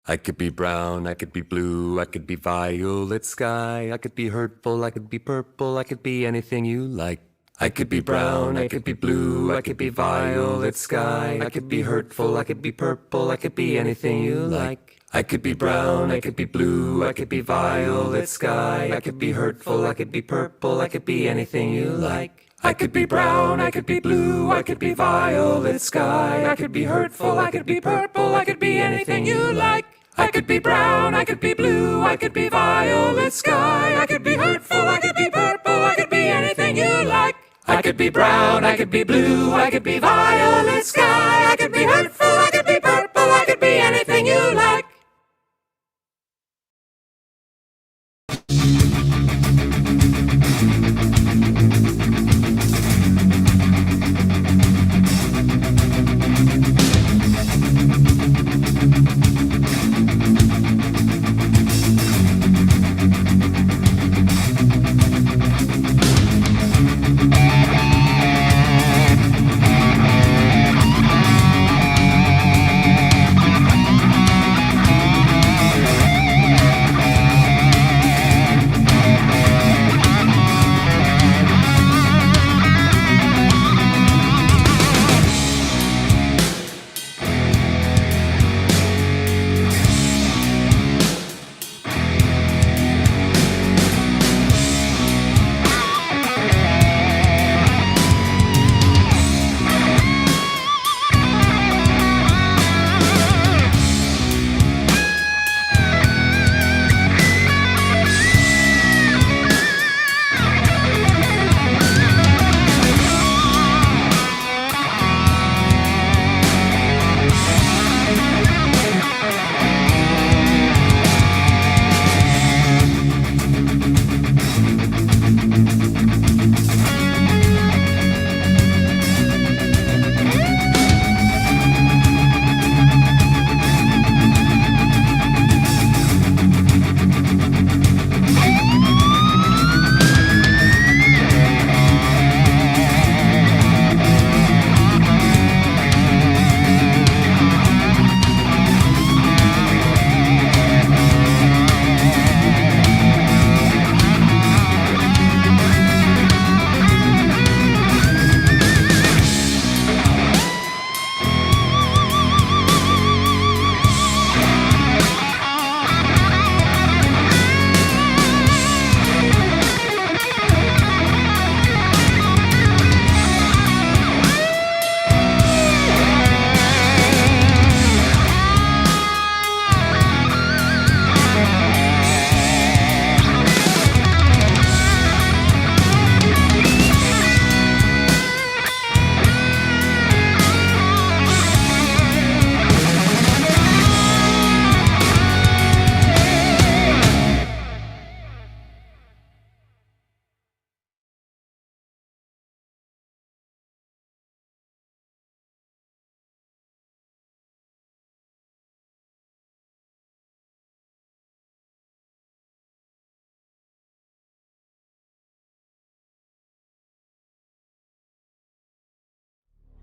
I could be brown, I could be blue, I could be violet sky, I could be hurtful, I could be purple, I could be anything you like. I could be brown, I could be blue, I could be violet sky, I could be hurtful, I could be purple, I could be anything you like. I could be brown, I could be blue, I could be violet sky, I could be hurtful, I could be purple, I could be anything you like. I could be brown, I could be blue, I could be violet sky, I could be hurtful, I could be purple, I could be anything you like. I could be brown, I could be blue, I could be violet sky, I could be hurtful, I could be purple, I could be anything you like. I could be brown, I could be blue, I could be violet sky, I could be hurtful, I could be purple, I could be anything you like.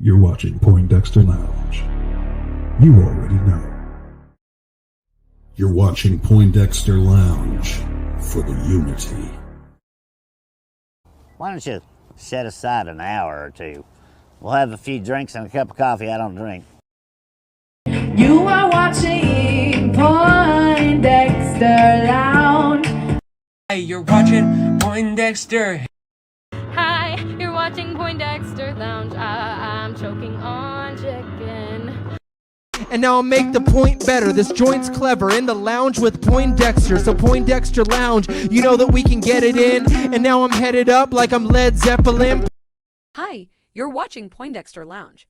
You're watching Poindexter Lounge. You already know. You're watching Poindexter Lounge for the unity. Why don't you set aside an hour or two? We'll have a few drinks and a cup of coffee I don't drink. You are watching Poindexter Lounge. Hey, you're watching Poindexter. Hi, you're watching Poindexter Lounge. I'm choking on chicken. And now I'll make the point better. This joint's clever. In the lounge with Poindexter. So Poindexter Lounge, you know that we can get it in. And now I'm headed up like I'm Led Zeppelin. Hi, you're watching Poindexter Lounge.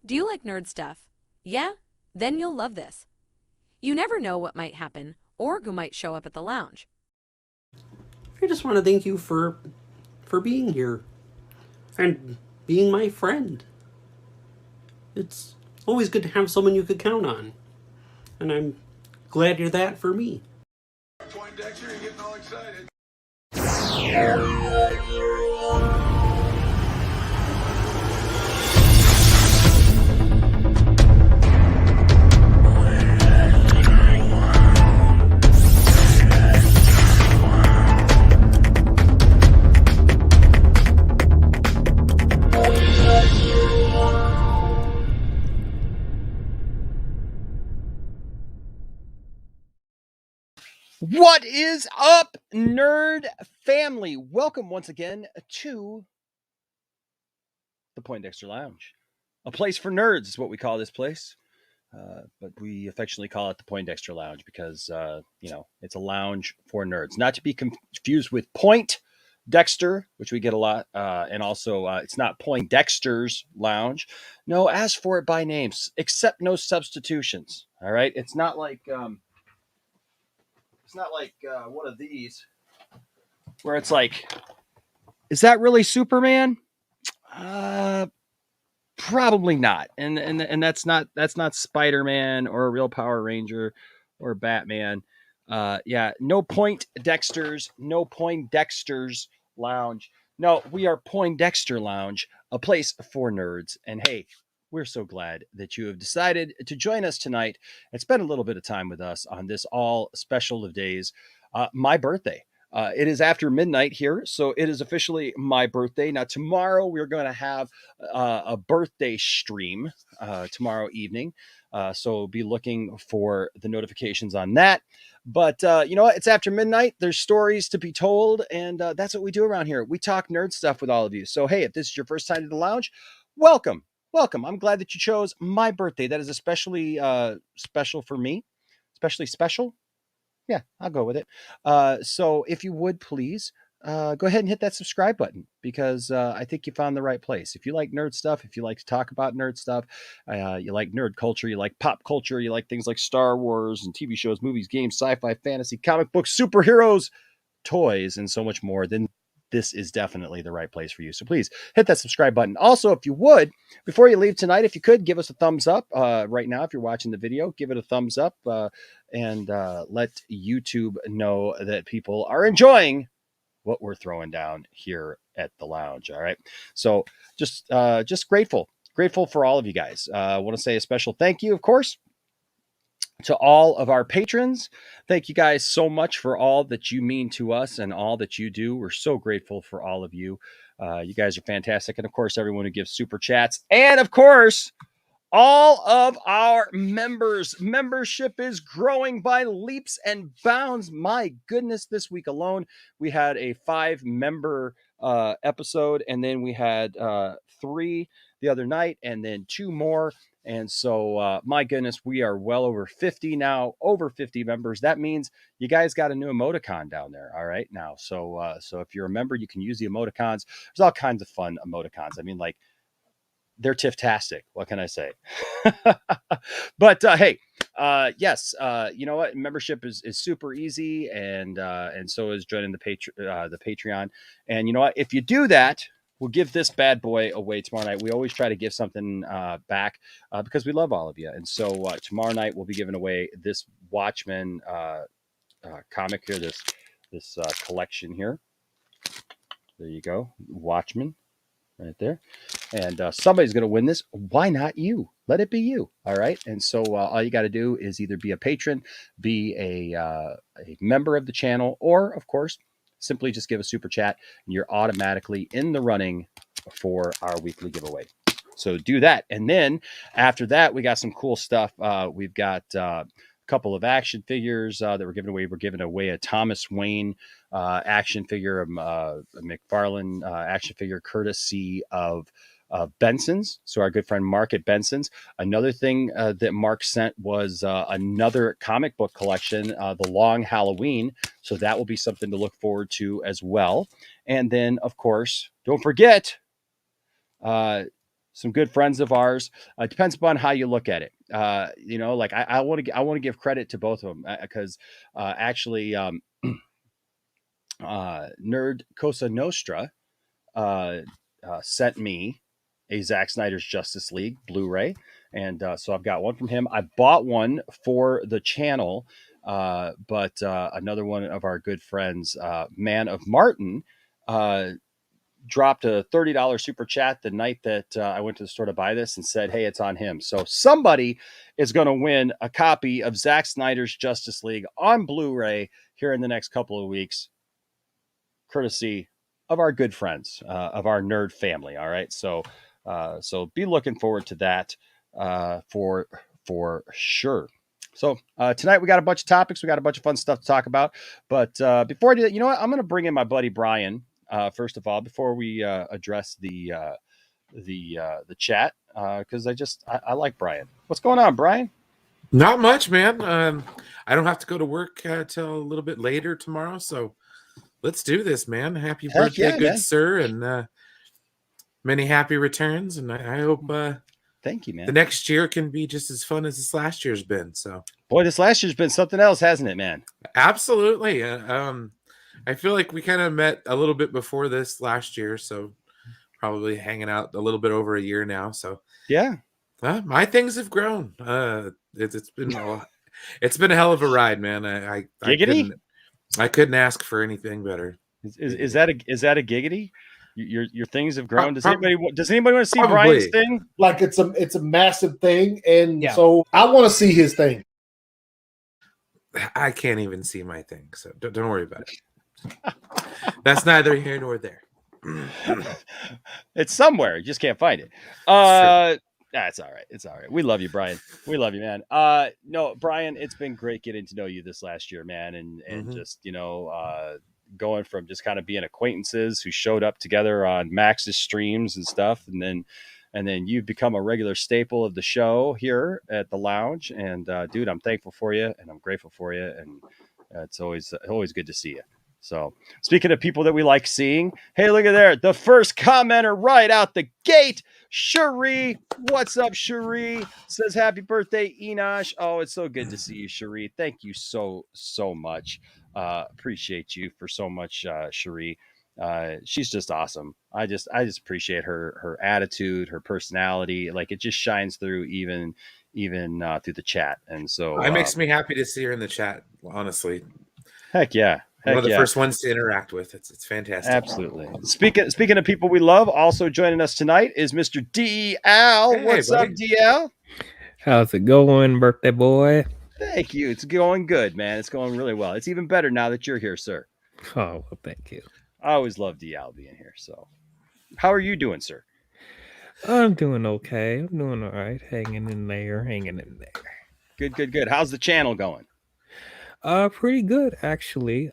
Do you like nerd stuff? Yeah? Then you'll love this. You never know what might happen or who might show up at the lounge. I just want to thank you for being here and being my friend. It's always good to have someone you could count on, and I'm glad you're that for me. Poindexter, you're getting all excited. What is up, nerd family? Welcome once again to the Poindexter Lounge. A place for nerds is what we call this place. But we affectionately call it the Poindexter Lounge because, it's a lounge for nerds. Not to be confused with Point Dexter, which we get a lot. And also, it's not Poindexter's Lounge. No, ask for it by names, except no substitutions. All right? It's not like one of these where it's like, is that really Superman? Probably not. And that's not Spider-Man or a real Power Ranger or Batman. No Poindexter's Lounge. No, we are Poindexter Lounge, a place for nerds. And hey, we're so glad that you have decided to join us tonight and spend a little bit of time with us on this all special of days, my birthday. It is after midnight here, so it is officially my birthday. Now, tomorrow we're going to have a birthday stream tomorrow evening, so be looking for the notifications on that. But you know what? It's after midnight. There's stories to be told, and that's what we do around here. We talk nerd stuff with all of you. So, hey, if this is your first time to the lounge, welcome. Welcome. I'm glad that you chose my birthday. That is especially special for me. Especially special. Yeah, I'll go with it. So if you would please go ahead and hit that subscribe button because I think you found the right place. If you like nerd stuff, if you like to talk about nerd stuff, you like nerd culture, you like pop culture, you like things like Star Wars and TV shows, movies, games, sci-fi, fantasy, comic books, superheroes, toys, and so much more, then this is definitely the right place for you. So please hit that subscribe button. Also, if you would, before you leave tonight, if you could give us a thumbs up right now, if you're watching the video, give it a thumbs up and let YouTube know that people are enjoying what we're throwing down here at the lounge. All right. So just grateful for all of you guys. I want to say a special thank you, of course, to all of our patrons. Thank you guys so much for all that you mean to us and all that you do. We're so grateful for all of you. You guys are fantastic. And of course, everyone who gives super chats. And of course, all of our members. Membership is growing by leaps and bounds. My goodness, this week alone, we had a 5-member episode, and then we had 3 the other night, and then 2 more. And so, my goodness, we are well over 50 now, over 50 members. That means you guys got a new emoticon down there. All right. Now, so if you're a member, you can use the emoticons. There's all kinds of fun emoticons. I mean, like, they're tiff-tastic. What can I say? But hey, yes, you know what? Membership is super easy, and so is joining the Patreon. And you know what? If you do that, we'll give this bad boy away tomorrow night. We always try to give something back because we love all of you. And so tomorrow night we'll be giving away this Watchmen comic here, this collection here. There you go, Watchmen. Right there. And somebody's going to win this. Why not you? Let it be you. All right. And so all you got to do is either be a patron, be a member of the channel, or, of course, simply just give a super chat, and you're automatically in the running for our weekly giveaway. So do that. And then after that, we got some cool stuff. We've got a couple of action figures that we're giving away. We're giving away a Thomas Wayne action figure, a McFarlane action figure, courtesy of Benson's. So our good friend Mark at Benson's. Another thing that Mark sent was another comic book collection, The Long Halloween. So that will be something to look forward to as well. And then, of course, don't forget some good friends of ours. Depends upon how you look at it. Like I want to give credit to both of them because actually Nerd Cosa Nostra sent me a Zack Snyder's Justice League Blu-ray, and so I've got one from him. I bought one for the channel, but another one of our good friends, Man of Martin, dropped a $30 super chat the night that I went to the store to buy this and said, hey, it's on him. So somebody is going to win a copy of Zack Snyder's Justice League on Blu-ray here in the next couple of weeks, courtesy of our good friends, of our nerd family. All right. So be looking forward to that for sure. So tonight we got a bunch of topics. We got a bunch of fun stuff to talk about. But before I do that, you know what? I'm going to bring in my buddy Brian. First of all, before we address the chat, because I like Brian. What's going on, Brian? Not much, man. I don't have to go to work till a little bit later tomorrow, so let's do this, man. Happy birthday, good man. sir, and many happy returns. And I hope thank you, man. The next year can be just as fun as this last year's been. So, boy, this last year's been something else, hasn't it, man? Absolutely. I feel like we kind of met a little bit before this last year, so probably hanging out a little bit over a year now. So, yeah. My things have grown. It's been a hell of a ride, man. I couldn't ask for anything better. Is that a giggity? Your things have grown. Does anybody want to see Brian's thing? Like it's a massive thing, and so I want to see his thing. I can't even see my thing, so don't worry about it. That's neither here nor there. It's somewhere. You just can't find it. That's all right. It's all right. We love you, Brian. We love you, man. No, Brian, it's been great getting to know you this last year, man. And just, going from just kind of being acquaintances who showed up together on Max's streams and stuff. And then you've become a regular staple of the show here at the lounge. And dude, I'm thankful for you and I'm grateful for you. And it's always good to see you. So speaking of people that we like seeing, hey, look at there. The first commenter right out the gate. Cherie, what's up, Cherie? Says happy birthday, Enosh. Oh, it's so good to see you, Cherie. Thank you so much. Appreciate you for so much, Cherie. She's just awesome. I just appreciate her attitude, her personality. Like it just shines through even through the chat. And so it makes me happy to see her in the chat. Honestly, heck yeah. One of the first ones to interact with. It's fantastic. Absolutely. Speaking of people we love, also joining us tonight is Mr. DL. Hey, what's up, DL? How's it going, birthday boy? Thank you. It's going good, man. It's going really well. It's even better now that you're here, sir. Oh, well, thank you. I always love DL being here. So, how are you doing, sir? I'm doing okay. I'm doing all right. Hanging in there. Good. How's the channel going? Pretty good actually.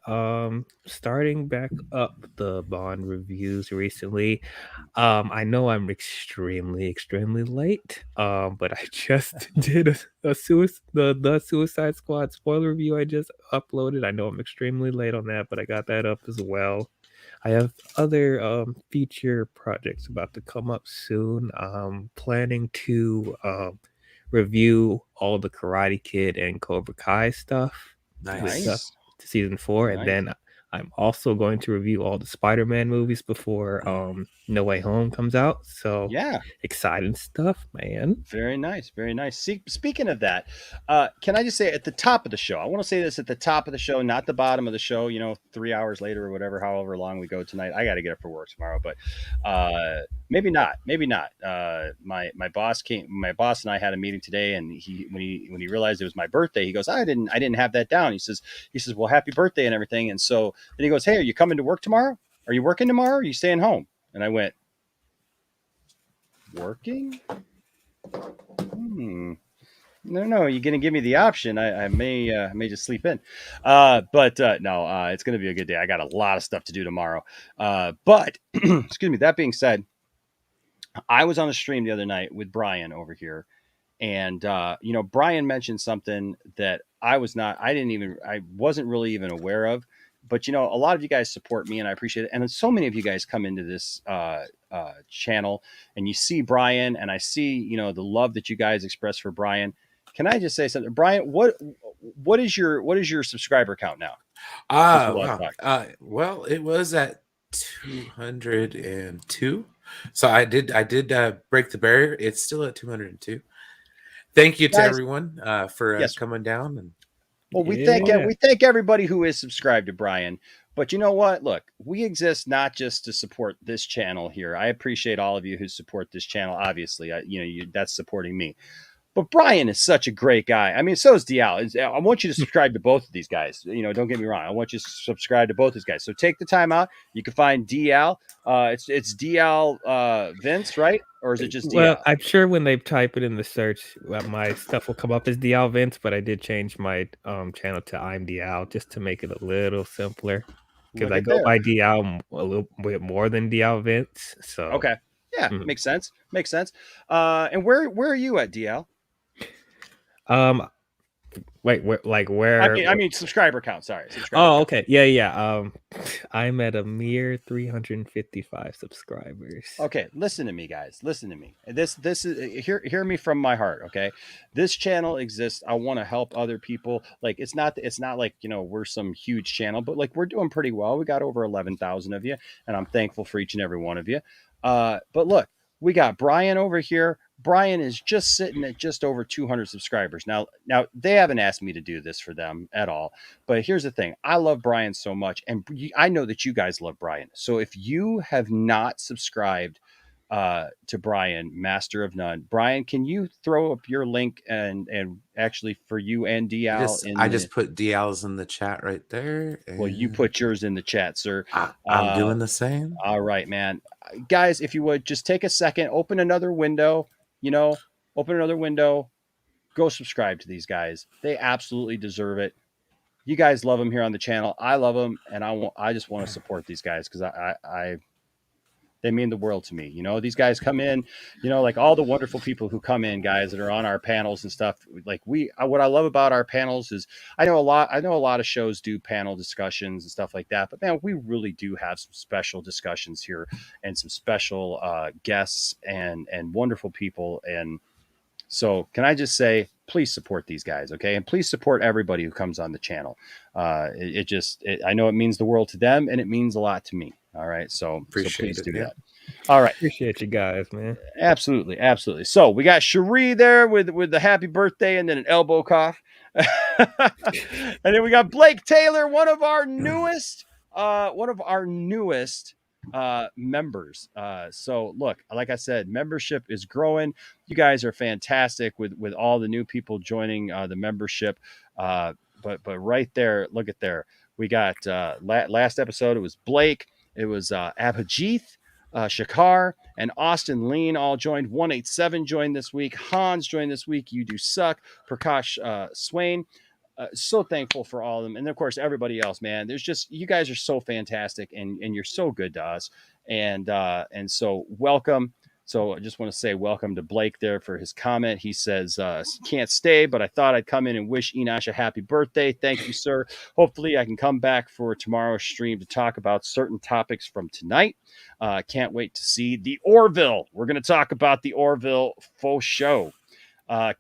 Starting back up the Bond reviews recently. I know I'm extremely late. But I just did the Suicide Squad spoiler review I just uploaded. I know I'm extremely late on that, but I got that up as well. I have other feature projects about to come up soon. Planning to review all the Karate Kid and Cobra Kai stuff. Nice. Season 4, and then I'm also going to review all the Spider-Man movies before No Way Home comes out. So yeah, exciting stuff, man. Very nice. See, speaking of that, can I just say at the top of the show, I want to say this at the top of the show, not the bottom of the show, 3 hours later or whatever, however long we go tonight. I got to get up for work tomorrow, but maybe not. My boss and I had a meeting today, and when he realized it was my birthday, he goes, I didn't have that down. He says, well, happy birthday and everything. And so then he goes, hey, are you coming to work tomorrow? Are you working tomorrow? Or are you staying home? And I went, working? No, you're going to give me the option. I may just sleep in. But no, it's going to be a good day. I got a lot of stuff to do tomorrow. But excuse me, that being said, I was on a stream the other night with Brian over here. And, Brian mentioned something that I wasn't really even aware of. But, a lot of you guys support me and I appreciate it. And so many of you guys come into this channel and you see Brian, and I see, the love that you guys express for Brian. Can I just say something? Brian, what is your subscriber count now? Well, it was at 202. So I did break the barrier. It's still at 202. Thank you to everyone for coming down. And well, we thank everybody who is subscribed to Brian. But you know what? Look, we exist not just to support this channel here. I appreciate all of you who support this channel. Obviously, that's supporting me. But Brian is such a great guy. I mean, so is DL. I want you to subscribe to both of these guys. Don't get me wrong. I want you to subscribe to both these guys. So take the time out. You can find DL. It's DL Vince, right? or is it just Well, DL? I'm sure when they type it in the search, my stuff will come up as DL Vince, but I did change my channel to I'm DL just to make it a little simpler. Because Look I at go there. by DL a little bit more than DL Vince. So Okay. Yeah, makes sense. Makes sense. And where are you at, DL? Wait, where? I mean, subscriber count. Sorry, subscriber. Oh, count. okay. Yeah. I'm at a mere 355 subscribers. Okay, listen to me, guys. Listen to me. This is hear me from my heart. Okay, this channel exists. I want to help other people. Like it's not like we're some huge channel, but like we're doing pretty well. We got over 11,000 of you, and I'm thankful for each and every one of you. But look, we got Brian over here. Brian is just sitting at just over 200 subscribers. Now they haven't asked me to do this for them at all. But here's the thing. I love Brian so much. And I know that you guys love Brian. So if you have not subscribed to Brian, Master of None, Brian, can you throw up your link and actually for you and DL? I just put DL's in the chat right there. Well, you put yours in the chat, sir. I'm doing the same. All right, man. Guys, if you would just take a second, open another window, go subscribe to these guys. They absolutely deserve it. You guys love them here on the channel. I love them, and I just want to support these guys because they mean the world to me. These guys come in, like all the wonderful people who come in, guys that are on our panels and stuff. Like what I love about our panels is I know a lot of shows do panel discussions and stuff like that, but man, we really do have some special discussions here and some special guests and wonderful people. And so can I just say, please support these guys. Okay. And please support everybody who comes on the channel. I know it means the world to them and it means a lot to me. All right. So please do that. All right. Appreciate you guys, man. Absolutely. Absolutely. So we got Cherie there with the happy birthday and then an elbow cough. And then we got Blake Taylor, one of our newest members. So look, like I said, membership is growing. You guys are fantastic with all the new people joining the membership. But right there, look at there. We got last episode, it was Blake. It was Abhijit, Shakar, and Austin Lean all joined. 187 joined this week. Hans joined this week. You Do Suck. Prakash Swain. So thankful for all of them. And of course, everybody else, man. You guys are so fantastic and you're so good to us. And so welcome. So I just want to say welcome to Blake there for his comment. He says, can't stay, but I thought I'd come in and wish Enosh a happy birthday. Thank you, sir. Hopefully I can come back for tomorrow's stream to talk about certain topics from tonight. Can't wait to see the Orville. We're going to talk about the Orville faux show.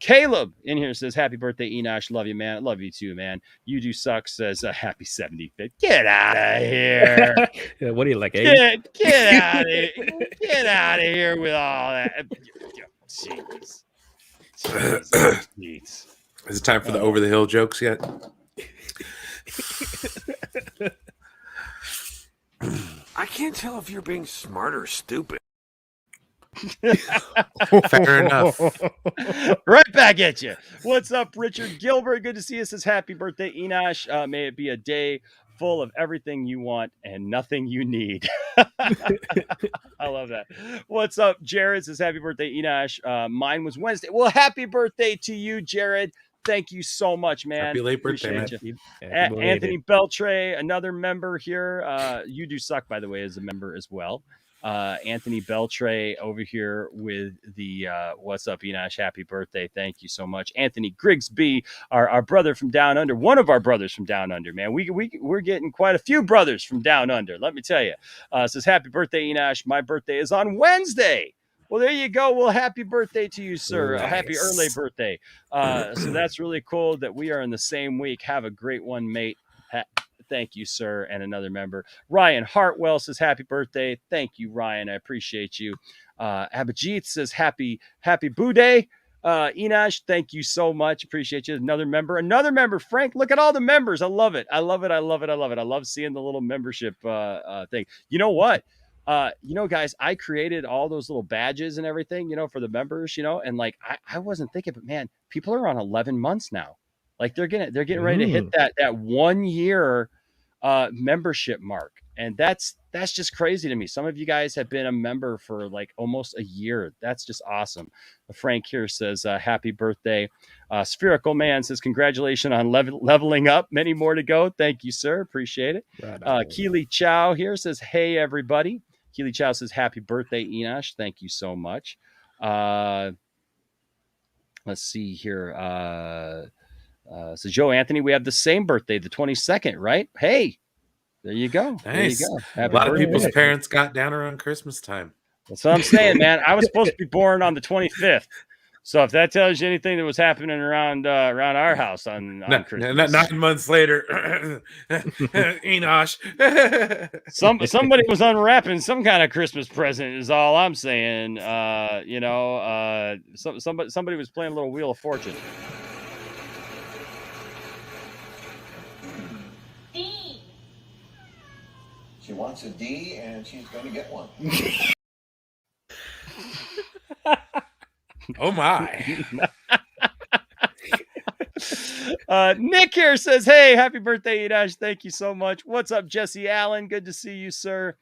Caleb in here says, happy birthday, Enosh. Love you, man. I love you too, man. You Do Suck says, happy 75th. Get out of here. Yeah, what do you like? Get out of here. Get out of here with all that. Jeez. Is it time for the over the hill jokes yet? I can't tell if you're being smart or stupid. Fair enough. Right back at you. What's up, Richard Gilbert? Good to see you. Says happy birthday, Enosh. May it be a day full of everything you want and nothing you need. I love that. What's up, Jared? Says happy birthday, Enosh. Mine was Wednesday. Well, happy birthday to you, Jared. Thank you so much, man. Happy late birthday, man. Anthony Beltray, another member here. You Do Suck, by the way, is a member as well. Anthony Beltray over here with the what's up, Enosh? Happy birthday. Thank you so much. Anthony Grigsby, our brother from down under, one of our brothers from down under, man. We're getting quite a few brothers from down under, let me tell you. Says happy birthday, Enosh. My birthday is on Wednesday. Well, there you go. Well, happy birthday to you, sir. Nice. Happy early birthday. So that's really cool that we are in the same week. Have a great one, mate. Thank you, sir. And another member, Ryan Hartwell, says happy birthday. Thank you, Ryan. I appreciate you. Abhijit says happy Boo Day. Enosh, thank you so much. Appreciate you. Another member, Frank. Look at all the members. I love it. I love seeing the little membership thing. You know what? Guys, I created all those little badges and everything, for the members, and like, I wasn't thinking, but man, people are on 11 months now. Like they're getting ready to hit that 1 year membership mark. And that's just crazy to me. Some of you guys have been a member for like almost a year. That's just awesome. Frank here says, happy birthday. Spherical Man says, congratulations on leveling up. Many more to go. Thank you, sir. Appreciate it. Keely Chow here says, hey, everybody. Keely Chow says, happy birthday, Enosh. Thank you so much. Let's see here. So Joe Anthony, we have the same birthday, the 22nd, right? Hey, there you go. Nice. There you go. A lot of people's parents got down around Christmas time. That's what I'm saying, man. I was supposed to be born on the 25th. So if that tells you anything that was happening around our house on Christmas. 9 months later, Enosh. Somebody was unwrapping some kind of Christmas present is all I'm saying. Somebody was playing a little Wheel of Fortune. She wants a D, and she's going to get one. Oh, my. Nick here says, hey, happy birthday, Enosh. Thank you so much. What's up, Jesse Allen? Good to see you, sir.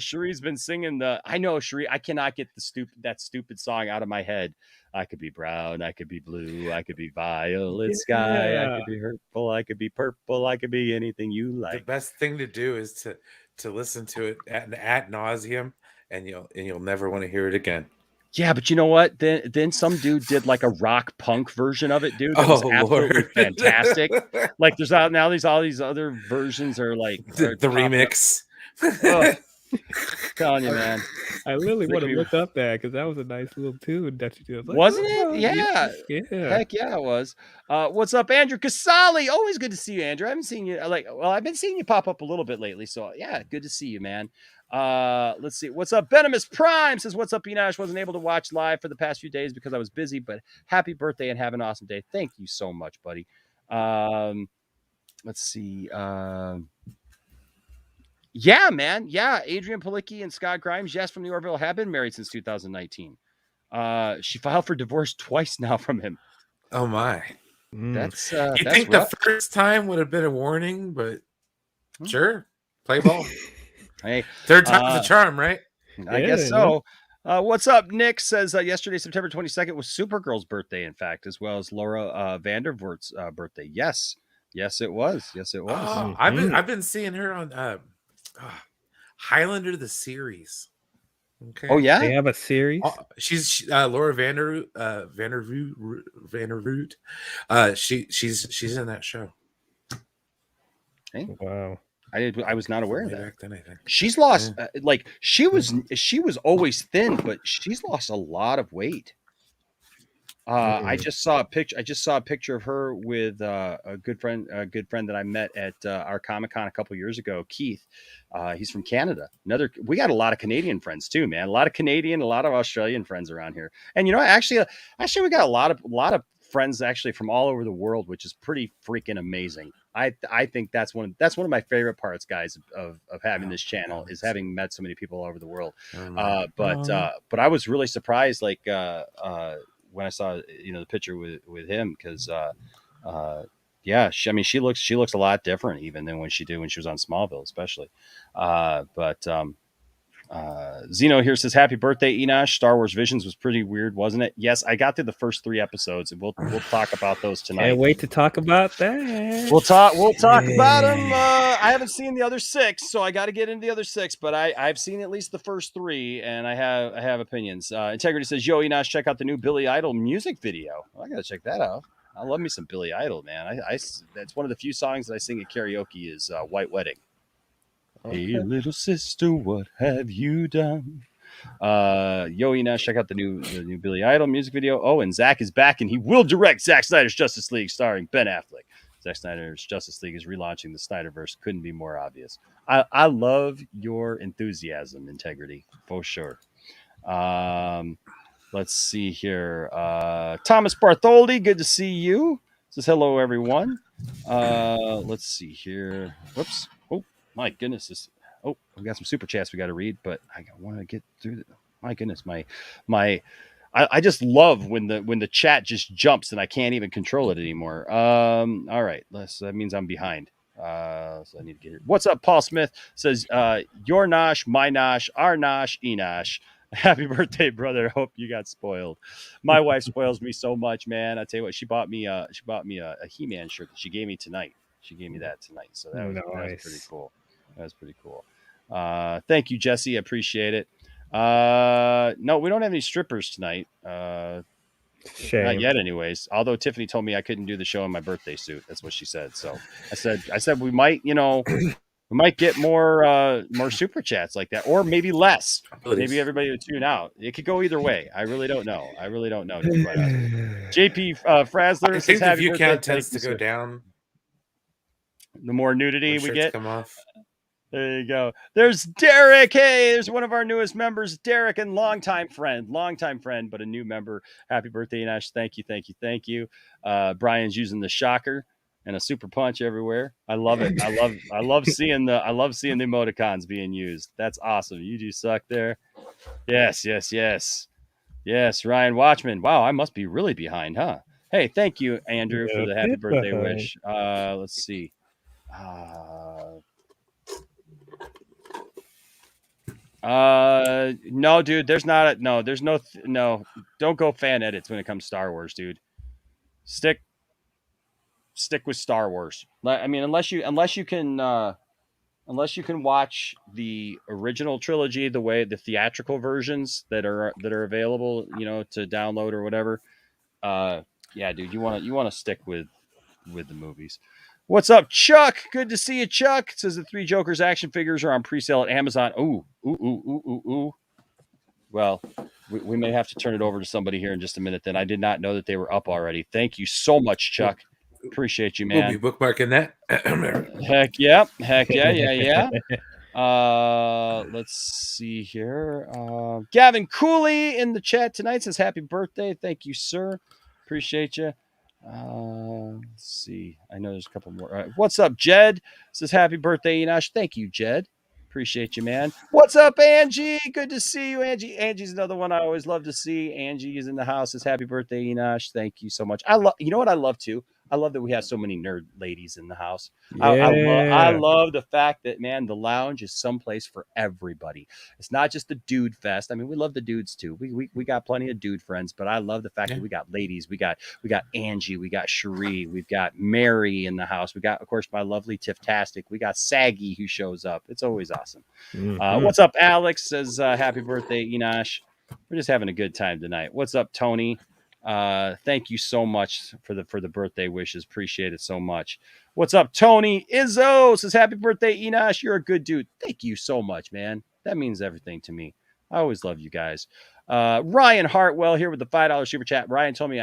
Cherie's been singing I know, Cherie, I cannot get that stupid song out of my head. I could be brown, I could be blue, I could be violet sky, I could be hurtful, I could be purple, I could be anything you like. The best thing to do is to listen to it ad nauseum, and you'll never want to hear it again. Yeah, but you know what? Then some dude did like a rock punk version of it, dude. That was absolutely fantastic. Like there's all these other versions are like the remix. Telling you, man. I literally want to look up that because that was a nice little tune that you did. Wasn't it? Yeah. Heck yeah, it was. What's up, Andrew Casali? Always good to see you, Andrew. I haven't seen you I've been seeing you pop up a little bit lately. So yeah, good to see you, man. Let's see. What's up? Venomous Prime says, what's up, Enosh? Wasn't able to watch live for the past few days because I was busy, but happy birthday and have an awesome day. Thank you so much, buddy. Let's see. Yeah, man. Yeah. Adrian Palicki and Scott Grimes, yes, from the Orville, have been married since 2019. She filed for divorce twice now from him. Oh my. That's I that's think rough. the first time would have been a warning, but sure. Play ball. Hey, third time's a charm, right? I guess so. What's up? Nick says yesterday, September 22nd, was Supergirl's birthday, in fact, as well as Laura Vandervoort's birthday. Yes, it was. Yes, it was. Oh, I've been seeing her on Highlander the series. Okay. Oh yeah, they have a series. She's Laura Vandervoot. She's in that show. Hey. Wow. I was not aware of that. Back then, I think. She's lost she was always thin, but she's lost a lot of weight. I just saw a picture of her with a good friend that I met at our Comic-Con a couple years ago, Keith. He's from Canada. We got a lot of Canadian friends too, man. A lot of Canadian, a lot of Australian friends around here. And actually we got a lot of friends actually from all over the world, which is pretty freaking amazing. I think that's one of my favorite parts, guys, of having this channel is having met so many people all over the world. But I was really surprised, when I saw the picture with him, because she looks a lot different even than when she was on Smallville, especially. Zeno here says, happy birthday, Enosh. Star Wars Visions was pretty weird, wasn't it? Yes, I got through the first 3 episodes, and we'll talk about those tonight. Can't wait to talk about that. We'll talk about them. I haven't seen the other 6, so I got to get into the other 6, but I've seen at least the first 3, and I have opinions. Integrity says, yo, Enosh, check out the new Billy Idol music video. I got to check that out. I love me some Billy Idol, man. That's one of the few songs that I sing at karaoke is White Wedding. Okay. Hey, little sister, what have you done? Enosh, check out the new Billy Idol music video. Oh, and Zach is back, and he will direct Zack Snyder's Justice League starring Ben Affleck. Zack Snyder's Justice League is relaunching the Snyderverse. Couldn't be more obvious. I love your enthusiasm, Integrity, for sure. Let's see here. Thomas Bartholdi, good to see you. Says hello, everyone. Let's see here. Whoops. Oh, my goodness. We got some super chats we got to read, but I want to get through. My goodness, I just love when the chat just jumps and I can't even control it anymore. All right, that means I'm behind. So I need to get it. What's up, Paul Smith? Says, your Nosh, my Nosh, our Nosh, Enosh. Happy birthday, brother. Hope you got spoiled. My wife spoils me so much, man. I tell you what, she bought me a He-Man shirt that she gave me tonight. She gave me that tonight. So that was pretty cool. That was pretty cool. Thank you, Jesse. I appreciate it. No, we don't have any strippers tonight. Shame. Not yet, anyways. Although Tiffany told me I couldn't do the show in my birthday suit. That's what she said. So I said we might, we might get more super chats like that, or maybe less. Maybe everybody would tune out. It could go either way. I really don't know. JP Frazzler I says, think the happy view birthday. count tends Thank to you, go sir. down. The more nudity when we shirts get. come off. There you go. There's Derek. Hey, there's one of our newest members, Derek, and longtime friend, but a new member. Happy birthday, Nash. Thank you. Brian's using the shocker and a super punch everywhere. I love it. I love seeing the emoticons being used. That's awesome. You do suck there. Yes. Ryan Watchman. Wow, I must be really behind, huh? Hey, thank you, Andrew, for the happy birthday wish. Let's see. No, dude, don't go fan edits when it comes to Star Wars, dude. Stick with Star Wars. I mean, unless you can watch the original trilogy, the theatrical versions that are available, to download or whatever. Yeah, dude, you want to stick with the movies. What's up, Chuck? Good to see you, Chuck. It says the 3 Jokers action figures are on pre-sale at Amazon. Ooh. Well, we may have to turn it over to somebody here in just a minute. Then I did not know that they were up already. Thank you so much, Chuck. Appreciate you, man. We'll be bookmarking that. Heck yeah. Let's see here. Gavin Cooley in the chat tonight says happy birthday. Thank you, sir. Appreciate you. Let's see. I know there's a couple more. What's up, Jed? Says happy birthday, Enosh. Thank you, Jed. Appreciate you, man. What's up, Angie? Good to see you, Angie. Angie's another one I always love to see. Angie is in the house. Says happy birthday, Enosh. Thank you so much. You know what I love too? I love that we have so many nerd ladies in the house. Yeah. I love the fact that, man, the lounge is someplace for everybody. It's not just a dude fest. I mean, we love the dudes too. We got plenty of dude friends, but I love the fact that we got ladies. We got Angie. We got Cherie. We've got Mary in the house. We got, of course, my lovely Tiff-tastic. We got Saggy who shows up. It's always awesome. Mm-hmm. What's up, Alex? Says happy birthday, Enosh. We're just having a good time tonight. What's up, Tony? Thank you so much for the birthday wishes. Appreciate it so much. What's up, Tony? Izzo says happy birthday, Enosh. You're a good dude. Thank you so much, man. That means everything to me. I always love you guys. Ryan Hartwell here with the $5 super chat. Ryan told me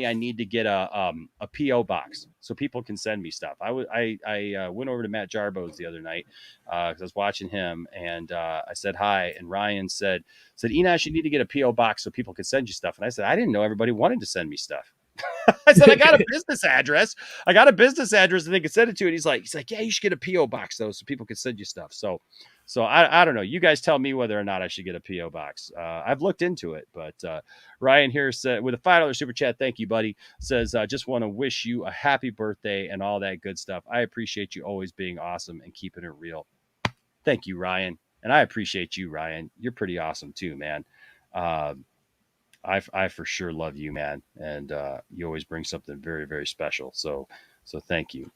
I need to get a PO box so people can send me stuff. I went over to Matt Jarbo's the other night because I was watching him, and I said hi, and Ryan said Enosh, you need to get a PO box so people can send you stuff. And I said I didn't know everybody wanted to send me stuff. I said I got a business address. And they could send it to. And he's like, yeah, you should get a PO box though, so people can send you stuff. So I don't know. You guys tell me whether or not I should get a PO box. I've looked into it, but Ryan here said with a $5 super chat, thank you, buddy. Says just want to wish you a happy birthday and all that good stuff. I appreciate you always being awesome and keeping it real. Thank you, Ryan, and I appreciate you, Ryan. You're pretty awesome too, man. I for sure love you, man, and you always bring something very, very special. So thank you.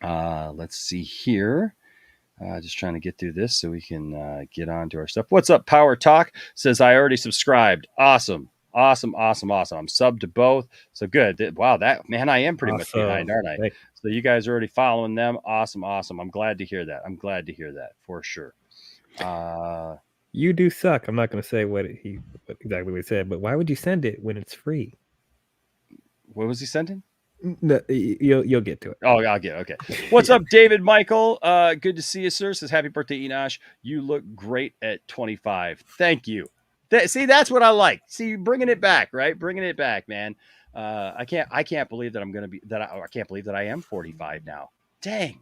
Let's see here. Just trying to get through this so we can get on to our stuff. What's up, Power Talk? Says I already subscribed. Awesome. I'm subbed to both. So good. Wow, that man, I am pretty much behind, aren't I? So you guys are already following them. Awesome. I'm glad to hear that for sure. You do suck. I'm not going to say what exactly what he said, but why would you send it when it's free? What was he sending? No, you'll get to it. Oh, I'll get it. Okay. What's up, David Michael? Good to see you, sir. Says happy birthday, Enosh. You look great at 25. Thank you. See, that's what I like. See, bringing it back, right? Bringing it back, man. I can't believe that I can't believe that I am 45 now. Dang.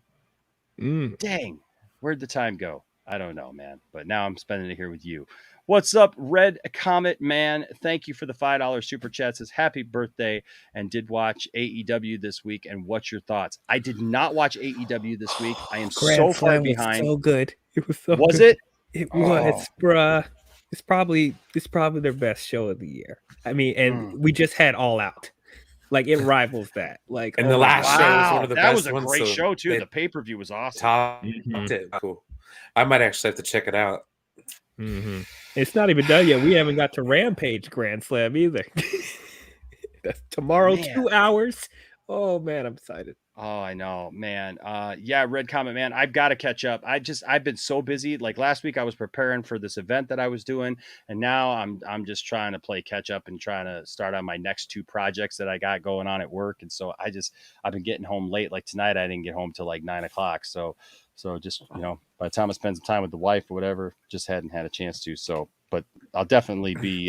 Where'd the time go? I don't know, man. But now I'm spending it here with you. What's up, Red Comet Man? Thank you for the $5 super chat. Says happy birthday and did watch AEW this week. And what's your thoughts? I did not watch AEW this week. I am Grand so far Slam was behind. so good. It was so Was good. it? It was, bruh. It's probably their best show of the year. I mean, and we just had All Out. Like it rivals that. Like And the last show was one of the that best was a ones, great so show too. they The pay-per-view was awesome. topped it. Cool. I might actually have to check it out. It's not even done yet. We haven't got to Rampage Grand Slam either. That's tomorrow, Man. 2 hours. Oh man, I'm excited. Oh, I know, man. Yeah, Red Comet Man, I've got to catch up. I've been so busy. Like last week I was preparing for this event that I was doing, and now I'm just trying to play catch up and trying to start on my next 2 projects that I got going on at work. And so I've been getting home late. Like tonight I didn't get home till like 9 o'clock. So just, by the time I spend some time with the wife or whatever, just hadn't had a chance to. So, but I'll definitely be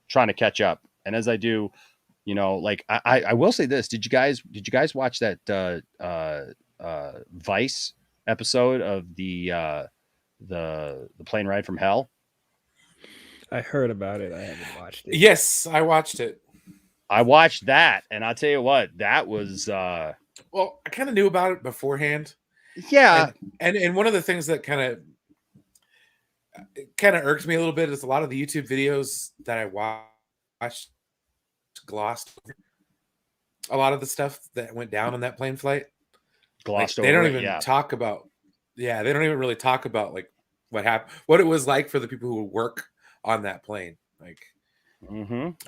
trying to catch up. And as I do, like I will say this: did you guys watch that Vice episode of the plane ride from hell? I heard about it. I haven't watched it. Yes, I watched it. I watched that, and I'll tell you what, that was well, I kind of knew about it beforehand. Yeah, and one of the things that kind of irked me a little bit is a lot of the YouTube videos that I watched glossed over a lot of the stuff that went down on that plane flight. Glossed they don't over even talk about. Yeah, they don't even really talk about like what happened, what it was like for the people who work on that plane. Like,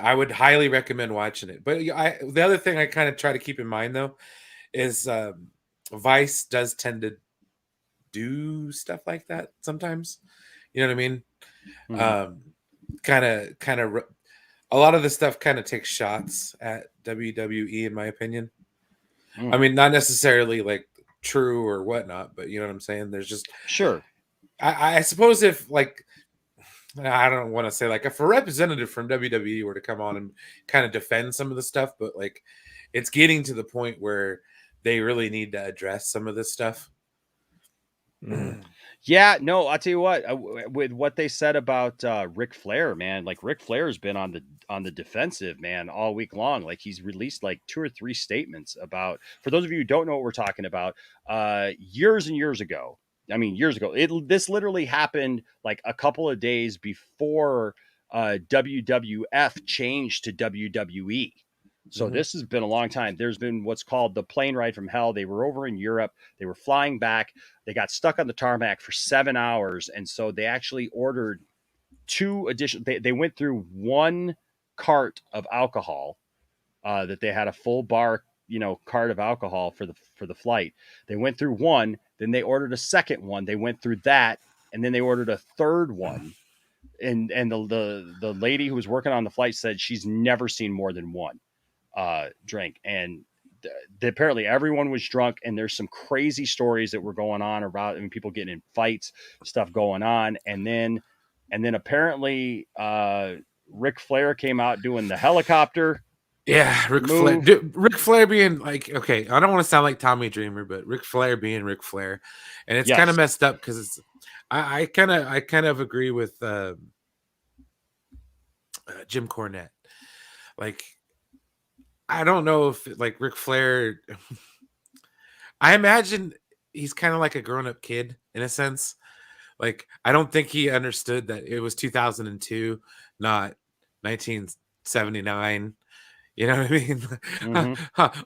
I would highly recommend watching it. But the other thing I kind of try to keep in mind though is Vice does tend to do stuff like that sometimes. You know what I mean? Kind of. A lot of the stuff kind of takes shots at WWE, in my opinion. I mean, not necessarily like true or whatnot, but you know what I'm saying? There's just sure. I suppose if like I don't want to say like if a representative from WWE were to come on and kind of defend some of the stuff, but like it's getting to the point where they really need to address some of this stuff. Yeah, no, I'll tell you what, with what they said about Ric Flair, man, like Ric Flair's been on the defensive, man, all week long. Like he's released like 2 or 3 statements about, for those of you who don't know what we're talking about, years and years ago. I mean, years ago, this literally happened like a couple of days before WWF changed to WWE. So this has been a long time. There's been what's called the plane ride from hell. They were over in Europe. They were flying back. They got stuck on the tarmac for 7 hours. And so they actually ordered 2 additional, they went through 1 cart of alcohol that they had a full bar, cart of alcohol for the flight. They went through 1, then they ordered a second one. They went through that, and then they ordered a third one. And the lady who was working on the flight said she's never seen more than 1 drink. And apparently everyone was drunk, and there's some crazy stories that were going on about people getting in fights, stuff going on. And then apparently Ric Flair came out doing the helicopter. Yeah, Ric Flair being like, okay, I don't want to sound like Tommy Dreamer, but Ric Flair being Ric Flair, and it's kind of messed up because it's. I kind of agree with Jim Cornette. Like, I don't know if like Ric Flair. I imagine he's kind of like a grown-up kid in a sense. Like, I don't think he understood that it was 2002, not 1979. You know what I mean?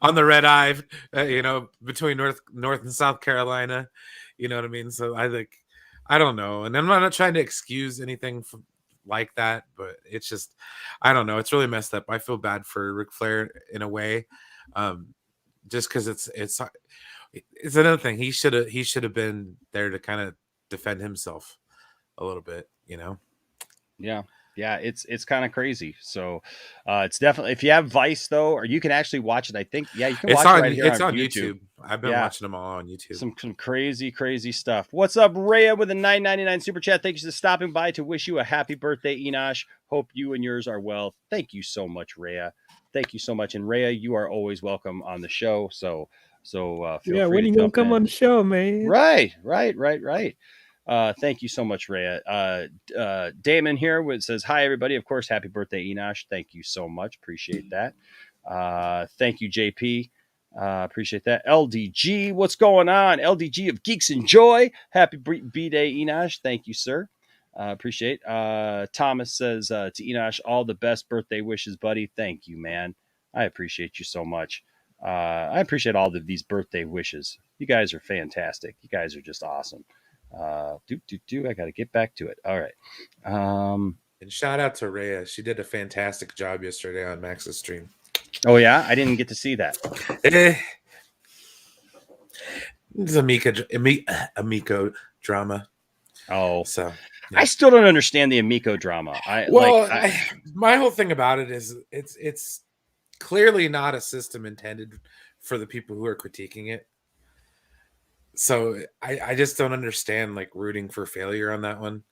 On the red eye, between North and South Carolina. You know what I mean? So I don't know. And I'm not trying to excuse anything like that, but it's just, I don't know. It's really messed up. I feel bad for Ric Flair in a way. Just because it's another thing. He should have been there to kind of defend himself a little bit, Yeah, it's kind of crazy. So it's definitely, if you have Vice though, or you can actually watch it. I think, you can watch it right here on YouTube. I've been watching them all on YouTube. Some crazy stuff. What's up, Rhea, with a $9.99 super chat? Thank you for stopping by to wish you a happy birthday, Enosh. Hope you and yours are well. Thank you so much, Rhea. Thank you so much. And Rhea, you are always welcome on the show. So feel free when are you gonna come on the show, man? Right. Thank you so much, Rhea. Damon here says, hi, everybody. Of course, happy birthday, Enosh. Thank you so much. Appreciate that. Thank you, JP. Appreciate that. LDG, what's going on? LDG of Geeks and Joy. Happy B-Day, Enosh. Thank you, sir. Appreciate. Thomas says to Enosh, all the best birthday wishes, buddy. Thank you, man. I appreciate you so much. I appreciate all of these birthday wishes. You guys are fantastic. You guys are just awesome. I got to get back to it. All right. And shout out to Rhea. She did a fantastic job yesterday on Max's stream. Oh yeah, I didn't get to see that. It's Amico drama. Oh, so yeah. I still don't understand the Amico drama. My whole thing about it is it's clearly not a system intended for the people who are critiquing it. So I just don't understand like rooting for failure on that one.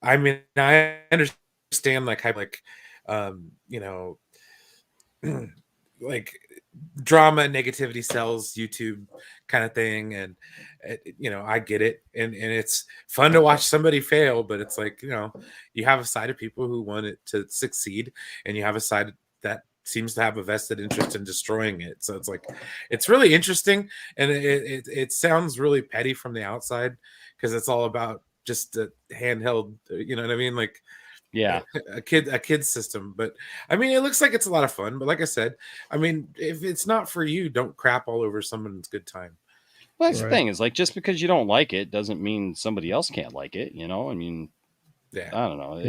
I mean I understand like like drama and negativity sells YouTube kind of thing, and I get it, and it's fun to watch somebody fail, but it's like you have a side of people who want it to succeed, and you have a side that seems to have a vested interest in destroying it. So it's like it's really interesting, and it sounds really petty from the outside because it's all about just a handheld, you know what I mean, like yeah, a kid's system. But I mean, it looks like it's a lot of fun, but like I said, I mean, if it's not for you, don't crap all over someone's good time. Well, that's the thing is like, just because you don't like it doesn't mean somebody else can't like it, I mean, yeah, I don't know.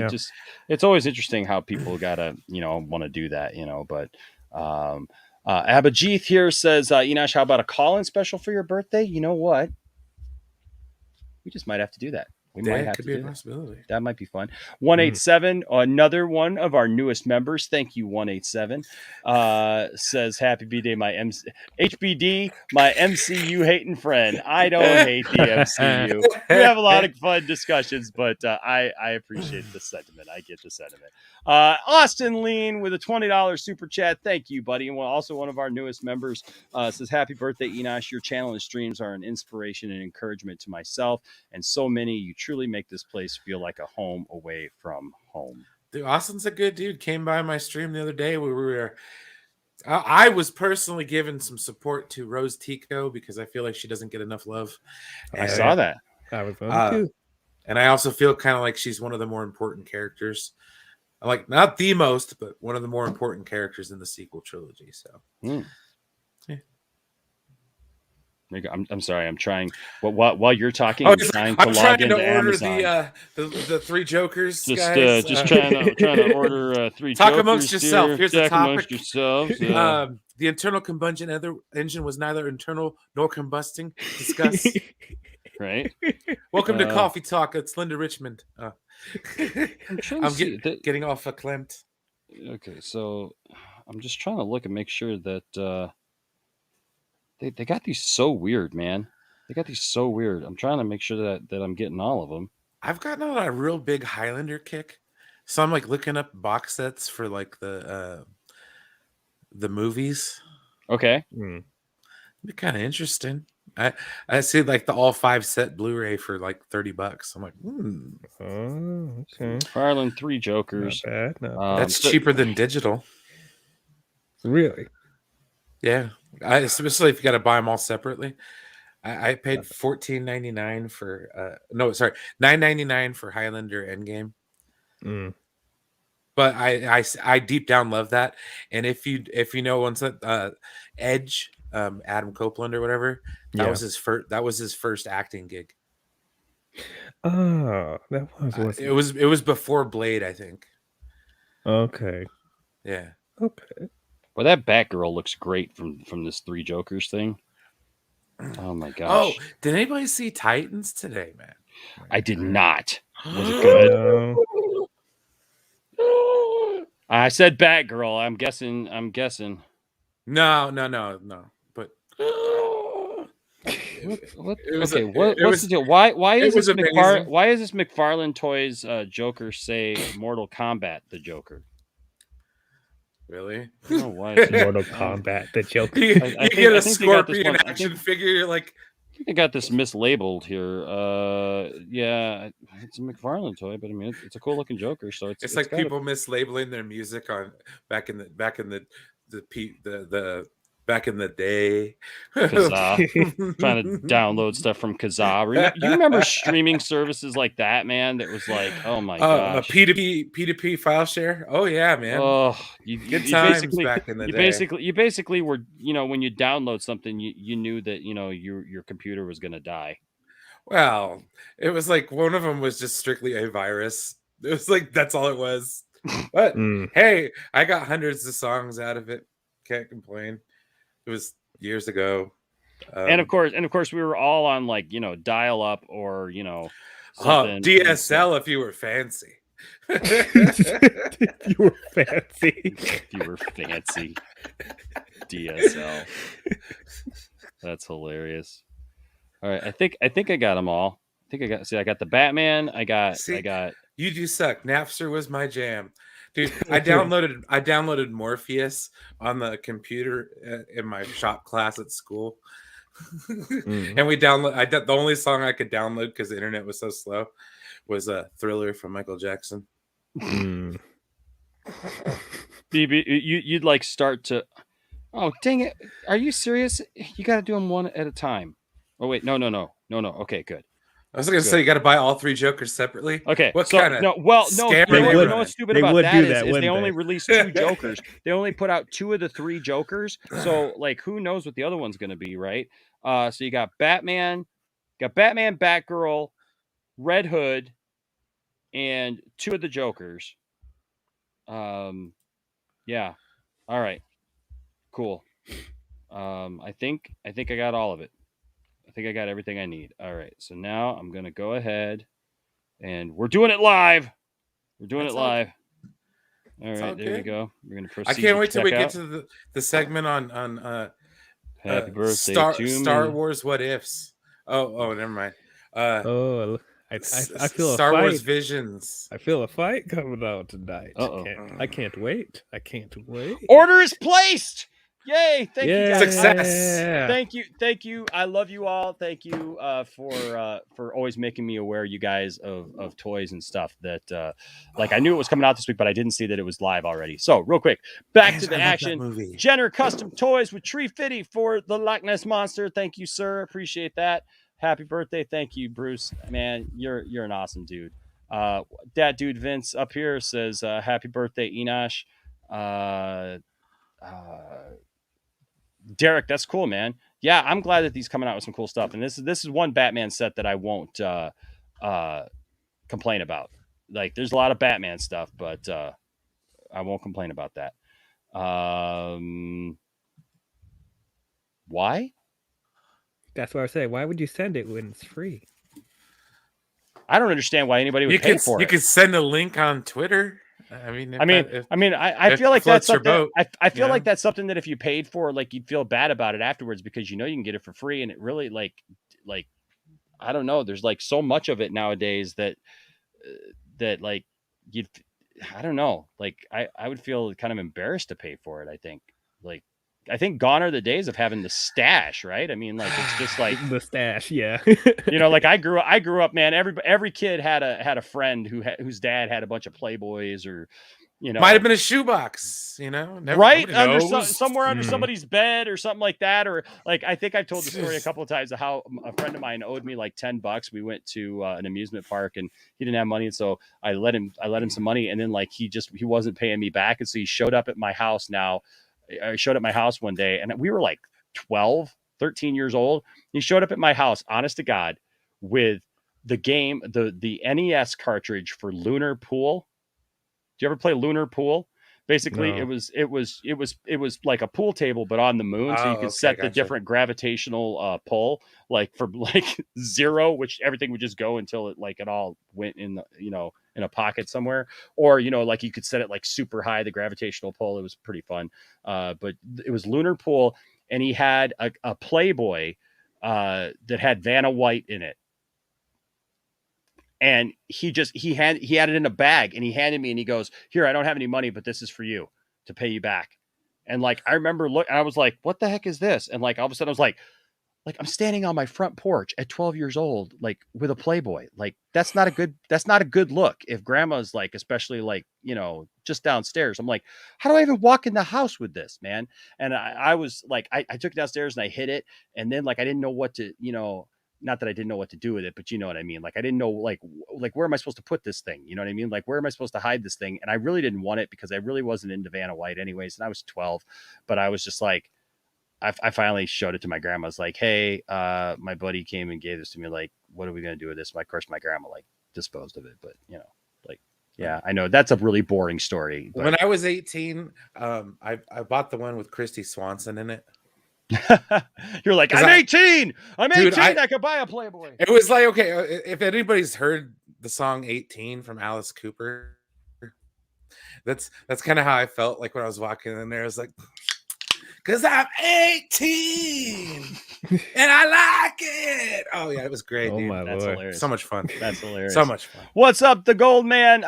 It's always interesting how people gotta, want to do that, but Abhijit here says, Enosh, how about a call-in special for your birthday? You know what? We just might have to do that. We might have to do that. That might be fun. 187, another one of our newest members. Thank you, 187. Says, happy B-Day, my HBD, my MCU hating friend. I don't hate the MCU. We have a lot of fun discussions, but I appreciate the sentiment. I get the sentiment. Austin Lean with a $20 super chat. Thank you, buddy. And also one of our newest members says, happy birthday, Enosh. Your channel and streams are an inspiration and encouragement to myself and so many. You truly make this place feel like a home away from home. Dude, Austin's a good dude. Came by my stream the other day where I was personally giving some support to Rose Tico because I feel like she doesn't get enough love. I saw that. I was too. And I also feel kind of like she's one of the more important characters. Like not the most, but one of the more important characters in the sequel trilogy. So, yeah. I'm sorry. I'm trying. While you're talking, I'm trying to log into Amazon. The three Jokers. Just trying to order three. Talk Jokers amongst yourself. Here. Here's the topic. Yourselves. The internal combustion engine was neither internal nor combusting. Discuss. Right. Welcome to Coffee Talk. It's Linda Richmond. I'm getting off a Klimt. Okay, so I'm just trying to look and make sure that they got these so weird, man. They got these so weird. I'm trying to make sure that I'm getting all of them. I've gotten on a real big Highlander kick, so I'm like looking up box sets for like the movies. Okay, it'd be kind of interesting. I see like the all 5 set Blu-ray for like $30. I'm like, Oh, okay. Harlan 3 Jokers. Not bad. That's cheaper than digital. Really? Yeah, especially if you got to buy them all separately. I paid $14.99 for $9.99 for Highlander Endgame. But I deep down love that. And if you know once that Edge, Adam Copeland or whatever, that was his first acting gig. Oh, that was it was before Blade, I think. Okay. Yeah. Okay. Well, that Batgirl looks great from this 3 Jokers thing. Oh my gosh. Oh, did anybody see Titans today, man? I did not. Was it good? I said Batgirl. I'm guessing. No. But what's the deal? Why is this McFarlane Toys Joker say Mortal Kombat the Joker? Really? I don't know why it's Mortal Kombat the Joker. You get a Scorpion action figure. You're like, think I got this mislabeled here. Yeah, it's a McFarlane toy, but I mean, it's a cool looking Joker. So it's like people mislabeling their music on back in the back in the day. Kazaa, trying to download stuff from Kazaa. You remember streaming services like that, man? That was like, oh my gosh, P2P file share. Oh yeah, man. Oh, good times back in the day. You basically were, when you download something, you knew that your computer was gonna die. Well, it was like one of them was just strictly a virus. It was like that's all it was. But hey, I got hundreds of songs out of it. Can't complain. It was years ago. And of course, we were all on like dial up or something. DSL if you were fancy. You were fancy. You were fancy. DSL. That's hilarious. All right, I think I got them all. I got the Batman. I got. You do suck. Napster was my jam. Dude, I downloaded Morpheus on the computer in my shop class at school, and the only song I could download because the internet was so slow was a Thriller from Michael Jackson. BB, you'd like start to. Oh dang it! Are you serious? You got to do them one at a time. Oh wait, no. Okay, good. I was going to say you got to buy all three Jokers separately. Okay, what so kind of no. You know what's stupid about that is they only released 2 Jokers. They only put out 2 of the 3 Jokers. So like, who knows what the other one's going to be, right? So you got Batman, Batgirl, Red Hood, and 2 of the Jokers. Yeah. All right. Cool. I think I got all of it. I think I got everything I need. All right. So now I'm going to go ahead and we're doing it live. All right. There we go. We're going to proceed. I can't wait till we get to the segment on Happy birthday Star Wars What Ifs. Oh, never mind. I feel Star a fight. Wars Visions. I feel a fight coming out tonight. I can't wait. Order is placed. Yay! Thank you guys. Success. Thank you. I love you all. Thank you for always making me aware, you guys, of toys and stuff that like I knew it was coming out this week, but I didn't see that it was live already. So real quick, back to the action. Jenner Custom Toys with Tree Fitty for the Loch Ness Monster. Thank you, sir. Appreciate that. Happy birthday. Thank you, Bruce. Man, you're an awesome dude. That dude Vince up here says happy birthday, Enosh. Derek, that's cool, man. Yeah, I'm glad that he's coming out with some cool stuff. And this is one Batman set that I won't complain about. Like, there's a lot of Batman stuff, but I won't complain about that. Why? That's what I say. Why would you send it when it's free? I don't understand why anybody would pay for it. You could send a link on Twitter. I feel like that's something. I feel like that's something that if you paid for, like, you'd feel bad about it afterwards because you can get it for free, and it really like I don't know. There's like so much of it nowadays that like I don't know. Like I would feel kind of embarrassed to pay for it. I think gone are the days of having the stash, right? I mean, like, it's just like the stash, yeah. Like I grew up, man. Every kid had a friend whose dad had a bunch of Playboys, or might have been a shoebox, right somewhere under somebody's bed or something like that, or like I think I've told the story a couple of times of how a friend of mine owed me like $10. We went to an amusement park and he didn't have money, and so I let him some money, and then like he wasn't paying me back, and so he showed up at my house one day, and we were like 12, 13 years old. He showed up at my house, honest to God, with the game, the NES cartridge for Lunar Pool. Do you ever play Lunar Pool? Basically, no. it was like a pool table, but on the moon, so you could set the different gravitational pull, like for like 0, which everything would just go until it all went in the, in a pocket somewhere, or like you could set it like super high, the gravitational pull. It was pretty fun, but it was Lunar Pool, and he had a Playboy that had Vanna White in it. And he had it in a bag, and he handed me, and he goes, "Here, I don't have any money, but this is for you to pay you back." And like, I remember I was like, "What the heck is this?" And like, all of a sudden I was like, Like, I'm standing on my front porch at 12 years old, like with a Playboy. Like, that's not a good look. If grandma's like, especially like, just downstairs, I'm like, how do I even walk in the house with this, man? And I was like, I took it downstairs and I hid it. And then like, I didn't know what to, not that I didn't know what to do with it, but you know what I mean? Like, I didn't know, like, where am I supposed to put this thing? You know what I mean? Like, where am I supposed to hide this thing? And I really didn't want it because I really wasn't into Vanna White anyways. And I was 12, but I was just like, I finally showed it to my grandma. I was like, hey, my buddy came and gave this to me. Like, what are we going to do with this? Of course, my grandma like disposed of it, but yeah, I know that's a really boring story. But... When I was 18, I bought the one with Christy Swanson in it. You're like, I'm 18. I'm 18. I could buy a Playboy. It was like, okay, if anybody's heard the song 18 from Alice Cooper, that's kind of how I felt like when I was walking in there. I was like, because I'm 18 and I like it. Oh, yeah, it was great. Oh, dude. my That's Lord. hilarious. So much fun. That's hilarious. So much fun. What's up, the Gold Man?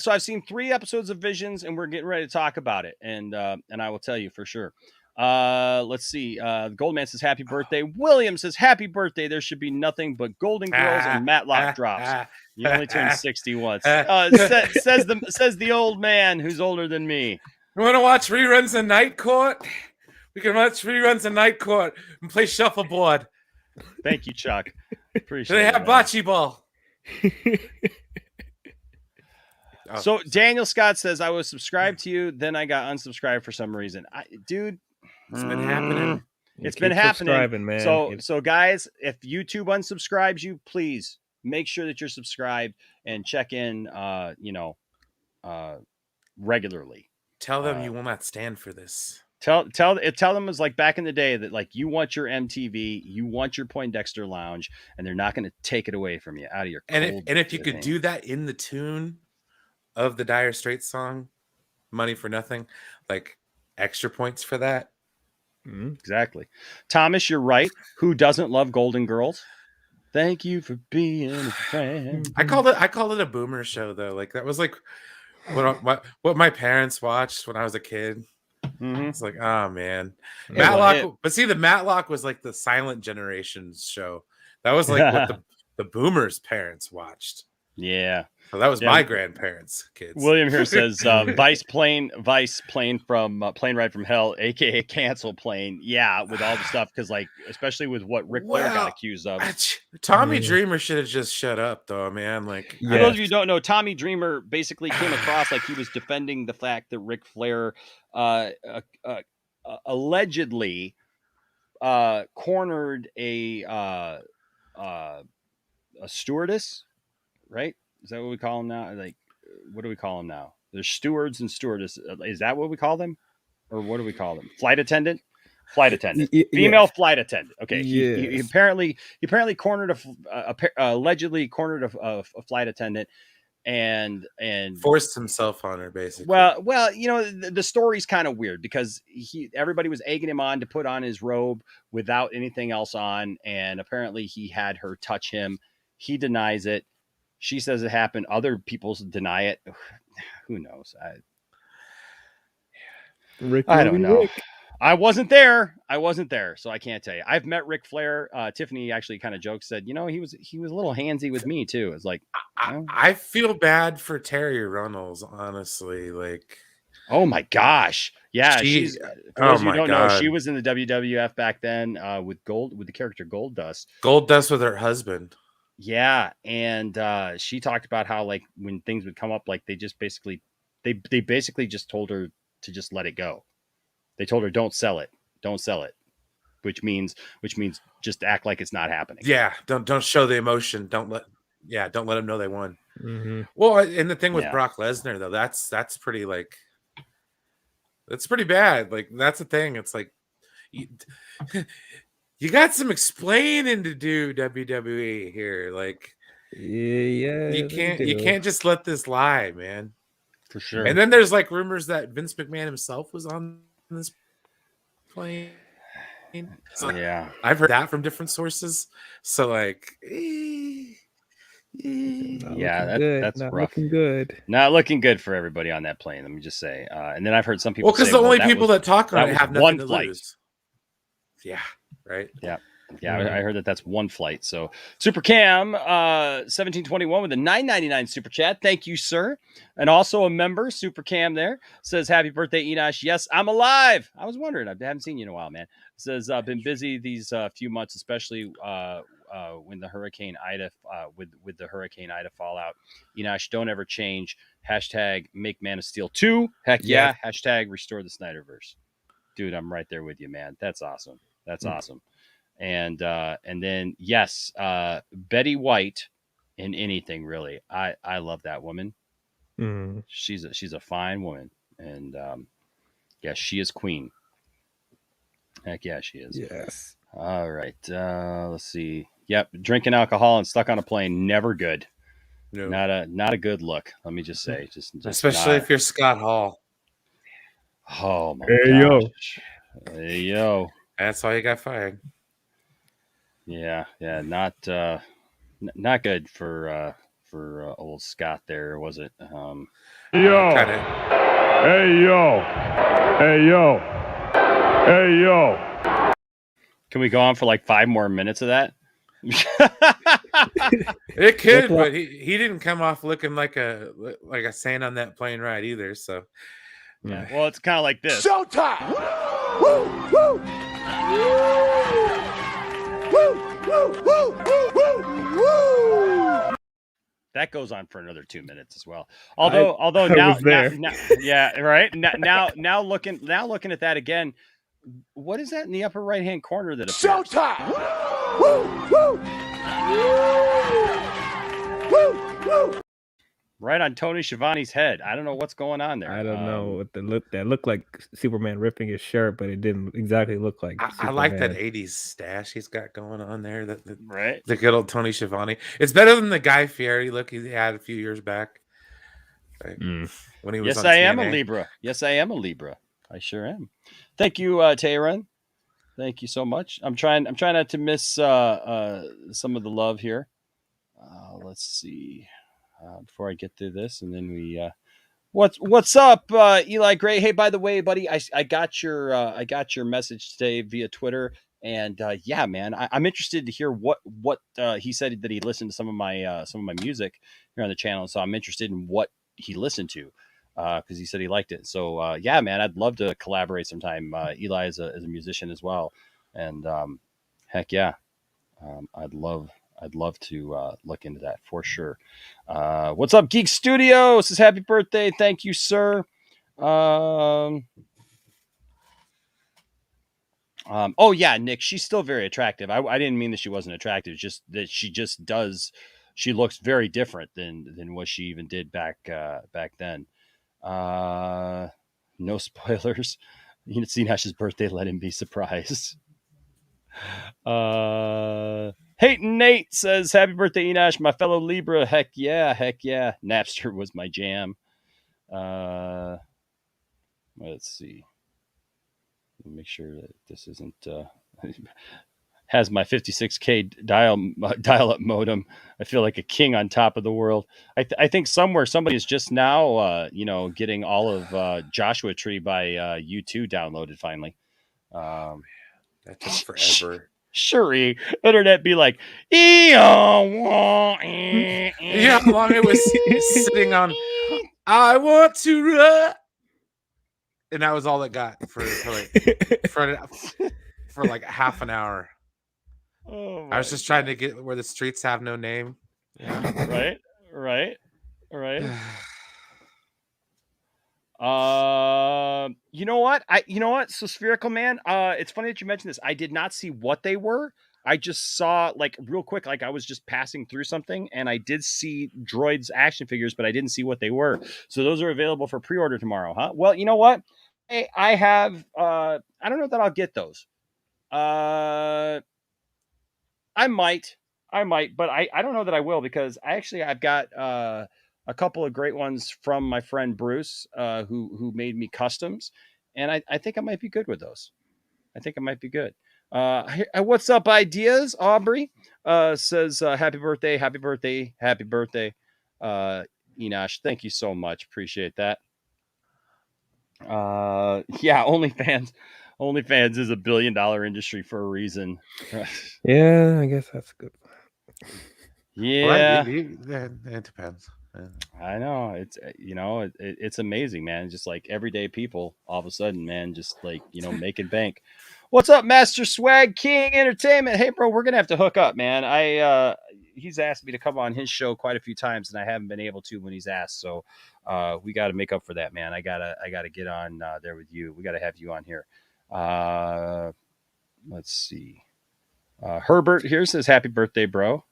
So I've seen 3 episodes of Visions, and we're getting ready to talk about it. And I will tell you for sure. Let's see. The Gold Man says, happy birthday. William says, happy birthday. There should be nothing but Golden Girls and Matlock drops. You only turned 60 once. Says the old man who's older than me. You want to watch reruns of Night Court? We can watch reruns of Night Court and play shuffleboard. Thank you, Chuck. Appreciate it. They have bocce ball. So Daniel Scott says, I was subscribed to you, then I got unsubscribed for some reason. Dude, it's been happening. It's been happening, man. So guys, if YouTube unsubscribes you, please make sure that you're subscribed and check in, regularly. Tell them you will not stand for this. Tell them it's like back in the day that like you want your MTV, you want your Poindexter Lounge, and they're not going to take it away from you out of your. And if you could do that in the tune of the Dire Straits song, "Money for Nothing," like extra points for that. Exactly, Thomas, you're right. Who doesn't love Golden Girls? Thank you for being a friend. I called it a boomer show though. Like that was like what my parents watched when I was a kid. It's like, oh man, Matlock. But see, the Matlock was like the Silent Generations show. That was like what the boomers' parents watched. Yeah. So that was my grandparents' kids. William here says Vice plane from Plane Ride from Hell, aka Cancel Plane. Yeah, with all the stuff because like especially with what Ric Flair got accused of. Tommy Dreamer should have just shut up though, man. Like for those of you who don't know, Tommy Dreamer basically came across like he was defending the fact that Ric Flair allegedly cornered a stewardess, right? Is that what we call them now? Like, what do we call them now? There's stewards and stewardess. Is that what we call them? Or what do we call them? Flight attendant? Flight attendant. Female flight attendant. Okay. He apparently cornered allegedly cornered a flight attendant and forced himself on her basically. Well, the story's kind of weird because everybody was egging him on to put on his robe without anything else on. And apparently he had her touch him. He denies it. She says it happened. Other people deny it. Who knows? I don't know. I wasn't there, so I can't tell you. I've met Ric Flair. Tiffany actually kind of joked, said, he was a little handsy with me too. It's like, I feel bad for Terry Runnels, honestly. Like, oh my gosh, yeah. She's for those of you who don't know, she was in the WWF back then with the character Goldust. Goldust with her husband. Yeah, and she talked about how like when things would come up, like they basically just told her to just let it go. They told her don't sell it, which means just act like it's not happening. Yeah, don't show the emotion. Don't let them know they won. Mm-hmm. Well, and the thing with Brock Lesnar though, that's pretty like that's pretty bad. Like that's the thing. It's like. You got some explaining to do, WWE here. Like, you can't just let this lie, man. For sure. And then there's like rumors that Vince McMahon himself was on this plane. So yeah, I've heard that from different sources. So like, that's not rough. Looking good. Not looking good for everybody on that plane. Let me just say. And then I've heard some people. Well, because the only people that talk on it have nothing to lose. Yeah. Right. Yeah. Yeah, I heard that's one flight. So Super Cam 1721 with a $9.99 super chat. Thank you, sir. And also a member, Super Cam there, says, happy birthday, Enosh. Yes, I'm alive. I was wondering. I haven't seen you in a while, man. Says, I've been busy these few months, especially when the Hurricane Ida, with the Hurricane Ida fallout. Enosh, don't ever change. Hashtag make Man of Steel 2. Heck yeah. Hashtag restore the Snyderverse. Dude, I'm right there with you, man. That's awesome. That's awesome. And then yes, Betty White in anything really. I love that woman. She's a fine woman, and yes, she is queen. Heck yeah, she is. Yes. All right. Let's see. Yep, drinking alcohol and stuck on a plane, never good. No. Not a good look. Let me just say, just especially if you're Scott Hall. Oh my gosh. Hey yo. That's why he got fired. Yeah, not good for old Scott there, was it? Hey yo. Can we go on for like 5 more minutes of that? It could, but he didn't come off looking like a saint on that plane ride either. So yeah, well, it's kind of like this. Showtime! Woo! Woo! That goes on for another 2 minutes as well. Although now, yeah, right. Now looking at that again, what is that in the upper right hand corner that appears? Showtime! Woo! Right on Tony Schiavone's head. I don't know what's going on there. I don't know what that looked like Superman ripping his shirt, but it didn't exactly look like. I like that 80s stash he's got going on there. Right. The good old Tony Schiavone. It's better than the Guy Fieri look he had a few years back. Right? When he was yes, on I am TNA. a Libra. Yes, I am a Libra. I sure am. Thank you, Tehran. Thank you so much. I'm trying not to miss some of the love here. Let's see. Before I get through this, and then we what's up, Eli Gray? Hey, by the way, buddy, I got your message today via Twitter, and yeah, man, I'm interested to hear what he said that he listened to some of my music here on the channel, so I'm interested in what he listened to because he said he liked it. So yeah, man, I'd love to collaborate sometime. Eli is a musician as well, and heck yeah, I'd love to look into that for sure. What's up, Geek Studio? Says happy birthday. Thank you, sir. Oh yeah, Nick, she's still very attractive. I didn't mean that she wasn't attractive, just that she looks very different than what she even did back then. No spoilers. You know, see Nash's birthday, let him be surprised. Hayton Nate says, happy birthday, Enosh, my fellow Libra. Heck yeah. Napster was my jam. Let's see. Make sure that this isn't has my 56K dial-up modem. I feel like a king on top of the world. I think somewhere somebody is just now getting all of Joshua Tree by U2 downloaded finally. That took forever. Shuri, internet be like, yeah, how long it was sitting on. I want to run, and that was all it got for like half an hour. Oh, I was just trying to get where the streets have no name. Yeah. Right. You know what? So Spherical Man, it's funny that you mentioned this. I did not see what they were. I just saw like real quick, like I was just passing through something and I did see Droids action figures, but I didn't see what they were. So those are available for pre-order tomorrow, huh? Well, you know what? I have, I don't know that I'll get those. I might, but I don't know that I will because I've got, a couple of great ones from my friend Bruce, who made me customs, and I think I might be good with those. I think I might be good. What's up, Ideas? Aubrey says, happy birthday. Enosh, thank you so much. Appreciate that. Yeah, OnlyFans. OnlyFans is $1 billion industry for a reason. Yeah, I guess that's good. Yeah, it depends. I know. It's it's amazing, man. Just like everyday people, all of a sudden, man, just like making bank. What's up, Master Swag King Entertainment? Hey, bro, we're gonna have to hook up, man. He's asked me to come on his show quite a few times, and I haven't been able to when he's asked. So, we got to make up for that, man. I gotta get on there with you. We gotta have you on here. Let's see. Herbert here says, "Happy birthday, bro."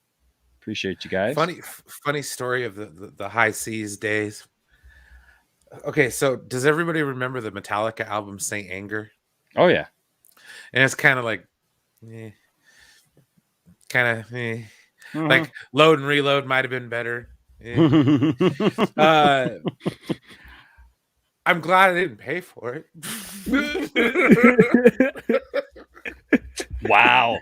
Appreciate you guys. Funny story of the high seas days. Okay, so does everybody remember the Metallica album Saint Anger? Oh yeah. And it's kind of like like Load and Reload might have been better. I'm glad I didn't pay for it. Wow.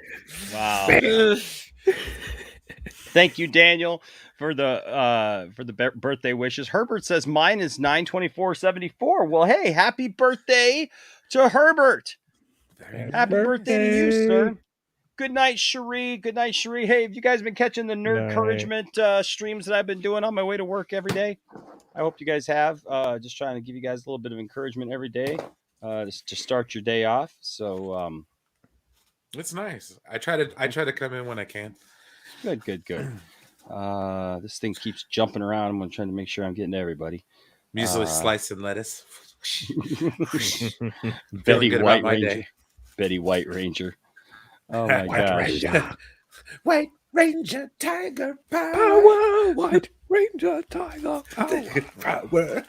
Thank you, Daniel, for the birthday wishes. Herbert says mine is 9/24/74. Well, hey, happy birthday to Herbert. Happy birthday to you, sir. Good night, Cherie. Good night, Cherie. Hey, have you guys been catching the nerd encouragement streams that I've been doing on my way to work every day? I hope you guys have. Just trying to give you guys a little bit of encouragement every day to start your day off. So it's nice. I try to come in when I can. Good. This thing keeps jumping around. I'm trying to make sure I'm getting to everybody. I'm usually slicing lettuce. Betty White Ranger. Betty White Ranger. Oh my gosh. White Ranger, Tiger Power. White Ranger, Tiger Power.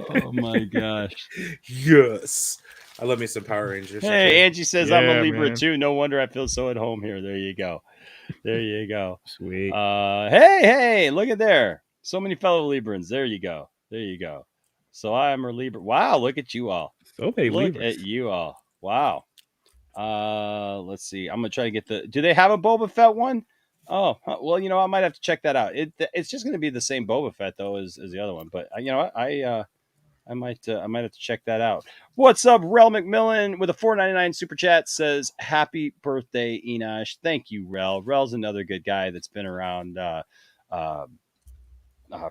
Oh my gosh. Yes. I love me some Power Rangers. Hey, Angie says I'm a Libra too. No wonder I feel so at home here. There you go. Sweet. Hey, look at there. So many fellow Librans. There you go. So I am a Libra. Wow, look at you all. So many Look Libras. at you all. Wow. Let's see. I'm gonna try to get do they have a Boba Fett one? Oh, well, I might have to check that out. It's just gonna be the same Boba Fett though as the other one, but I might have to check that out. What's up, Rel McMillan with a $4.99 super chat says happy birthday, Enosh. Thank you, Rel. Rel's another good guy that's been around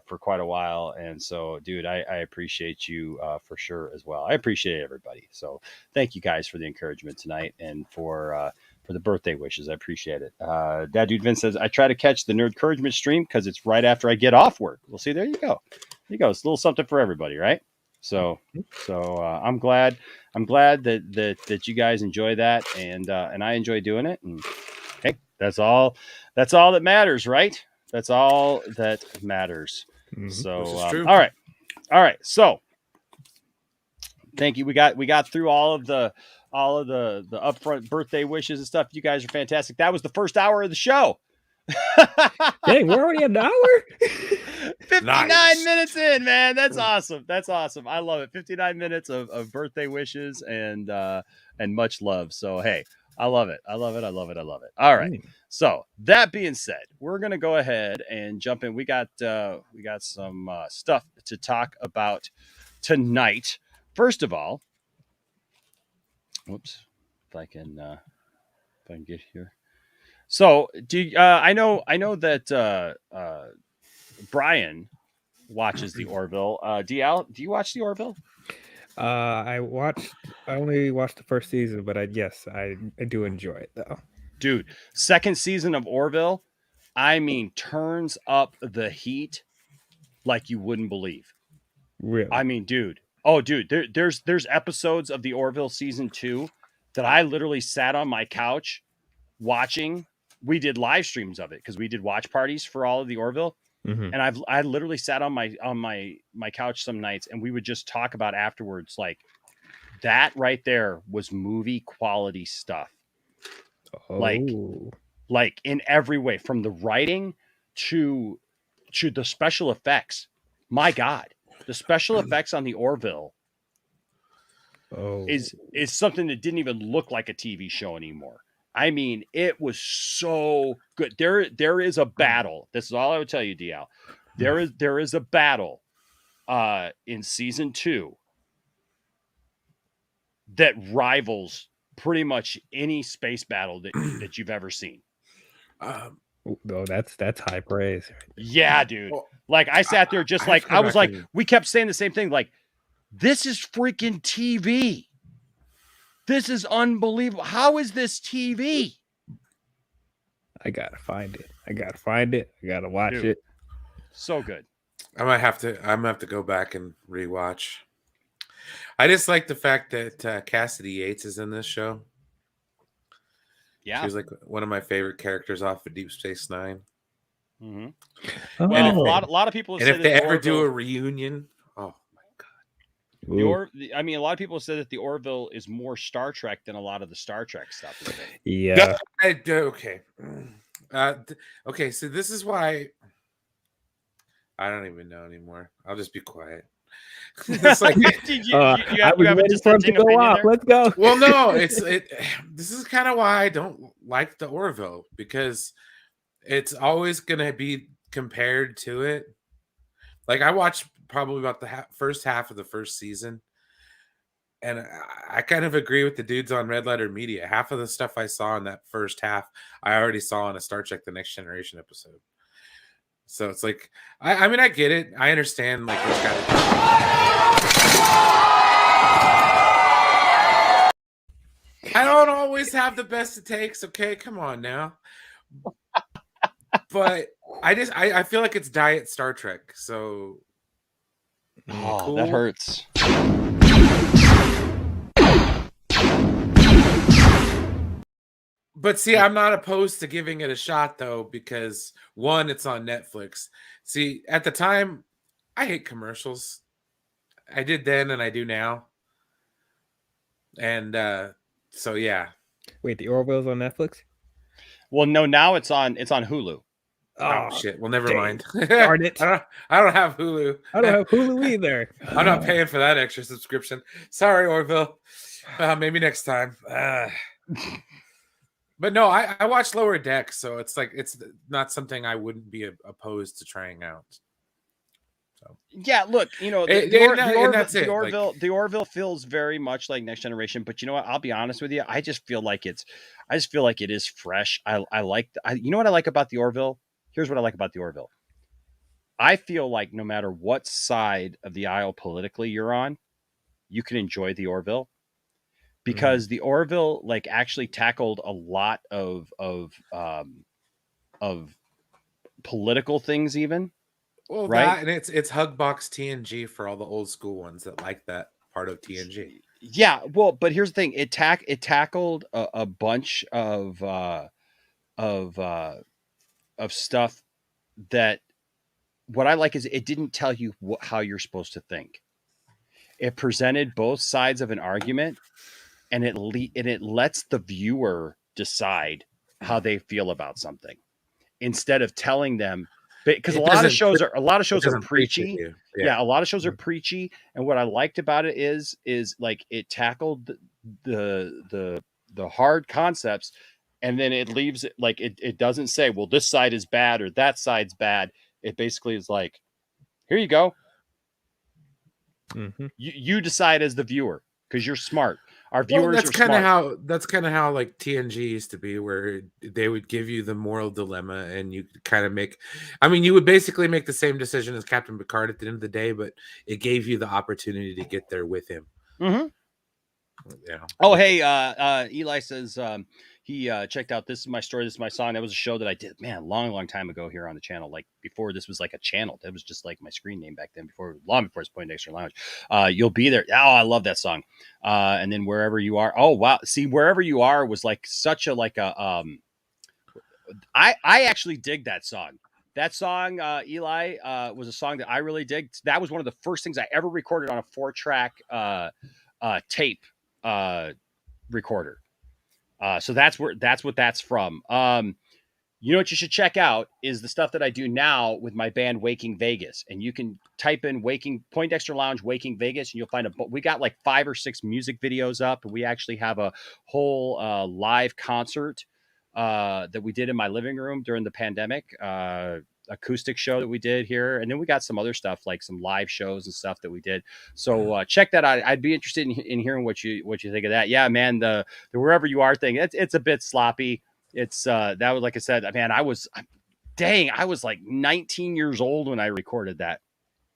for quite a while, and so, dude, I appreciate you for sure as well. I appreciate everybody. So, thank you guys for the encouragement tonight and for the birthday wishes. I appreciate it. Dad Dude Vince says I try to catch the nerd encouragement stream because it's right after I get off work. Well, see, there you go. It's a little something for everybody, right? So I'm glad that you guys enjoy that, and I enjoy doing it. And hey, that's all that matters, right? That's all that matters. So all right. So thank you. We got through all of the upfront birthday wishes and stuff. You guys are fantastic. That was the first hour of the show. Dang, we're already an hour? 59 minutes in, man. That's awesome. I love it. 59 minutes of birthday wishes and much love. So hey, I love it. All right. So that being said, we're gonna go ahead and jump in. We got some stuff to talk about tonight. First of all, whoops, if I can get here. So I know that Brian watches the Orville. DL, do you watch the Orville? I only watched the first season, but I do enjoy it though. Dude, second season of Orville, I mean, turns up the heat like you wouldn't believe. Really? I mean, dude. Oh, dude, there's episodes of the Orville season 2 that I literally sat on my couch watching. We did live streams of it because we did watch parties for all of the Orville. Mm-hmm. And I literally sat on my couch some nights and we would just talk about afterwards. Like that right there was movie quality stuff. Oh. Like in every way, from the writing to the special effects. My God, the special effects on the Orville is something that didn't even look like a TV show anymore. I mean, it was so good. There is a battle. This is all I would tell you, DL. There is a battle in season 2 that rivals pretty much any space battle that you've ever seen. No, that's high praise. Yeah, dude. Like I sat there just like I was like, we kept saying the same thing. Like, this is freaking TV. This is unbelievable. How is this TV? I gotta find it. I gotta watch Dude, it. So good. I'm gonna have to go back and rewatch. I just like the fact that Cassidy Yates is in this show. Yeah, she was like one of my favorite characters off of Deep Space Nine. Mm-hmm. Oh. Well, a lot of people have and said if they that ever do a reunion, oh my god! I mean, a lot of people have said that the Orville is more Star Trek than a lot of the Star Trek stuff. Yeah. Okay. Okay. So this is why I don't even know anymore. I'll just be quiet. It's like I was ready for him to go off. Let's go. Well, no, this is kind of why I don't like the Orville, because it's always gonna be compared to it. Like I watched probably about the first half of the first season, and I kind of agree with the dudes on Red Letter Media. Half of the stuff I saw in that first half, I already saw in a Star Trek: The Next Generation episode. So it's like, I mean, I get it. I understand. Like, there's got to I don't always have the best of takes. Okay, come on now. But I feel like it's diet Star Trek. So, cool. That hurts. But see, I'm not opposed to giving it a shot, though, because one, it's on Netflix. See, at the time, I hate commercials. I did then and I do now. And so, yeah. Wait, the Orville's on Netflix? Well, no, now it's on Hulu. Oh shit! Well, never mind. Darn it! I don't have Hulu. I don't have Hulu either. I'm not paying for that extra subscription. Sorry, Orville. Maybe next time. But no, I watched Lower Deck, so it's like it's not something I wouldn't be opposed to trying out. So yeah, look, you know, the Orville feels very much like Next Generation, but you know what? I'll be honest with you. I just feel like it is fresh. You know what I like about the Orville? Here's what I like about the Orville. I feel like no matter what side of the aisle politically you're on, you can enjoy the Orville. Because the Orville like actually tackled a lot of political things, even. Well, right? And it's Hugbox TNG for all the old school ones that like that part of TNG. Yeah, well, but here's the thing: it tackled a bunch of stuff that what I like is it didn't tell you how you're supposed to think. It presented both sides of an argument. And it lets the viewer decide how they feel about something instead of telling them, because a lot of shows are preachy. Yeah, a lot of shows are preachy. And what I liked about it is like it tackled the hard concepts, and then it leaves it like it doesn't say, well, this side is bad or that side's bad. It basically is like, here you go. Mm-hmm. You decide as the viewer because you're smart. Our viewers that's are kind smart. of that's kind of how like TNG used to be, where they would give you the moral dilemma and you could kind of you would basically make the same decision as Captain Picard at the end of the day, but it gave you the opportunity to get there with him. Mm-hmm. Yeah. Oh, hey, Eli says he checked out This Is My Story, This Is My Song. That was a show that I did, man, long time ago here on the channel. Like before this was like a channel. That was just like my screen name back then, long before it's Poindexter Lounge. You'll Be There. Oh, I love that song. And then Wherever You Are. Oh, wow. See, Wherever You Are was like such a I actually dig that song. That song, Eli, was a song that I really dig. That was one of the first things I ever recorded on a 4-track tape recorder. So that's what that's from. You know what you should check out is the stuff that I do now with my band Waking Vegas, and you can type in Poindexter Lounge Waking Vegas, and you'll find we got like 5 or 6 music videos up, and we actually have a whole live concert that we did in my living room during the pandemic. acoustic show that we did here, and then we got some other stuff like some live shows and stuff that we did. So check that out. I'd be interested in hearing what you think of that. Yeah, man, the wherever you are thing, it's a bit sloppy. It's that was, like I said, man, I was like 19 years old when I recorded that.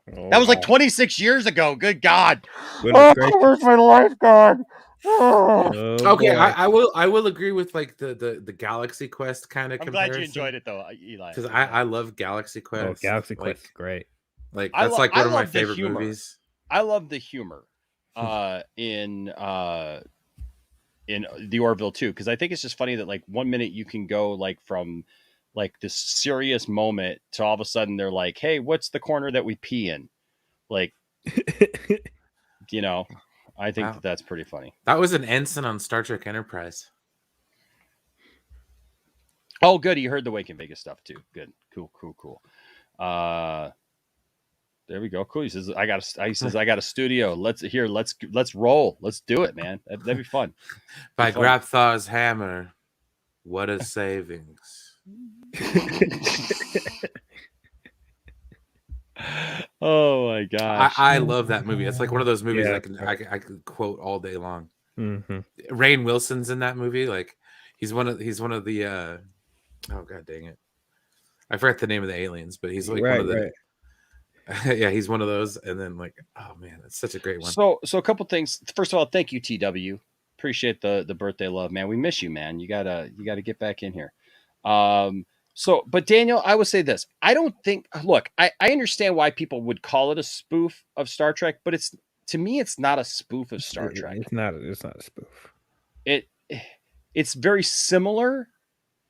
That was like 26 years ago. Good God. Where's my lifeguard? Okay, I will agree with like the Galaxy Quest kind of comparison. Glad you enjoyed it though, Eli. Because I love Galaxy Quest. Oh, Galaxy Quest is great. Like that's like one of my favorite movies. I love the humor in the Orville too, because I think it's just funny that like 1 minute you can go like from like this serious moment to all of a sudden they're like, hey, what's the corner that we pee in? Like, I think that's pretty funny. That was an ensign on Star Trek Enterprise. Oh, good. You heard the Wake in Vegas stuff too. Good. Cool. There we go. Cool. He says, I got a studio. Let's roll. Let's do it, man. That'd be fun. By Grabthar's hammer, what a savings. Oh my gosh. I love that movie. It's like one of those movies I can quote all day long. Mm-hmm. Rainn Wilson's in that movie. Like he's one of the oh god dang it. I forgot the name of the aliens, but he's like one of the yeah, he's one of those. And then like, oh man, it's such a great one. So a couple things. First of all, thank you, TW. Appreciate the birthday love, man. We miss you, man. You gotta get back in here. But Daniel, I would say this. I don't think. Look, I understand why people would call it a spoof of Star Trek, but to me, it's not a spoof of Star Trek. It's not a spoof. It's very similar.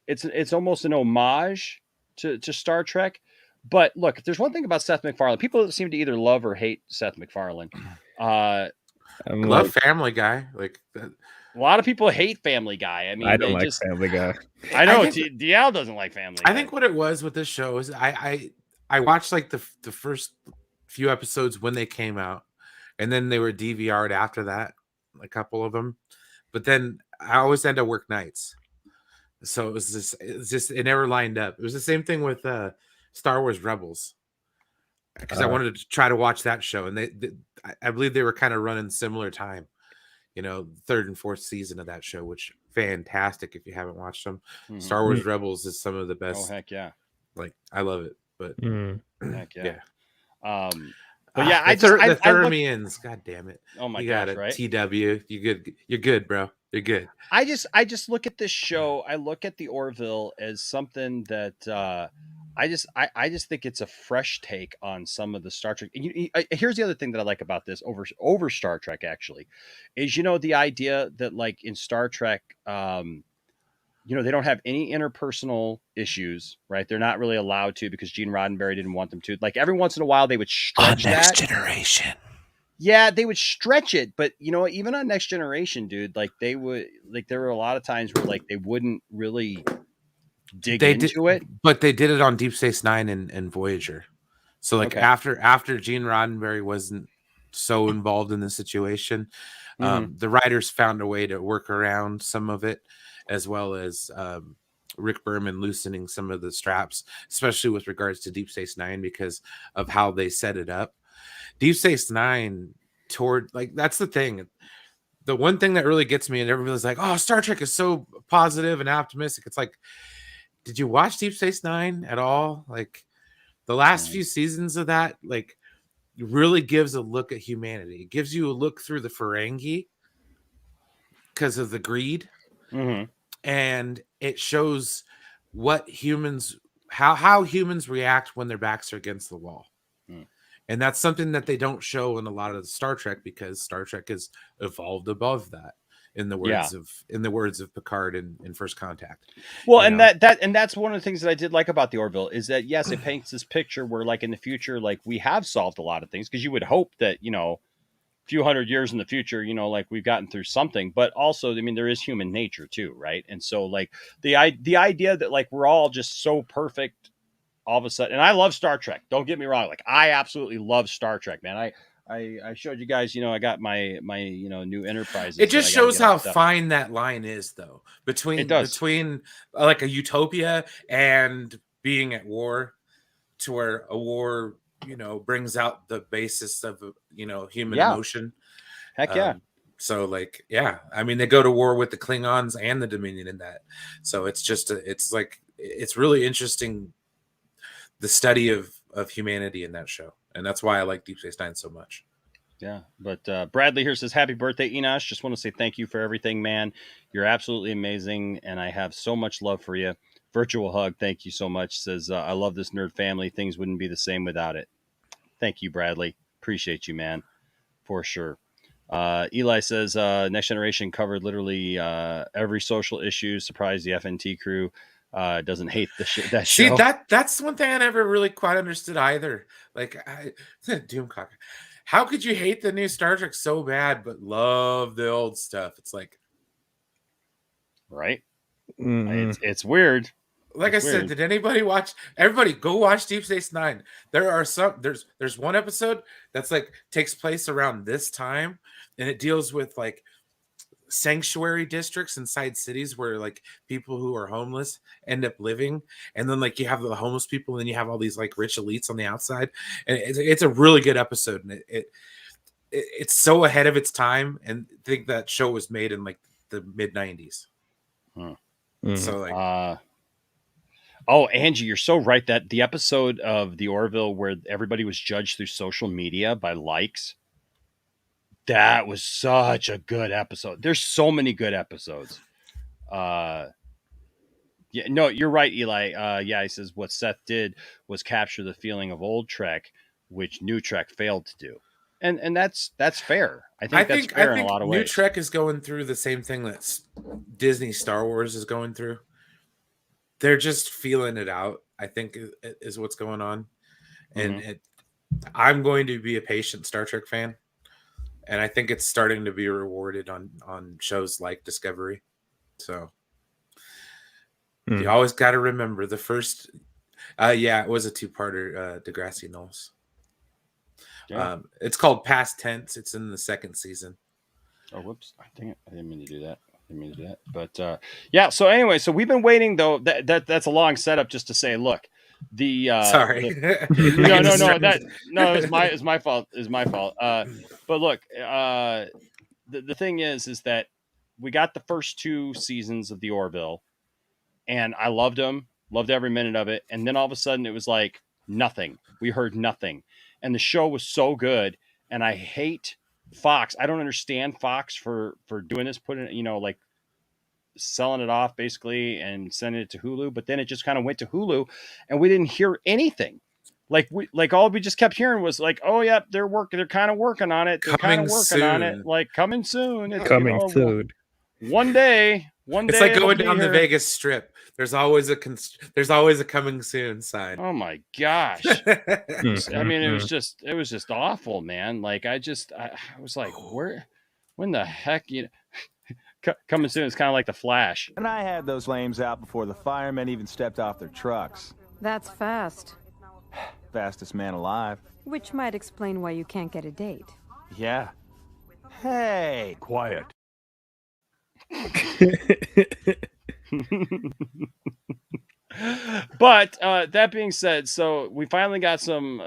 It's almost an homage to Star Trek. But look, if there's one thing about Seth MacFarlane, people seem to either love or hate Seth MacFarlane. I love Family Guy. Like that. A lot of people hate Family Guy. I mean, I don't like Family Guy. I know DL doesn't like Family Guy. I think what it was with this show is I watched like the first few episodes when they came out, and then they were DVR'd after that, a couple of them. But then I always end up work nights, so it never lined up. It was the same thing with Star Wars Rebels, because I wanted to try to watch that show, and I believe they were kind of running similar time. Third and fourth season of that show, which fantastic if you haven't watched them. Mm-hmm. Star Wars Rebels is some of the best. Oh heck yeah! Like I love it, but heck yeah. But yeah, the Thermians. God damn it! Oh my gosh, right? TW, you good? You're good, bro. You're good. I just look at this show. I look at the Orville as something that I just think it's a fresh take on some of the Star Trek. Here's the other thing that I like about this over Star Trek actually, is the idea that like in Star Trek, they don't have any interpersonal issues, right? They're not really allowed to because Gene Roddenberry didn't want them to. Like every once in a while they would stretch Next Generation. Yeah, they would stretch it, but even on Next Generation, dude, like they would there were a lot of times where like they wouldn't really dig into it, but they did it on Deep Space Nine and Voyager. So like after Gene Roddenberry wasn't so involved in the situation, the writers found a way to work around some of it, as well as Rick Berman loosening some of the straps, especially with regards to Deep Space Nine because of how they set it up. Deep Space Nine that's the thing. The one thing that really gets me, and everybody's like, "Oh, Star Trek is so positive and optimistic." It's like, did you watch Deep Space Nine at all? Like the last few seasons of that, like really gives a look at humanity. It gives you a look through the Ferengi because of the greed. Mm-hmm. And it shows what how humans react when their backs are against the wall. And that's something that they don't show in a lot of Star Trek because Star Trek has evolved above that. In the words of Picard in First Contact. Well, and that's one of the things that I did like about the Orville is that yes, it paints this picture where like in the future, like we have solved a lot of things because you would hope that a few hundred years in the future, like we've gotten through something, but also I mean there is human nature too, right? And so like the idea that like we're all just so perfect all of a sudden, and I love Star Trek. Don't get me wrong, like I absolutely love Star Trek, man. I showed you guys, I got my new Enterprise. It just shows how fine that line is, though, between like a utopia and being at war. to where a war, brings out the basis of human Yeah. emotion. Heck yeah. So like, yeah, I mean, they go to war with the Klingons and the Dominion in that. So it's just it's really interesting, the study of humanity in that show, and that's why I like Deep Space Nine so much. Yeah, but Bradley here says, happy birthday, Enosh. Just want to say thank you for everything, man. You're absolutely amazing, and I have so much love for you. Virtual hug, thank you so much. Says, I love this nerd family. Things wouldn't be the same without it. Thank you, Bradley. Appreciate you, man, for sure. Eli says, Next Generation covered literally every social issue. Surprised the FNT crew doesn't hate that See, show. that's one thing I never really quite understood either. Like, Doomcock, how could you hate the new Star Trek so bad but love the old stuff? It's like, right? It's weird. Like it's I said, did anybody watch? Everybody go watch Deep Space Nine. There's one episode that's like takes place around this time, and it deals with like sanctuary districts inside cities where like people who are homeless end up living, and then like you have the homeless people, and then you have all these like rich elites on the outside, and it's a really good episode, and it's so ahead of its time, and I think that show was made in like the mid 90s. So like, oh, Angie, you're so right that the episode of the Orville where everybody was judged through social media by likes, that was such a good episode. There's so many good episodes. Yeah, no, you're right, Eli. Yeah, he says what Seth did was capture the feeling of old Trek, which New Trek failed to do. And that's fair. I think that's fair in a lot of ways. New Trek is going through the same thing that Disney Star Wars is going through. They're just feeling it out, I think, is what's going on. And I'm going to be a patient Star Trek fan, and I think it's starting to be rewarded on shows like Discovery. So you always got to remember the first. It was a 2-parter, Degrassi Knowles. Yeah. It's called Past Tense. It's in the 2nd season. Oh, whoops! I didn't mean to do that. But yeah. So anyway, so we've been waiting though. That's a long setup just to say, look, the sorry. No, it's my fault. But look, the thing is that we got the first 2 seasons of the Orville, and I loved them, loved every minute of it. And then all of a sudden, it was like nothing. We heard nothing, and the show was so good. And I hate Fox. I don't understand Fox for doing this, putting it, like selling it off basically and sending it to Hulu. But then it just kind of went to Hulu, and we didn't hear anything. All we just kept hearing was like, oh yeah, they're kind of working on it. They're kind of working on it. Like coming soon. It's coming soon. One day. It's like going down the Vegas Strip. There's always a coming soon sign. Oh my gosh! I mean, it was just awful, man. Like I was like, when the heck, coming soon? It's kind of like the Flash. And I had those flames out before the firemen even stepped off their trucks. That's fast. Fastest man alive. Which might explain why you can't get a date. Yeah. Hey, quiet. But that being said, so we finally got some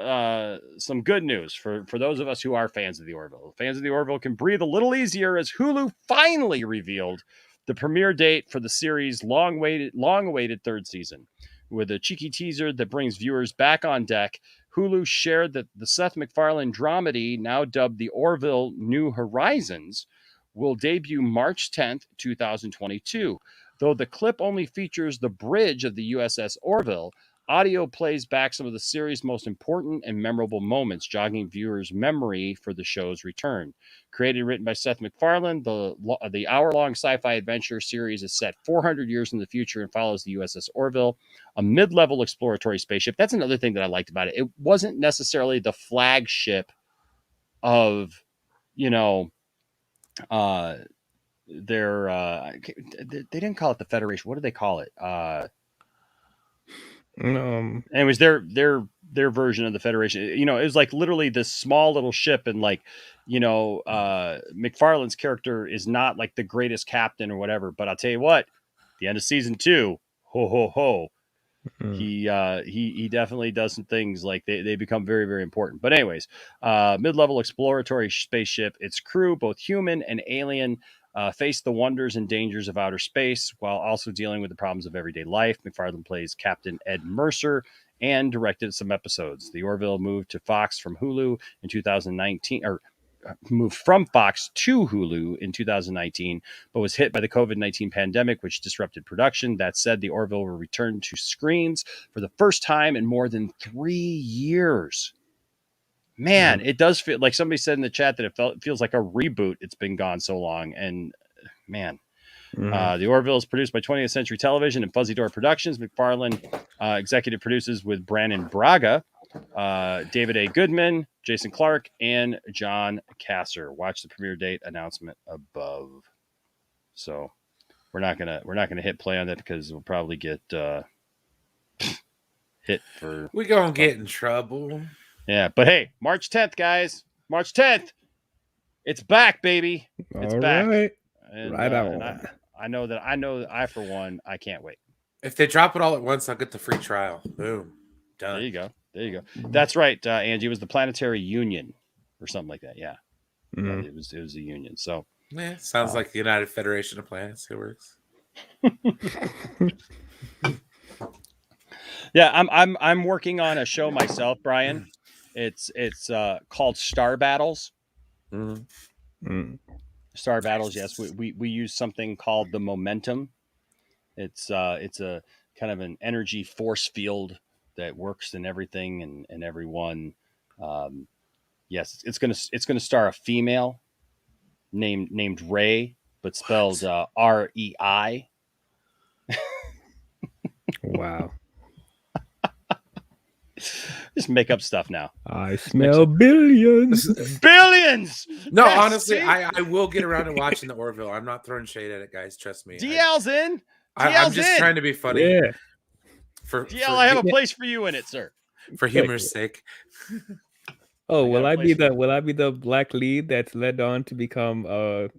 good news for those of us who are fans of the Orville. Fans of the Orville can breathe a little easier as Hulu finally revealed the premiere date for the series' long-awaited 3rd season. With a cheeky teaser that brings viewers back on deck, Hulu shared that the Seth MacFarlane dramedy, now dubbed The Orville New Horizons, will debut March 10th, 2022. Though the clip only features the bridge of the USS Orville, audio plays back some of the series' most important and memorable moments, jogging viewers' memory for the show's return. Created and written by Seth MacFarlane, the hour-long sci-fi adventure series is set 400 years in the future and follows the USS Orville, a mid-level exploratory spaceship. That's another thing that I liked about it. It wasn't necessarily the flagship of, they didn't call it the Federation. What did they call it? And it was their version of the Federation. It was like literally this small little ship, and like, MacFarlane's character is not like the greatest captain or whatever. But I'll tell you what, the end of season 2, ho ho ho, He definitely does some things like they become very, very important. But anyways, mid-level exploratory spaceship. Its crew, both human and alien, face the wonders and dangers of outer space while also dealing with the problems of everyday life. McFarlane plays Captain Ed Mercer and directed some episodes. The Orville moved to Fox from Hulu in 2019, or moved from Fox to Hulu in 2019, but was hit by the COVID-19 pandemic, which disrupted production. That said, the Orville will return to screens for the first time in more than 3 years. Man, it does feel like somebody said in the chat that it feels like a reboot. It's been gone so long. And man, the Orville is produced by 20th Century Television and Fuzzy Door Productions. McFarlane executive produces with Brannon Braga, David A. Goodman, Jason Clark, and John Kasser. Watch the premiere date announcement above. So we're not gonna hit play on that because we'll probably get hit for. We gonna get in trouble. Yeah, but hey, March 10th, guys. March 10th. It's back, baby. It's back. Right. And, Right and on. I know that for one, I can't wait. If they drop it all at once, I'll get the free trial. Boom. Done. There you go. That's right, Angie. It was the Planetary Union or something like that. Yeah. It was a union. So yeah, sounds like the United Federation of Planets. It works. Yeah, I'm working on a show myself, Brian. It's called Star Battles. Star Battles. Yes, we use something called the momentum. It's a kind of an energy force field that works in everything and everyone. Yes, it's gonna star a female named Ray, but spelled REI. Wow. Just make up stuff now. I smell billions. Billions! No, Yes, honestly, see? I will get around to watching the Orville. I'm not throwing shade at it, guys. Trust me. DL's in. I'm DL's just in. trying to be funny. Yeah. DL, I have a place for you in it, sir. For humor's sake. Oh, will I be the black lead that's led on to become we'll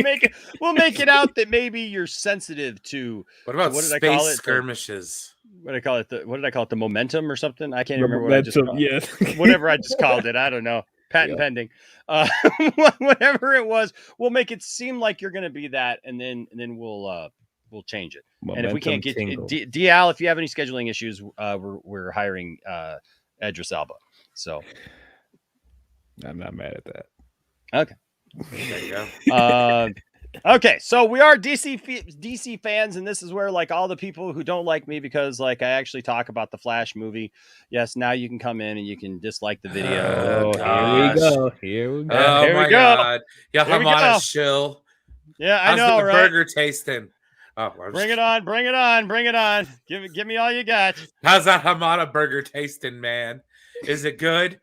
make it out that maybe you're sensitive to what about what did space I call it? skirmishes? What did I call it? What did I call it? The momentum or something? I can't even remember what I just Momentum, called yes. whatever I just called it. I don't know. Patent pending. Whatever it was, we'll make it seem like you're going to be that, and then we'll change it. And if we can't get DL, if you have any scheduling issues, we're hiring Idris Elba. So I'm not mad at that. Okay. There you go. Okay, so we are DC fans, and this is where like all the people who don't like me because like I actually talk about the Flash movie. Yes, now you can come in and you can dislike the video. Here we go. Oh Here my we go. God. Yeah, Here I'm we on go. a shill. Yeah, I How's know, the right? burger tasting? Oh, Bring it on, bring it on, bring it on. Give me all you got. How's that Hamada burger tasting, man? Is it good?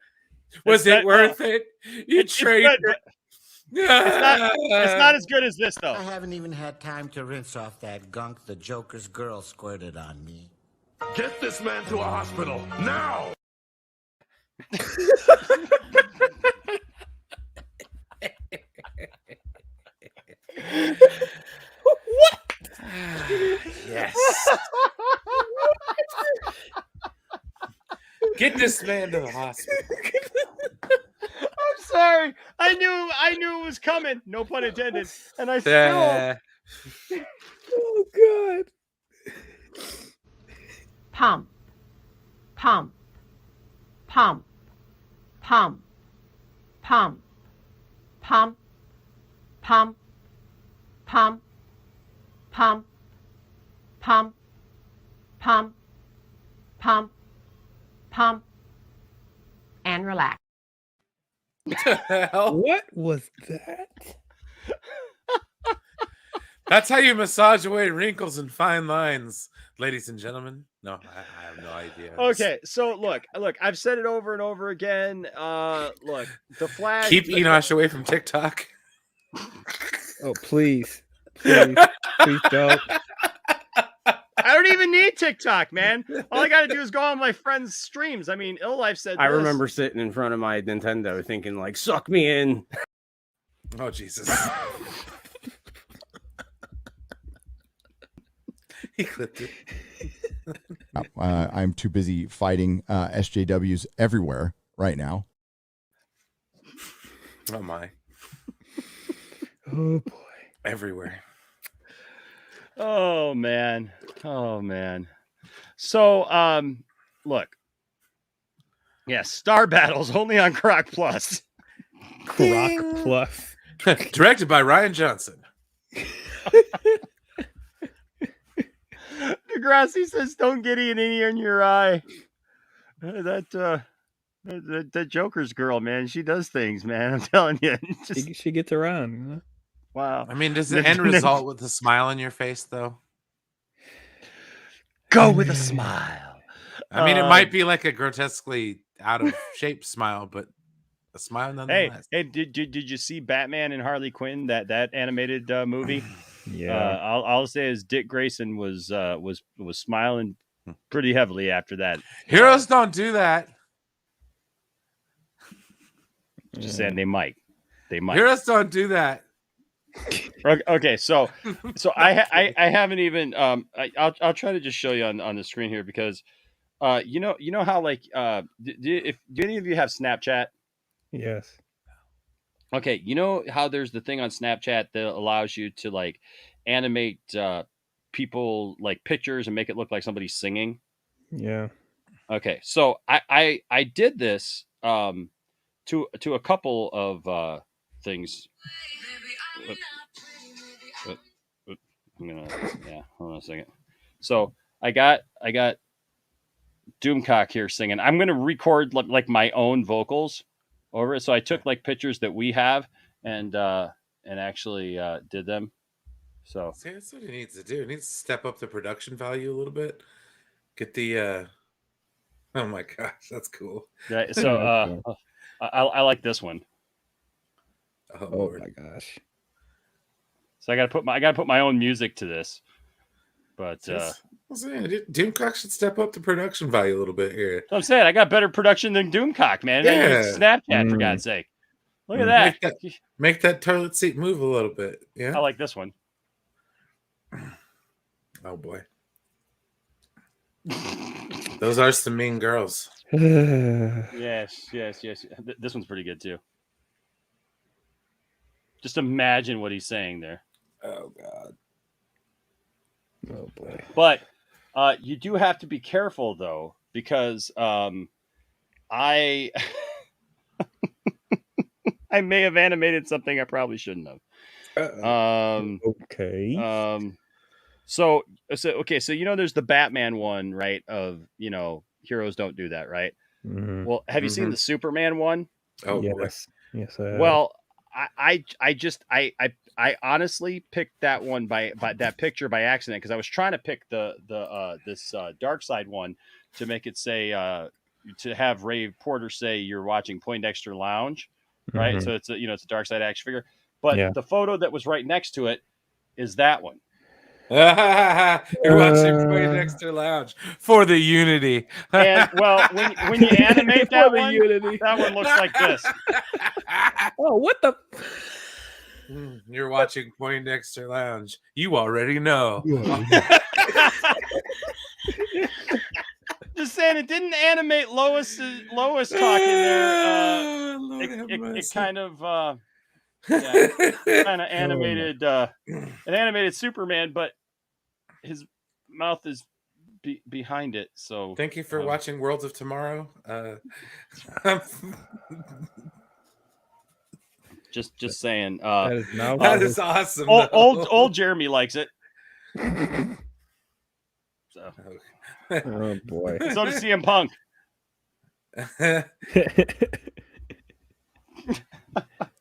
Was it worth it? You trade. It's not as good as this though. I haven't even had time to rinse off that gunk the Joker's girl squirted on me. Get this man to a hospital now! What? Yes. Get this man to the hospital. I'm sorry. I knew it was coming. No pun intended. And I still. Oh God. Pump, pump, pump, pump, pump, pump, pump, pump, pump, pump, pump, pump, pump, and relax. What was that? That's how you massage away wrinkles and fine lines, ladies and gentlemen. No, I have no idea. Okay, so look, I've said it over and over again. Look, the Flash. Keep Enosh away from TikTok. Oh, please don't. I don't even need TikTok, man. All I got to do is go on my friends' streams. I mean, Ill Life said. I remember sitting in front of my Nintendo thinking, like, "Suck me in." Oh Jesus. He clipped it. I'm too busy fighting SJWs everywhere right now. Oh my. Oh boy. Everywhere. Oh man. So look. Yeah, Star Battles only on Croc Plus. Croc Plus. Directed by Ryan Johnson. Degrassi says, "Don't get any in your eye." That Joker's girl, man, she does things, man. I'm telling you. She gets around. You know? Wow. I mean, does the end result with a smile on your face, though? Go with a smile. I mean, it might be like a grotesquely out of shape smile, but a smile nonetheless. Hey, did you see Batman and Harley Quinn, that animated movie? Yeah. I'll say is Dick Grayson was smiling pretty heavily after that. Heroes don't do that. Just saying, they might. Heroes don't do that. Okay, so I haven't even I'll try to just show you on the screen here because you know how like do any of you have Snapchat? Yes. Okay, you know how there's the thing on Snapchat that allows you to like animate people like pictures and make it look like somebody's singing? Yeah. Okay, so I did this to a couple of things. Hold on a second. So I got Doomcock here singing. I'm gonna record like my own vocals over it. So I took like pictures that we have and actually did them. So see, that's what he needs to do. He needs to step up the production value a little bit. Get the oh my gosh, that's cool. Yeah, so I like this one. Oh my gosh. So I gotta put my own music to this. But Doomcock should step up the production value a little bit here. I'm saying I got better production than Doomcock, man. Yeah. Snapchat, for God's sake. Look at that. Make that toilet seat move a little bit. Yeah. I like this one. Oh boy. Those are some mean girls. Yes. This one's pretty good too. Just imagine what he's saying there. Oh God. Oh boy. But you do have to be careful though, because I I may have animated something I probably shouldn't have. Okay. So you know there's the Batman one, right? Of heroes don't do that, right? Mm-hmm. Well, have you seen the Superman one? Oh yes. boy. Yes. I have. Well, I honestly picked that one by that picture by accident because I was trying to pick this Dark Side one to make it say to have Ray Porter say you're watching Poindexter Lounge, right? Mhm. So it's a Dark Side action figure, but the photo that was right next to it is that one. You're watching Poindexter Lounge for the unity. And well, when you animate that one, that one looks like this. Oh, what the? You're watching Poindexter Lounge. You already know. Just saying, it didn't animate Lois talking there. It kind of animated an animated Superman, but his mouth is behind it. So thank you for watching Worlds of Tomorrow. Just saying. That is awesome. Old Jeremy likes it. So. Oh boy. So does CM Punk.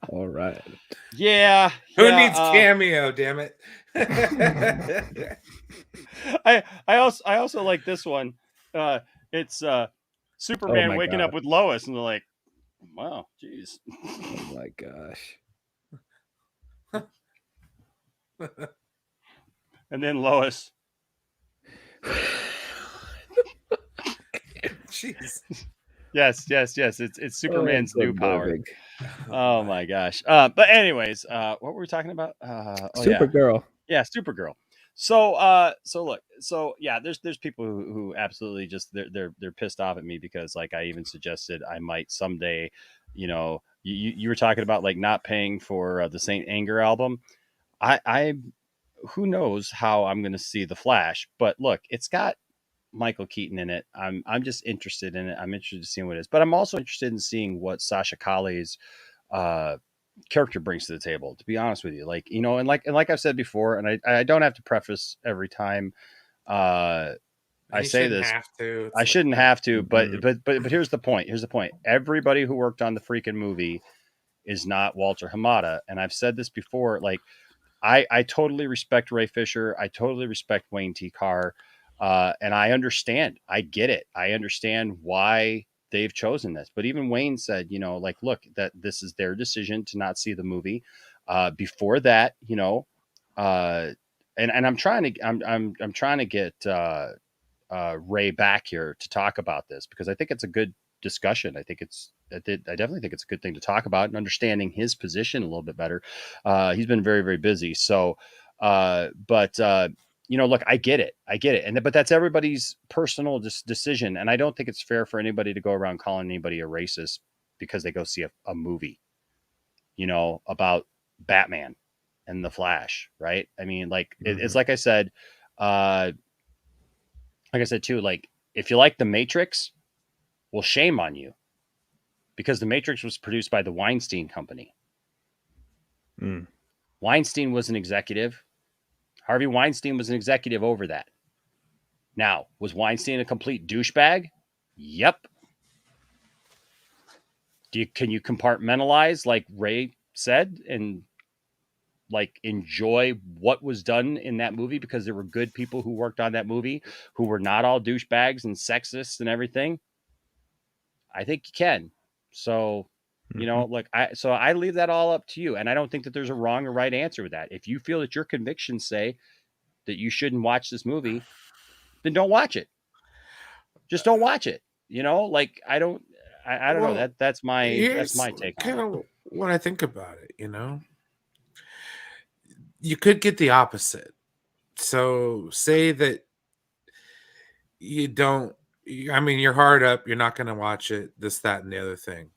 All right. Yeah. Who needs Cameo? Damn it. I also like this one. It's Superman waking up with Lois, and they're like, "Wow, jeez." Oh my gosh. And then Lois. Jeez. Yes. It's Superman's new power. Oh my gosh. But anyways, what were we talking about? Supergirl. Yeah, Supergirl. So look, so yeah, there's people who absolutely just they're pissed off at me because like I even suggested I might someday, you were talking about like not paying for the Saint Anger album. I who knows how I'm going to see the Flash, but look, it's got Michael Keaton in it. I'm just interested in it. I'm interested in seeing what it is, but I'm also interested in seeing what Sasha Calle's uh character brings to the table, to be honest with you. Like, and like I've said before, and I don't have to preface every time I say this. Have to. I shouldn't have to, but here's the point. Everybody who worked on the freaking movie is not Walter Hamada. And I've said this before, like I totally respect Ray Fisher. I totally respect Wayne T. Carr. And I understand. I get it. I understand why they've chosen this. But even Wayne said, like, look, that this is their decision to not see the movie. Before that, and I'm trying to get Ray back here to talk about this because I think it's a good discussion. I definitely think it's a good thing to talk about and understanding his position a little bit better. He's been very, very busy. So, look, I get it. But that's everybody's personal decision. And I don't think it's fair for anybody to go around calling anybody a racist because they go see a movie, about Batman and the Flash. Right. I mean, like, it's like I said, too, like, if you like The Matrix, well, shame on you because The Matrix was produced by the Weinstein Company. Weinstein was an executive. Harvey Weinstein was an executive over that. Now, was Weinstein a complete douchebag? Yep. Can you compartmentalize, like Ray said, and like enjoy what was done in that movie because there were good people who worked on that movie who were not all douchebags and sexists and everything? I think you can. So, I leave that all up to you. And I don't think that there's a wrong or right answer with that. If you feel that your convictions say that you shouldn't watch this movie, then don't watch it. Just don't watch it. Like I don't know. That's my take on kind it. of when I think about it, you could get the opposite. So say that you don't, you're hard up, you're not going to watch it, this, that, and the other thing.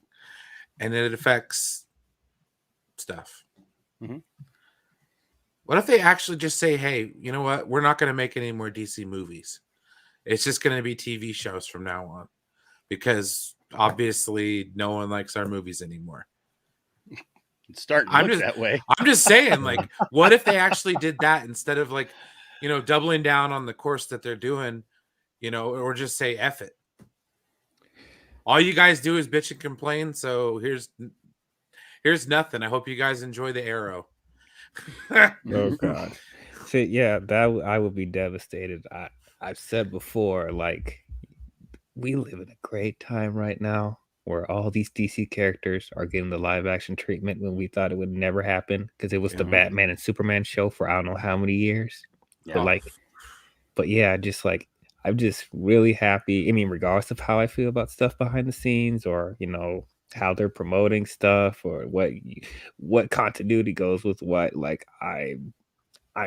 And it affects stuff. Mm-hmm. What if they actually just say, hey, you know what? We're not going to make any more DC movies. It's just going to be TV shows from now on because obviously no one likes our movies anymore. It's starting to look that way. I'm just saying, like, what if they actually did that instead of like, doubling down on the course that they're doing, or just say F it. All you guys do is bitch and complain. So here's nothing. I hope you guys enjoy the Arrow. Oh God. So yeah, that I would be devastated. I've said before, like, we live in a great time right now where all these DC characters are getting the live action treatment when we thought it would never happen because it was the Batman and Superman show for I don't know how many years. Yeah. But yeah, just like I'm just really happy. I mean, regardless of how I feel about stuff behind the scenes or, how they're promoting stuff or what continuity goes with what, like I'm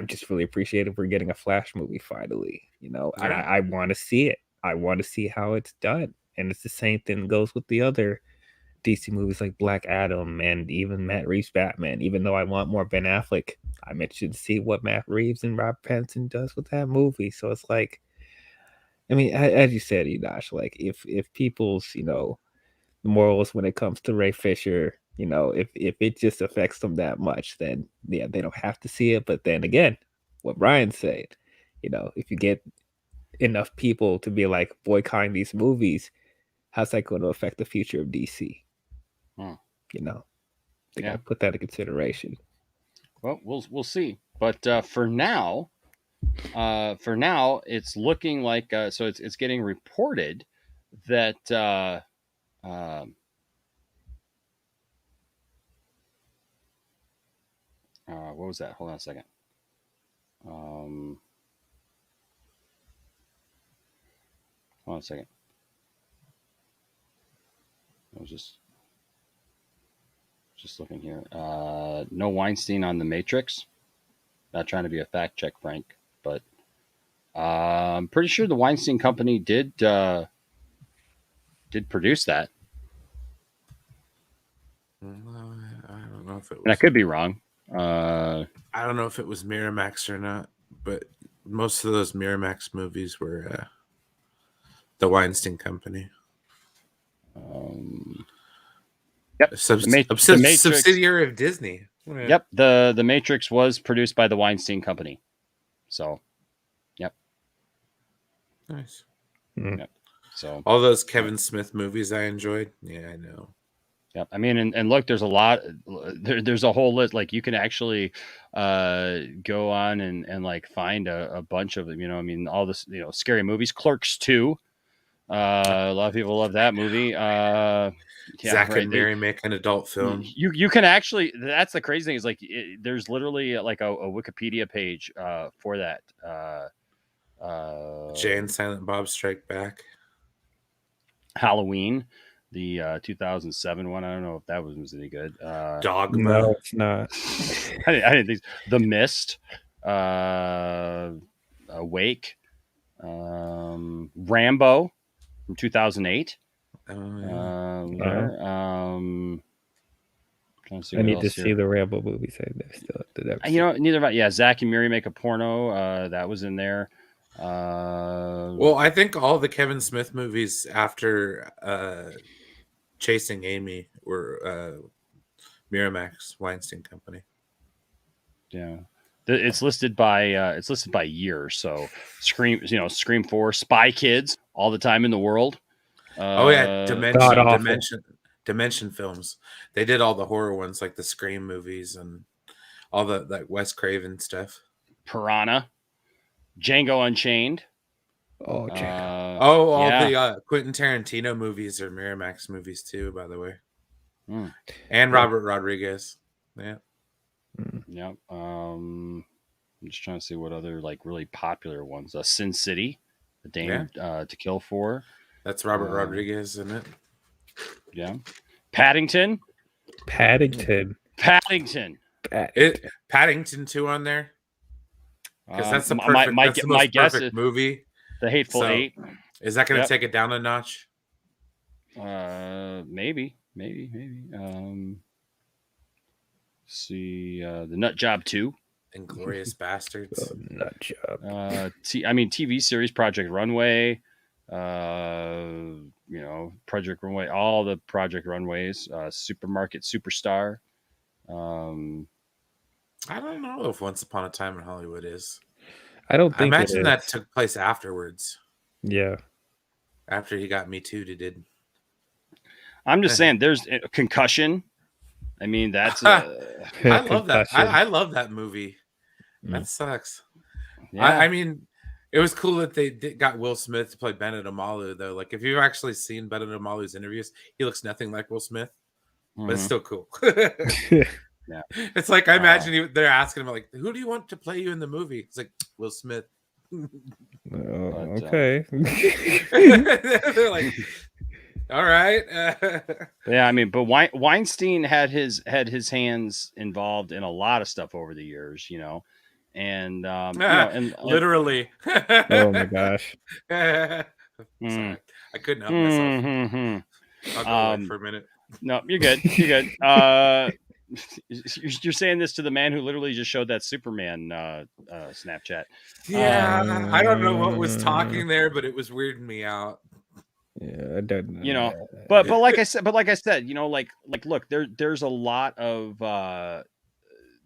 just really appreciative we're getting a Flash movie finally, and I want to see it. I want to see how it's done. And it's the same thing goes with the other DC movies like Black Adam and even Matt Reeves' Batman. Even though I want more Ben Affleck, I'm interested to see what Matt Reeves and Rob Pattinson does with that movie. So it's like, I mean, as you said, Enosh, like if people's, morals when it comes to Ray Fisher, if it just affects them that much, then yeah, they don't have to see it. But then again, what Brian said, if you get enough people to be like boycotting these movies, how's that going to affect the future of DC? They gotta put that in consideration. Well, we'll see. But for now, it's looking like so it's getting reported that what was that? Hold on a second. Hold on a second. I was just looking here. No Weinstein on The Matrix. Not trying to be a fact check, Frank, but I'm pretty sure the Weinstein Company did produce that. I don't know if it was. And I could be wrong. I don't know if it was Miramax or not, but most of those Miramax movies were the Weinstein Company. Yep. The Matrix, subsidiary of Disney. Yeah. Yep. The Matrix was produced by the Weinstein Company. So, yep. Nice. Yep. So all those Kevin Smith movies I enjoyed. Yeah, I know. Yep. I mean, and look, there's a lot. There's a whole list. Like you can actually go on and like find a bunch of them. You know, I mean, all this, scary movies. Clerks 2. A lot of people love that movie. Zach and Mary make an adult film. You can actually. That's the crazy thing is like there's literally like a Wikipedia page for that. Jay and Silent Bob Strike Back. Halloween, the 2007 one. I don't know if that was any good. Dogma. No, it's not. I didn't think. The Mist. Awake. Rambo from 2008. I need to see the Rambo movies. Neither of yeah, Zach and Miri make a porno. That was in there. Well, I think all the Kevin Smith movies after Chasing Amy were Miramax Weinstein Company. Yeah. It's listed by year. So Scream 4, Spy Kids, All the Time in the World. Dimension Films. They did all the horror ones like the Scream movies and all the like Wes Craven stuff. Piranha, Django Unchained. Oh, the Quentin Tarantino movies are Miramax movies too, by the way. And Robert Rodriguez. Yeah. Yeah. I'm just trying to see what other like really popular ones. Sin City, The Dame to Kill For. That's Robert Rodriguez, isn't it? Yeah. Paddington. Paddington 2 on there. Because that's the perfect, my guess is movie. The Hateful Eight. Is that going to take it down a notch? Maybe. See, the Nut Job 2. Inglorious Bastards. Nut Job. TV series Project Runway. Project Runway, all the Project Runways. Supermarket Superstar. I don't know if Once Upon a Time in Hollywood is. I don't think I imagine that took place afterwards. Yeah. After he got Me Too, he did. I'm just saying, there's a Concussion. I mean, that's. I love that. I love that movie. That sucks. Yeah. I mean, it was cool that they got Will Smith to play Benedict Amalu, though. Like, if you've actually seen Benedict Amalu's interviews, he looks nothing like Will Smith, but it's still cool. Yeah. It's like, I imagine they're asking him, like, who do you want to play you in the movie? It's like, Will Smith. Okay. They're like, all right. Yeah, I mean, but Weinstein had his hands involved in a lot of stuff over the years, and literally. Oh my gosh. Sorry, I couldn't help myself. I'll go away for a minute. No, you're good. You're good. You're saying this to the man who literally just showed that Superman Snapchat. Yeah, I don't know what was talking there, but it was weirding me out. Yeah, I don't know. But like I said, look, there's a lot of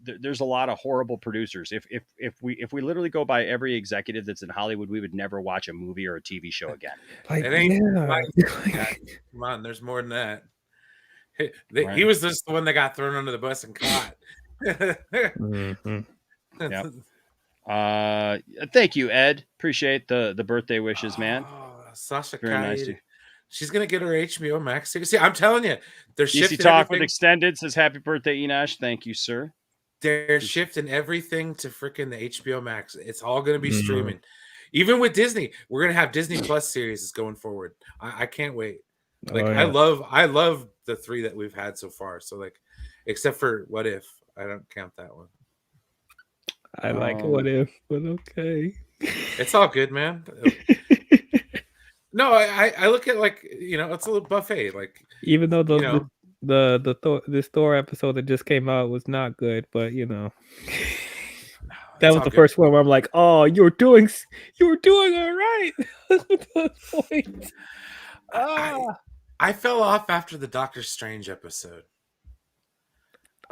there's a lot of horrible producers. If we literally go by every executive that's in Hollywood, we would never watch a movie or a TV show again. Come on, there's more than that. He was just the one that got thrown under the bus and caught. Yeah. Thank you, Ed. Appreciate the birthday wishes, man. Sasha, very nice. She's gonna get her HBO Max series. See, I'm telling you, they're shifting. Easy Talk with Extended says happy birthday, Enosh. Thank you, sir. They're shifting everything to freaking the HBO Max. It's all gonna be streaming. Even with Disney, we're gonna have Disney Plus series going forward. I can't wait. Like I love the 3 that we've had so far. So like, except for What If, I don't count that one. I like What If, but okay. It's all good, man. No, I look at like it's a little buffet. Like Even though you know, this Thor episode that just came out was not good, but that it's was all the good. first one where I'm like, oh, you're doing all right. Point. I fell off after the Doctor Strange episode.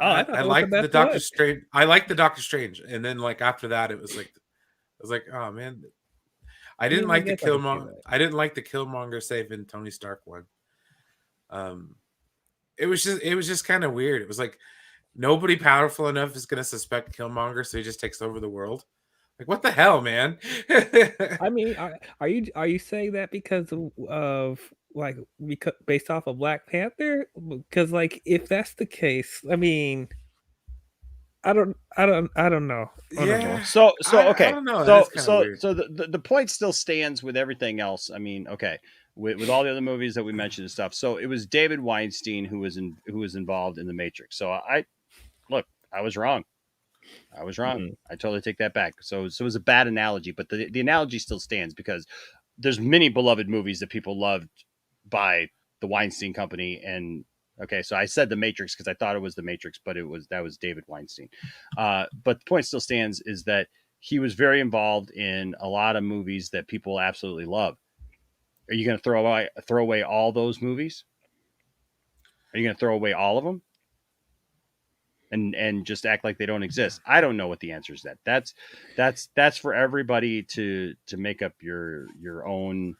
Oh, I thought I that was the liked the best Doctor one. Strange. I liked the Doctor Strange, and then like after that, it was like, I was like, oh man, I didn't like the guess I can see Killmonger. that. I didn't like the Killmonger saving Tony Stark one. It was just kind of weird. It was like nobody powerful enough is going to suspect Killmonger, so he just takes over the world. Like what the hell, man? I mean, are you saying that because of like because based off of Black Panther? Because like if that's the case, I mean, I don't know. I don't know. So okay. I don't know. That is kind of So weird. the point still stands with everything else. I mean, okay, with all the other movies that we mentioned and stuff. So it was David Weinstein who was involved in the Matrix. So I was wrong. I totally take that back. So it was a bad analogy, but the analogy still stands because there's many beloved movies that people loved by the Weinstein Company. And okay, so I said the Matrix because I thought it was the Matrix, but that was David Weinstein. But the point still stands is that he was very involved in a lot of movies that people absolutely love. Are you going to throw away all those movies? Are you going to throw away all of them? And just act like they don't exist? I don't know what the answer is. That's for everybody to make up your own,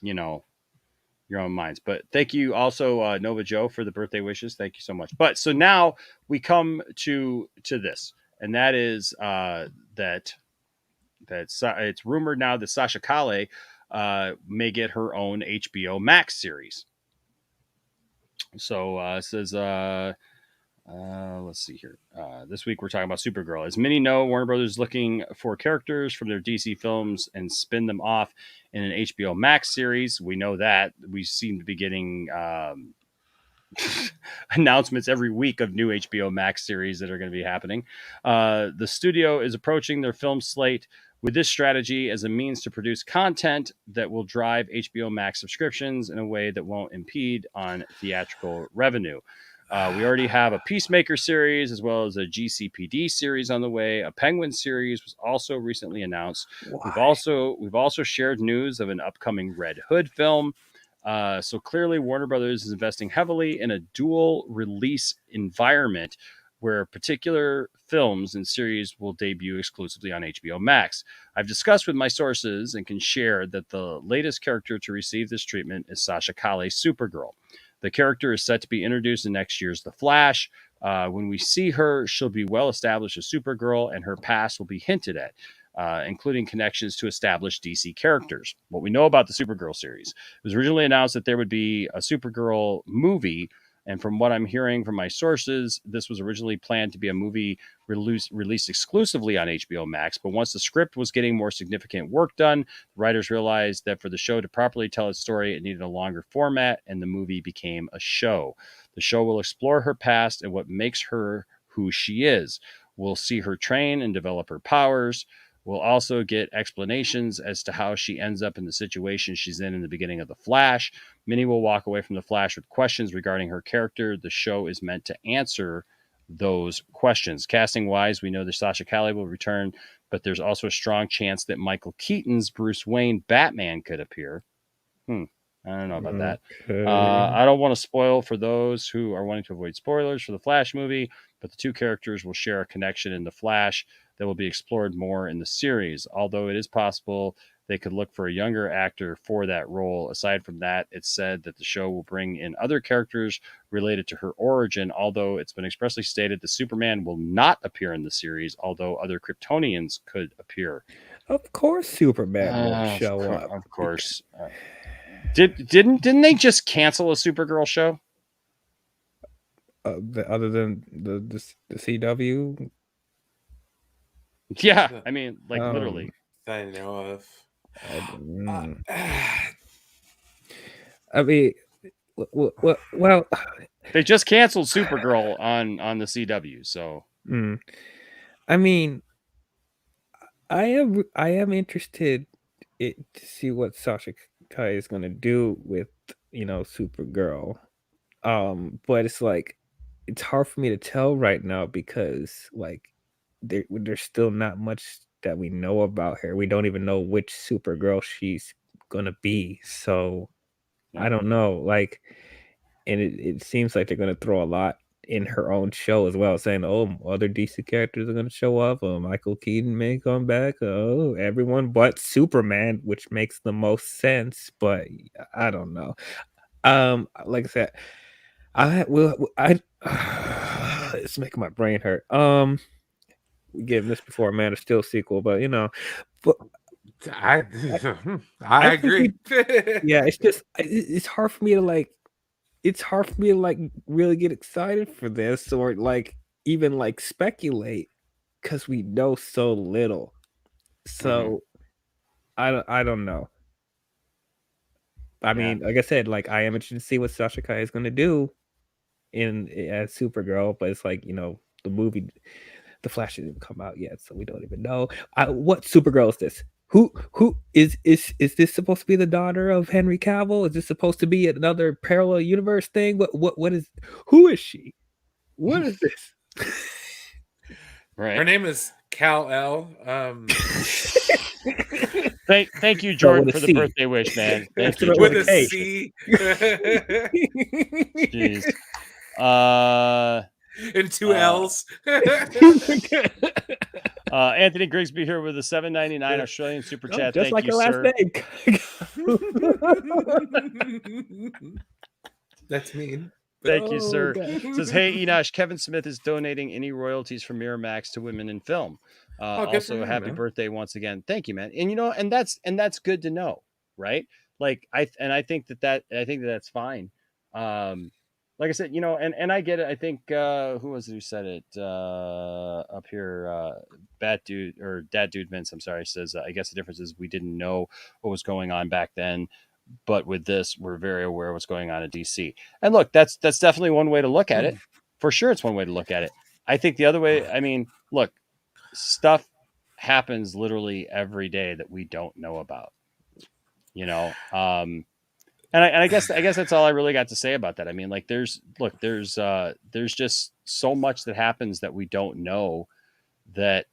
your own minds. But thank you also, Nova Joe, for the birthday wishes. Thank you so much. But so now we come to this, and that is that it's rumored now that Sasha Calle may get her own HBO Max series. So it says. Let's see here. This week we're talking about Supergirl. As many know, Warner Brothers is looking for characters from their DC films and spin them off in an HBO Max series. We know that. We seem to be getting announcements every week of new HBO Max series that are going to be happening. The studio is approaching their film slate with this strategy as a means to produce content that will drive HBO Max subscriptions in a way that won't impede on theatrical revenue. We already have a Peacemaker series as well as a GCPD series on the way. A Penguin series was also recently announced. We've also shared news of an upcoming Red Hood film. So clearly Warner Brothers is investing heavily in a dual release environment where particular films and series will debut exclusively on HBO Max. I've discussed with my sources and can share that the latest character to receive this treatment is Sasha Calle's Supergirl. The character is set to be introduced in next year's The Flash. When we see her, she'll be well established as Supergirl, and her past will be hinted at, including connections to established DC characters. What we know about the Supergirl series, it was originally announced that there would be a Supergirl movie, and from what I'm hearing from my sources, this was originally planned to be a movie released exclusively on HBO Max. But once the script was getting more significant work done, the writers realized that for the show to properly tell its story, it needed a longer format, and the movie became a show. The show will explore her past and what makes her who she is. We'll see her train and develop her powers. We'll also get explanations as to how she ends up in the situation she's in the beginning of The Flash. Many will walk away from The Flash with questions regarding her character. The show is meant to answer those questions. Casting-wise, we know that Sasha Calle will return, but there's also a strong chance that Michael Keaton's Bruce Wayne Batman could appear. I don't know about that. I don't want to spoil for those who are wanting to avoid spoilers for the Flash movie, but the two characters will share a connection in The Flash that will be explored more in the series. Although it is possible they could look for a younger actor for that role. Aside from that, it's said that the show will bring in other characters related to her origin, although it's been expressly stated that Superman will not appear in the series, although other Kryptonians could appear. Of course Superman won't show up. Of course. Didn't they just cancel a Supergirl show? Other than the CW? Yeah, I mean, like literally. I know of. I mean, well, they just canceled Supergirl on the CW. So, I mean, I am interested to see what Sasha Kai is gonna do with Supergirl. But it's like it's hard for me to tell right now because like there's still not much that we know about her. We don't even know which Supergirl she's gonna be. So I don't know. Like, and it seems like they're gonna throw a lot in her own show as well, saying, "Oh, other DC characters are gonna show up. Michael Keaton may come back. Oh, everyone but Superman," which makes the most sense. But I don't know. Like I said, I it's making my brain hurt. We gave this before a Man of Steel sequel, but but I I think agree. yeah, it's just it's hard for me to like. It's hard for me to like really get excited for this or like even like speculate because we know so little. So I don't know. I mean, like I said, like I am interested to see what Sasha Kai is gonna do as Supergirl, but it's like, the movie The Flash didn't come out yet, so we don't even know. What Supergirl is this? Who is this supposed to be the daughter of Henry Cavill? Is this supposed to be another parallel universe thing? What is who is she? What is this? Her name is Kal-El. Thank you, Jordan, for the birthday wish, man. Thank you, with Jordan. a C. Jeez. And 2 L's. Anthony Grigsby here with a $7.99 Australian super chat. Just Thank like you, her last sir. name. That's mean. Thank you, sir. God. Says, hey, Enosh, Kevin Smith is donating any royalties from Miramax to women in film. Good Also, for him, happy man. birthday once again. Thank you, man. And that's good to know, right? Like I think that's fine. Like I said, and I get it. I think who was it who said it up here? Bat Dude or Dad Dude Vince, I'm sorry, says I guess the difference is we didn't know what was going on back then. But with this, we're very aware of what's going on in DC. And look, that's definitely one way to look at it. For sure, it's one way to look at it. I think the other way, I mean, look, stuff happens literally every day that we don't know about. And I guess that's all I really got to say about that. I mean, like, there's just so much that happens that we don't know that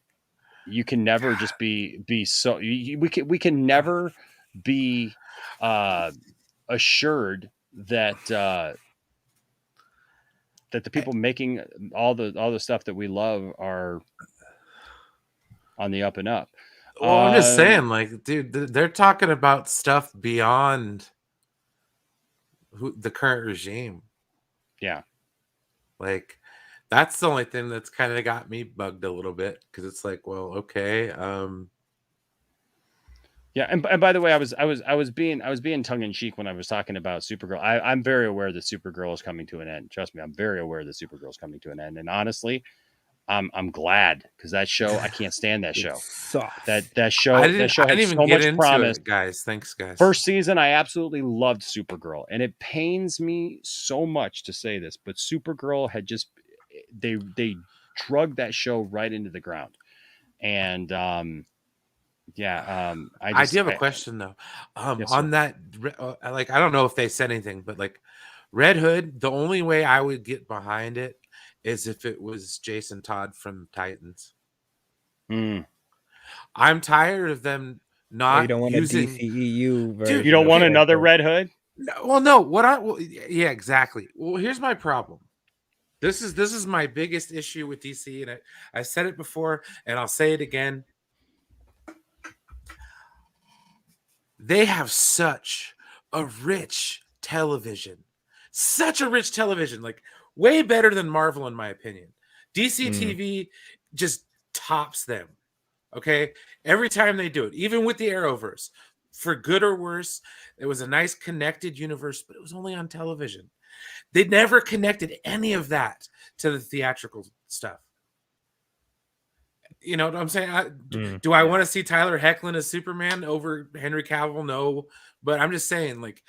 you can never just be so we can never be assured that that the people making all the stuff that we love are on the up and up. Well, I'm just saying, like, dude, they're talking about stuff beyond the current regime. Yeah. Like, that's the only thing that's kind of got me bugged a little bit because it's like, well, okay. Yeah, and by the way, I was being tongue in cheek when I was talking about Supergirl. I'm very aware that Supergirl is coming to an end. Trust me, I'm very aware that Supergirl is coming to an end. And honestly, I'm glad because that show, I can't stand that show. That show I didn't had even so get much into promise. it, guys. Thanks, guys. First season, I absolutely loved Supergirl, and it pains me so much to say this, but Supergirl had just they drug that show right into the ground, and I do have a question though. Yes, on that, like, I don't know if they said anything, but like Red Hood, the only way I would get behind it is if it was Jason Todd from Titans. I'm tired of them not you don't want using a DCEU version. Dude, you don't want another Red Hood? No. Yeah, exactly. Well, here's my problem. This is my biggest issue with DC, and I said it before, and I'll say it again. They have such a rich television, like way better than Marvel, in my opinion. DC TV just tops them. Okay, every time they do it, even with the Arrowverse, for good or worse, it was a nice connected universe, but it was only on television. They never connected any of that to the theatrical stuff. You know what I'm saying? Do I want to see Tyler Hoechlin as Superman over Henry Cavill? No, but I'm just saying, like,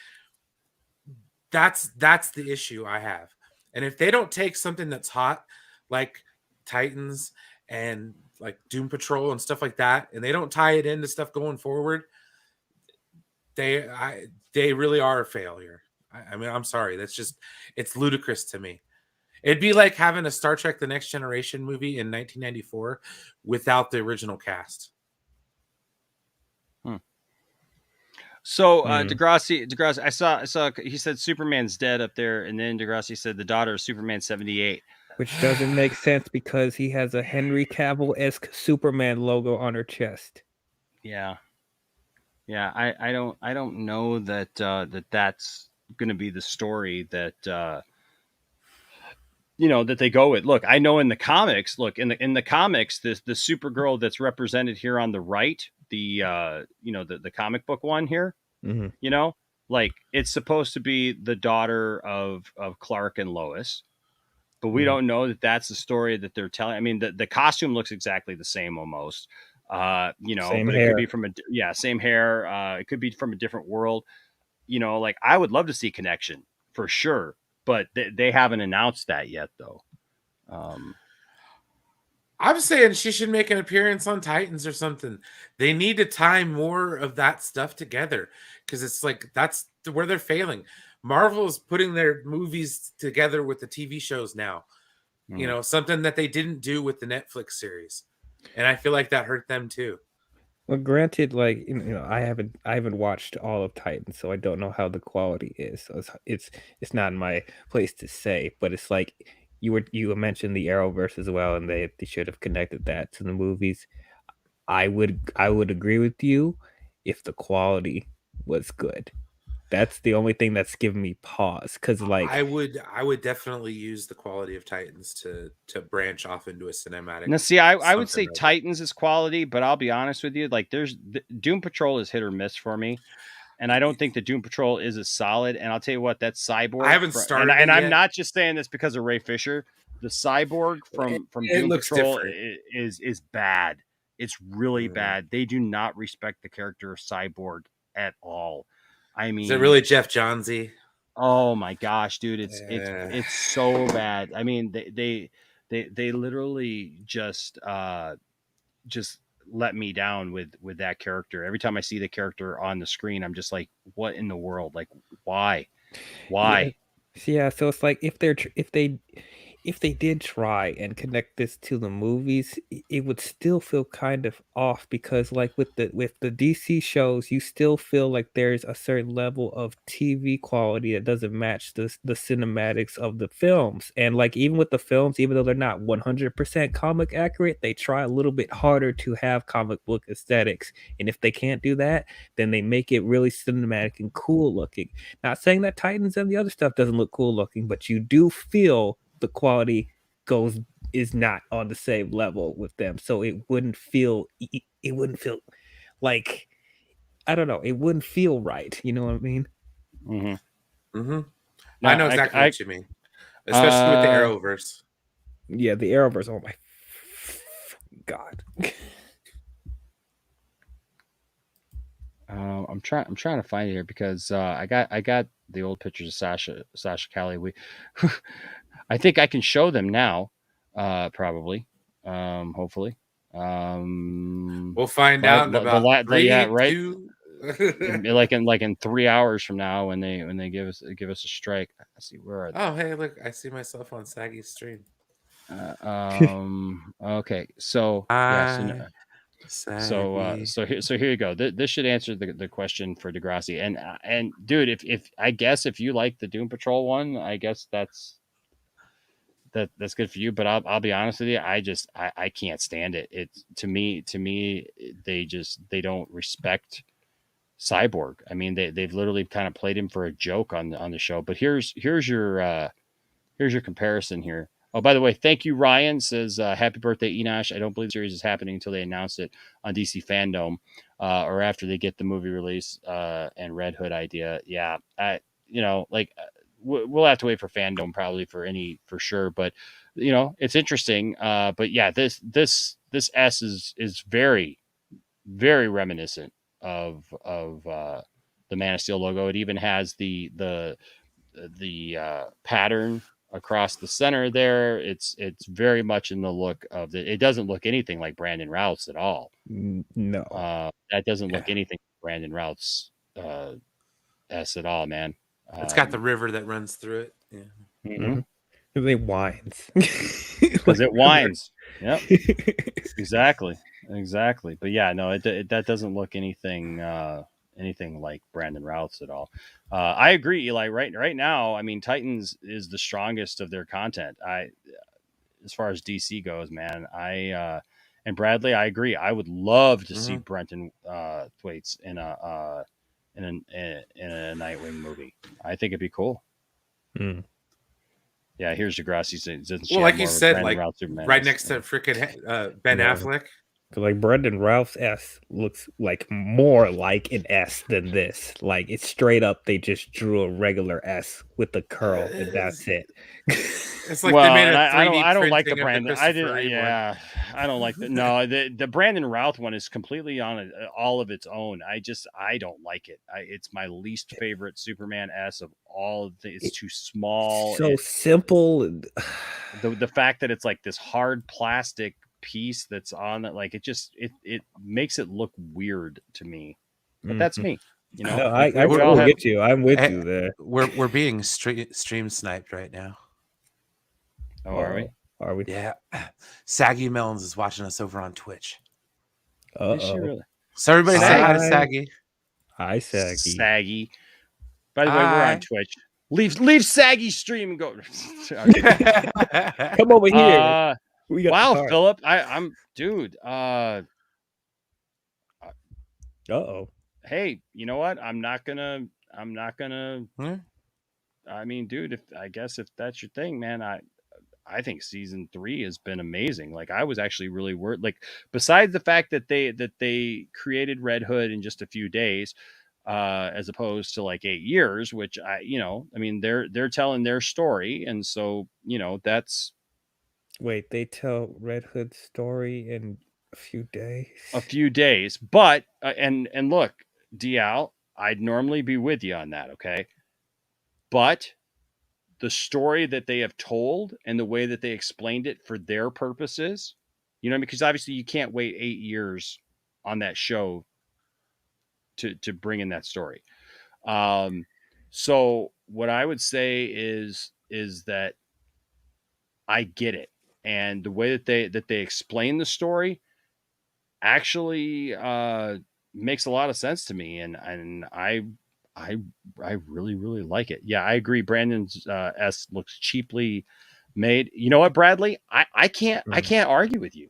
that's the issue I have. And if they don't take something that's hot, like Titans and like Doom Patrol and stuff like that, and they don't tie it into stuff going forward, they really are a failure. I mean, I'm sorry. It's ludicrous to me. It'd be like having a Star Trek The Next Generation movie in 1994 without the original cast. So Degrassi, I saw he said Superman's dead up there, and then Degrassi said the daughter of Superman 78. Which doesn't make sense because he has a Henry Cavill-esque Superman logo on her chest. Yeah. I don't know that that's going to be the story that that they go with. Look, I know in the comics. Look, in the comics, the Supergirl that's represented here on the right, the the comic book one here. Mm-hmm. Like it's supposed to be the daughter of Clark and Lois. But we don't know that that's the story that they're telling. I mean, the costume looks exactly the same almost, same but hair. It could be from same hair. It could be from a different world. Like I would love to see Connection for sure, but they haven't announced that yet though. I'm saying she should make an appearance on Titans or something. They need to tie more of that stuff together because it's like that's where they're failing. Marvel is putting their movies together with the TV shows now. Something that they didn't do with the Netflix series, and I feel like that hurt them too. Well, granted, like I haven't watched all of Titans, so I don't know how the quality is. So it's not in my place to say, but it's like you mentioned the Arrowverse as well, and they should have connected that to the movies. I would agree with you if the quality was good. That's the only thing that's giving me pause because like I would definitely use the quality of Titans to branch off into a cinematic. Now, see, I would say Titans is quality, but I'll be honest with you, like Doom Patrol is hit or miss for me, and I don't think the Doom Patrol is as solid. And I'll tell you what, that Cyborg. I haven't started, and I'm not just saying this because of Ray Fisher. The Cyborg from Doom Patrol is bad. It's really bad. They do not respect the character of Cyborg at all. I mean, is it really Jeff Johnsy? Oh my gosh, dude, it's so bad. I mean, they literally just let me down with that character. Every time I see the character on the screen, I'm just like, what in the world? Like, why? Yeah, so it's like if they did try and connect this to the movies, it would still feel kind of off because like with the DC shows, you still feel like there's a certain level of TV quality that doesn't match the cinematics of the films. And like even with the films, even though they're not 100% comic accurate, they try a little bit harder to have comic book aesthetics. And if they can't do that, then they make it really cinematic and cool looking. Not saying that Titans and the other stuff doesn't look cool looking, but you do feel the quality is not on the same level with them, so it wouldn't feel like, I don't know, it wouldn't feel right. You know what I mean? I know exactly what you mean, especially with the Arrowverse. Yeah, the Arrowverse. Oh my god. I'm trying to find it here because I got the old pictures of Sasha Calle. I think I can show them now, probably, hopefully. We'll find out in about 3, right? 2. like in 3 hours from now when they give us a strike. Let's see, where are they? Oh, hey, look! I see myself on Saggy's stream. Okay, so yeah, so here you go. This should answer the question for Degrassi. And dude, if I guess if you like the Doom Patrol one, I guess that's good for you. But I'll be honest with you, I can't stand it. It's to me they don't respect Cyborg. I mean, they've literally kind of played him for a joke on the show. But here's your comparison here. Oh, by the way, thank you, Ryan. Says happy birthday, Enosh. I don't believe the series is happening until they announce it on DC Fandom or after they get the movie release and Red Hood idea. Yeah, we'll have to wait for Fandom probably for sure. But it's interesting. But yeah, this S is very, very reminiscent of the Man of Steel logo. It even has the pattern across the center there. It's very much in the look of it doesn't look anything like Brandon Routh's at all. No. That doesn't look anything like Brandon Routh's S at all, man. It's got the river that runs through it. Yeah. Mm-hmm. It whines. Because it whines. Yep. Exactly. But yeah, no, that doesn't look anything like Brandon Routh's at all. I agree, Eli. Right now, I mean, Titans is the strongest of their content. As far as DC goes, man. And Bradley, I agree. I would love to see Brenton Thwaites in a Nightwing movie. I think it'd be cool. Yeah, here's Degrassi. Well, like you said, like right next to freaking Ben Affleck. Like Brendan Ralph's S looks like more like an S than this. Like it's straight up, they just drew a regular S with the curl, and that's it. It's like they made a 3D I don't like the printing of Brandon. I didn't. Yeah, I don't like the. No, the Brandon Routh one is completely on all of its own. I don't like it. It's my least favorite Superman S of all of the. It's too small. So simple. The fact that it's like this hard plastic piece that's on it, like it makes it look weird to me. But that's me. You know, no, I will get you. I'm with you there. We're being stream sniped right now. Oh, are we? Are we? Yeah. Saggy Melons is watching us over on Twitch. Is she really? So everybody say hi to Saggy. Hi, Saggy. Saggy. By the way, we're on Twitch. Leave Saggy stream and go. Come over here. Wow, Philip. I'm dude. Hey, you know what? I'm not gonna. I mean, dude, I guess if that's your thing, man, I think season 3 has been amazing. Like I was actually really worried. Like besides the fact that they created Red Hood in just a few days, as opposed to like 8 years, which I mean, they're telling their story, and so that's. Wait, they tell Red Hood's story in a few days. A few days, but and look, DL, I'd normally be with you on that, okay? But the story that they have told and the way that they explained it for their purposes, because obviously you can't wait 8 years on that show to bring in that story. So what I would say is that I get it. And the way that they explain the story actually makes a lot of sense to me, and I really, really like it. Yeah, I agree. Brandon's S looks cheaply made. You know what, Bradley? I can't argue with you.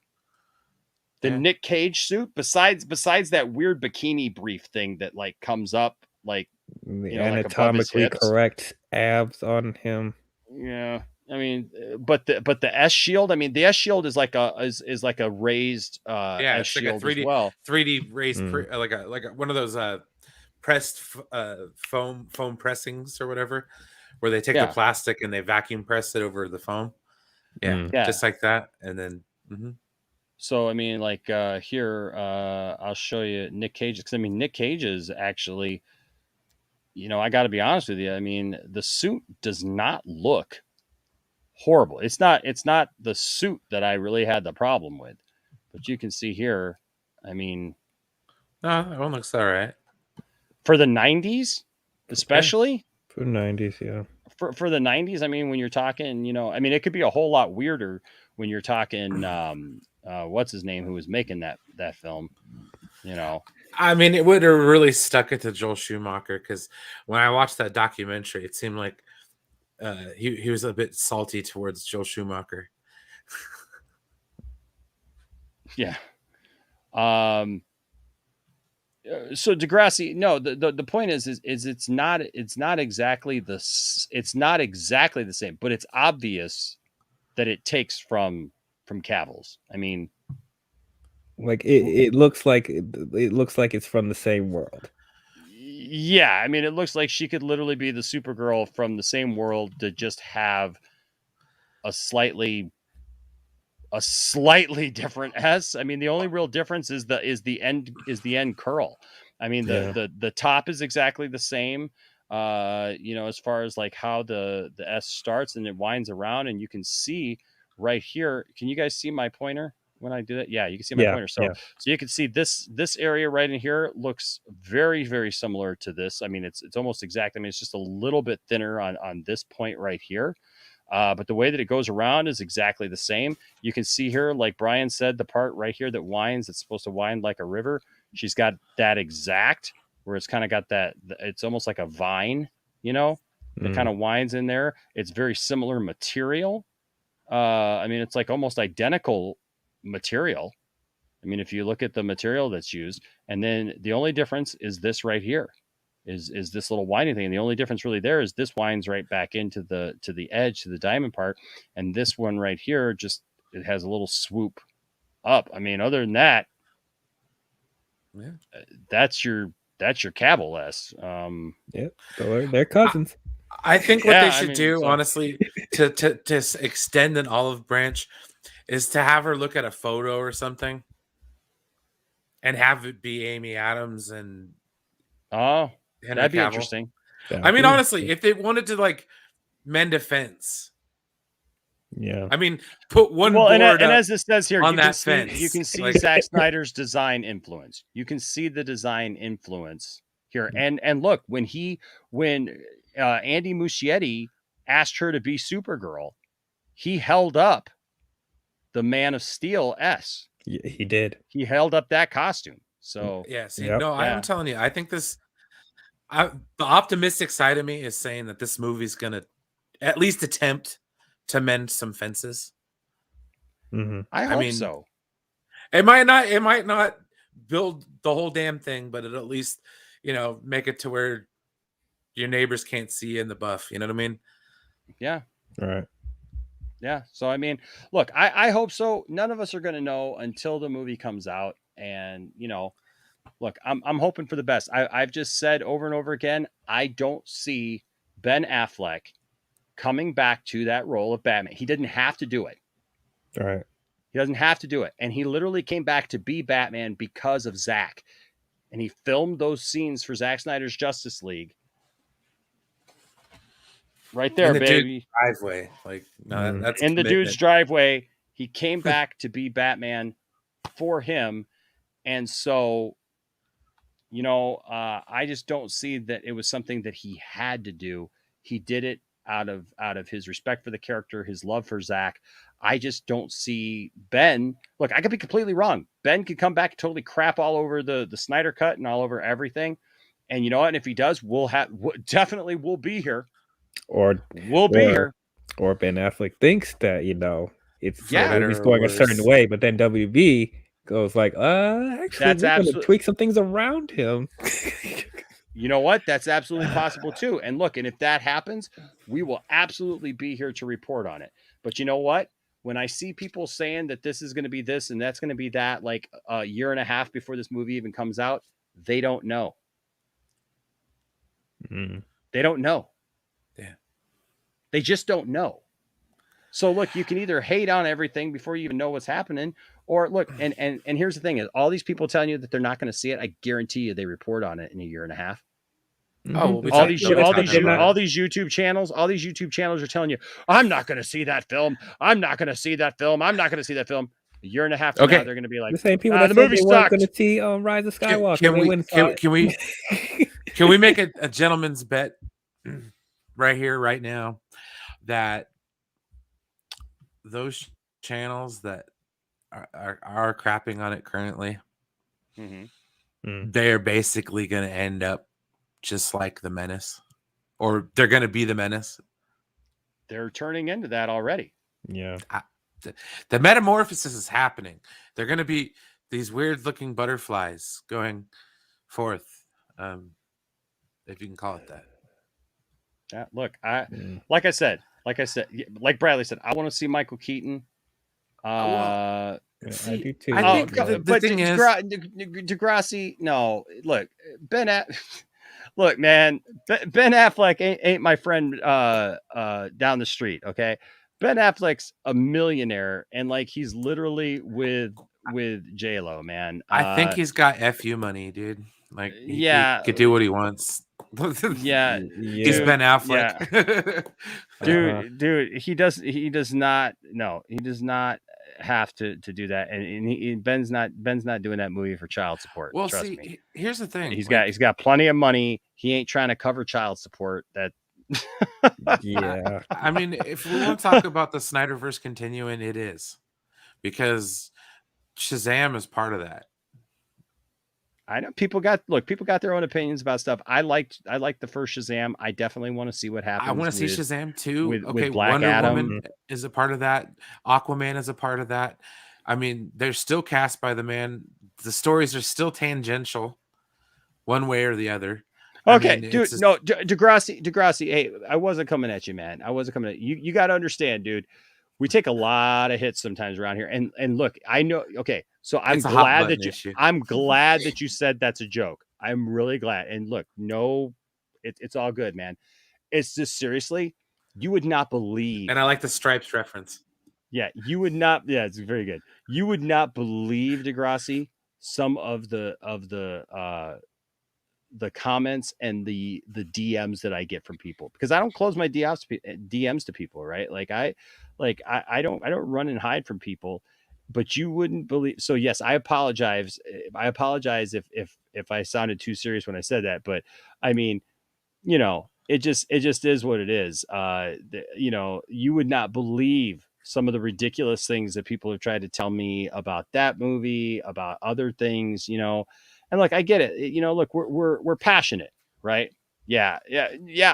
The Nick Cage suit, besides that weird bikini brief thing that like comes up like the anatomically correct abs on him. Yeah. I mean, but the S shield. I mean, the S shield is like a raised S shield like a 3D, as well. 3D raised like a one of those pressed foam pressings or whatever, where they take the plastic and they vacuum press it over the foam. Yeah, just like that, and then. So I mean, like here, I'll show you Nick Cage, because I mean, Nick Cage is actually, I got to be honest with you. I mean, the suit does not look horrible. It's not the suit that I really had the problem with, but you can see here. I mean, no, that one looks all right for the 90s, especially for the 90s. Yeah, for the 90s. I mean, when you're talking, I mean, it could be a whole lot weirder when you're talking. What's his name? Who was making that film? I mean, it would have really stuck it to Joel Schumacher, because when I watched that documentary, it seemed like. He was a bit salty towards Joel Schumacher. Yeah. So Degrassi, no, the point is it's not exactly the same, but it's obvious that it takes from Cavill's. I mean, like it looks like it's from the same world. Yeah, I mean, it looks like she could literally be the Supergirl from the same world to just have a slightly different S. I mean, the only real difference is the end curl. I mean, the top is exactly the same. As far as like how the S starts and it winds around, and you can see right here. Can you guys see my pointer when I do that? Yeah, you can see my pointer. So you can see this area right in here looks very, very similar to this. I mean, it's almost exact. I mean, it's just a little bit thinner on this point right here. But the way that it goes around is exactly the same. You can see here, like Brian said, the part right here that winds, it's supposed to wind like a river. She's got that exact, where it's kind of got that, it's almost like a vine, that kind of winds in there. It's very similar material. I mean, it's like almost identical material. I mean, if you look at the material that's used, and then the only difference is this right here. Is this little winding thing. And the only difference really there is this winds right back into the edge, to the diamond part. And this one right here, just, it has a little swoop up. I mean, other than that, that's your Calle S. Yep. So they're cousins. I think what they should do, honestly, to extend an olive branch is to have her look at a photo or something and have it be Amy Adams and Henry that'd be Cavill. interesting. I mean, honestly, if they wanted to like mend a fence, I mean, put one board and up as this says here, on you that can fence. You can see Like, Zack Snyder's design influence. You can see the design influence here. And look, when Andy Muschietti asked her to be Supergirl, he held up the Man of Steel S. Yeah, he did. He held up that costume. So I'm telling you, I think the optimistic side of me is saying that this movie's gonna at least attempt to mend some fences. I hope so. It might not build the whole damn thing, but it'll at least, make it to where your neighbors can't see you in the buff. You know what I mean? Yeah. All right. Yeah. So, I mean, look, I hope so. None of us are going to know until the movie comes out. And, look, I'm hoping for the best. I've just said over and over again, I don't see Ben Affleck coming back to that role of Batman. He didn't have to do it. All right. He doesn't have to do it. And he literally came back to be Batman because of Zack. And he filmed those scenes for Zack Snyder's Justice League. Right there, in the baby. Driveway. Like, no, that's in the commitment. dude's driveway. He came back to be Batman for him. And so, I just don't see that it was something that he had to do. He did it out of his respect for the character, his love for Zack. I just don't see Ben. Look, I could be completely wrong. Ben could come back and totally crap all over the Snyder cut and all over everything. And you know what? And if he does, we'll be here. Or we'll be here. Or Ben Affleck thinks that, it's he's going a certain worse. way, but then WB goes like, actually, we're going to tweak some things around him. You know what? That's absolutely possible too. And look, and if that happens, we will absolutely be here to report on it. But you know what? When I see people saying that this is going to be this and that's going to be that, like a year and a half before this movie even comes out, they don't know. They don't know. Yeah. They just don't know. So look, you can either hate on everything before you even know what's happening, or look, and here's the thing is, all these people telling you that they're not going to see it, I guarantee you they report on it in a year and a half. Oh, all these YouTube channels are telling you, I'm not going to see that film. I'm not going to see that film. I'm not going to see that film. A year and a half from now, they're going to be like, the same people that the said movie they weren't sucked. going to see Rise of Skywalker. Can we make a gentleman's bet right here, right now, that those channels that are crapping on it currently, they're basically going to end up just like the Menace, or they're going to be the Menace. They're turning into that already. Yeah. The metamorphosis is happening. They're going to be these weird looking butterflies going forth. If you can call it that. Yeah, look, like I said, like Bradley said, I want to see Michael Keaton. I do too. I think the thing is, Degrassi. No, look, look, man, Ben Affleck ain't my friend down the street. Okay, Ben Affleck's a millionaire, and like he's literally with J-Lo, man. I think he's got FU money, dude. Like, he yeah, could do what he wants. Yeah, He's Ben Affleck. Dude, he does not have to do that, and Ben's not doing that movie for child support. Well, Trust see, me. here's the thing. He's got plenty of money. He ain't trying to cover child support. That yeah. I mean, if we want to talk about the Snyderverse continuing, it is, because Shazam is part of that. I know people got their own opinions about stuff. I liked the first Shazam. I definitely want to see what happens. I want to see Shazam too. With Black Wonder Adam. Woman is a part of that. Aquaman is a part of that. I mean, they're still cast by the man. The stories are still tangential, one way or the other. Okay, dude. No, Degrassi. Hey, I wasn't coming at you, man. I wasn't coming at you. You got to understand, dude. We take a lot of hits sometimes around here, and look, I know. Okay, so I'm glad that you said that's a joke. I'm really glad. And look, no, it's all good, man. It's just seriously, you would not believe. And I like the Stripes reference. Yeah, you would not. Yeah, it's very good. You would not believe, Degrassi, some of the comments and the DMs that I get from people, because I don't close my DMs to people, right? I don't run and hide from people, but you wouldn't believe. So yes, I apologize. I apologize if I sounded too serious when I said that, but I mean, it just is what it is. You would not believe some of the ridiculous things that people have tried to tell me about that movie, about other things, and look, I get it. Look, we're passionate, right? Yeah.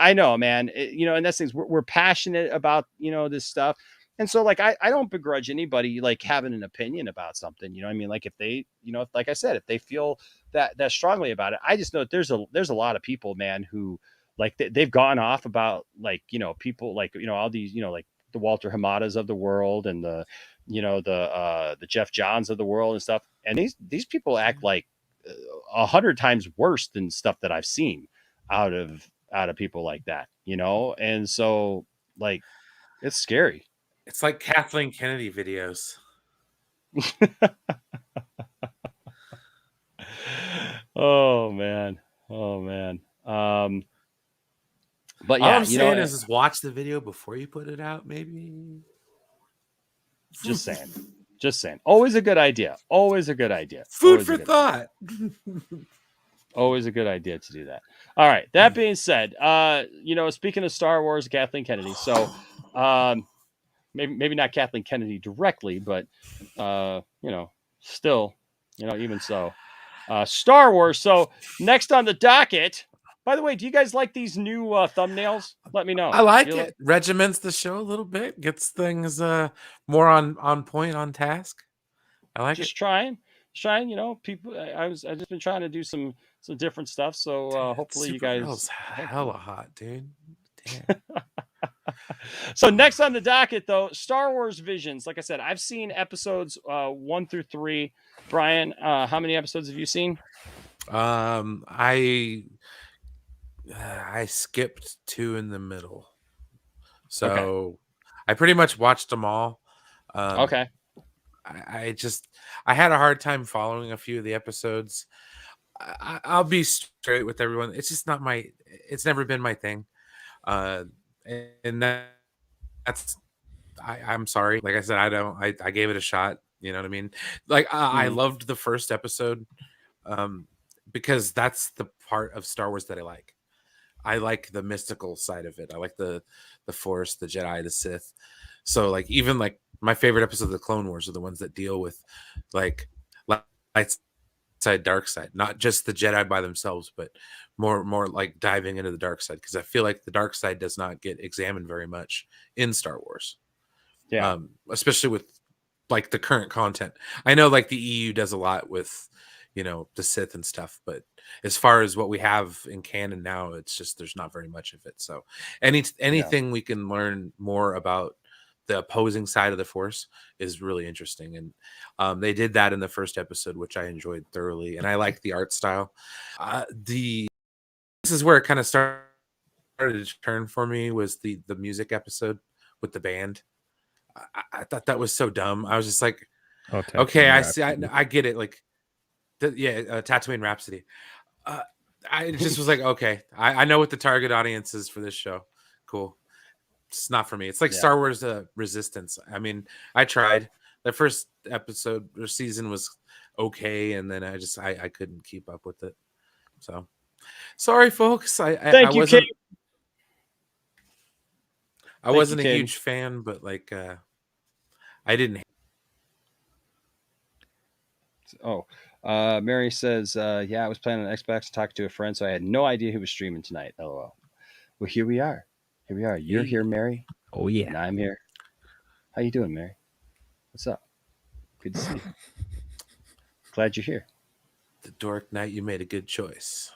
I know, man. And that's things we're passionate about, this stuff. And so I don't begrudge anybody having an opinion about something, I mean, if they, like I said, if they feel that strongly about it, I just know that there's a lot of people, man, who they've gone off about people all these, the Walter Hamadas of the world and the Jeff Johns of the world and stuff. And these people act like 100 times worse than stuff that I've seen out of people like that, and so it's scary. It's like Kathleen Kennedy videos. Oh man. But yeah, all I'm saying is watch the video before you put it out, maybe. Just saying. Always a good idea. Food for thought. Always a good idea to do that. All right. That being said, speaking of Star Wars, Kathleen Kennedy. So, maybe not Kathleen Kennedy directly, but still, even so, Star Wars. So next on the docket. By the way, do you guys like these new thumbnails? Let me know. I like it. Regiments the show a little bit. Gets things more on point, on task. I like it. Just trying. People. I've just been trying to do some different stuff. So hopefully you guys. Hella hot, dude. Damn. So next on the docket, though, Star Wars Visions. Like I said, I've seen episodes 1 through 3. Brian, how many episodes have you seen? I skipped 2 in the middle, so I pretty much watched them all. Okay. I had a hard time following a few of the episodes. I'll be straight with everyone. It's just not it's never been my thing. And that's I'm sorry. Like I said, I gave it a shot. You know what I mean? I loved the first episode because that's the part of Star Wars that I like. I like the mystical side of it. I like the Force, the Jedi, the Sith. So even my favorite episodes of the Clone Wars are the ones that deal with light side, dark side, not just the Jedi by themselves, but more like diving into the dark side, because I feel like the dark side does not get examined very much in Star Wars. Yeah, especially with the current content. I know the EU does a lot with the Sith and stuff, but as far as what we have in canon now, it's just there's not very much of it. So anything we can learn more about the opposing side of the Force is really interesting, and they did that in the first episode, which I enjoyed thoroughly, and I like the art style. This is where it kind of started to turn for me, was the music episode with the band. I thought that was so dumb. I was just like, okay, I see, I get it. Tatooine Rhapsody. I just was like, okay, I know what the target audience is for this show. Cool. It's not for me. It's like Star Wars Resistance. I mean, I tried. The first episode or season was okay, and then I couldn't keep up with it. So sorry, folks. I wasn't. I wasn't a huge fan, but like I didn't. Mary says, yeah, I was playing on Xbox, talking to a friend, so I had no idea who was streaming tonight. LOL. Well, here we are. Here we are. You're here, Mary. Oh yeah. And I'm here. How you doing, Mary? What's up? Good to see you. Glad you're here. The Dork Knight, you made a good choice.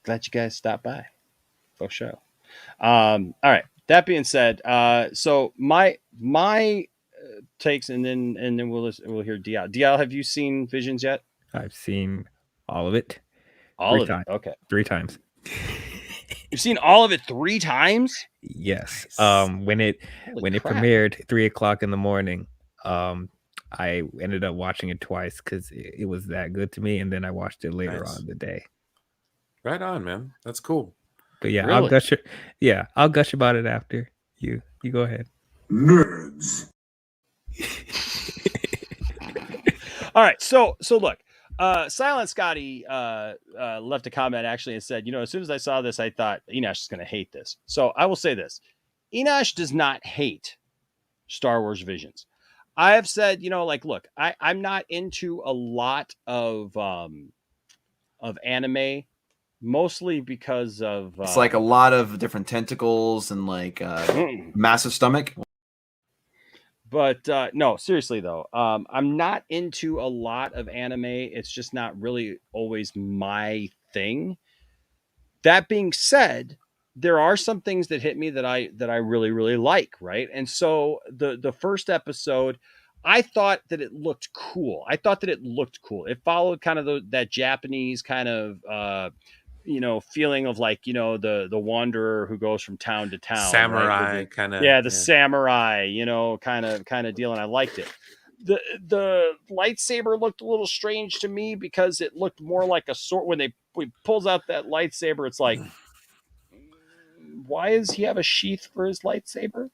Glad you guys stopped by. For sure. All right. That being said, so my takes, and then we'll hear DL. DL, have you seen Visions yet? I've seen all of it. All of it. Okay. 3 times. You've seen all of it 3 times? Yes. When it premiered 3:00 in the morning, I ended up watching it twice because it was that good to me, and then I watched it later on the day. Right on, man. That's cool. But yeah, Really? I'll gush about it after you. You go ahead. Nerds. All right, so look, Silent Scotty left a comment actually and said, as soon as I saw this, I thought Enosh is going to hate this. So I will say this: Enosh does not hate Star Wars Visions. I have said, look, I'm not into a lot of anime, mostly because of it's like a lot of different tentacles and like massive stomach. But no, seriously though, I'm not into a lot of anime. It's just not really always my thing. That being said, there are some things that hit me that I really, really like, right? And so the first episode, I thought that it looked cool. It followed kind of that Japanese kind of feeling of like, the wanderer who goes from town to town, samurai right? kind of, samurai, kind of deal. And I liked it. The lightsaber looked a little strange to me because it looked more like a sword. When he pulls out that lightsaber, it's like, why does he have a sheath for his lightsaber?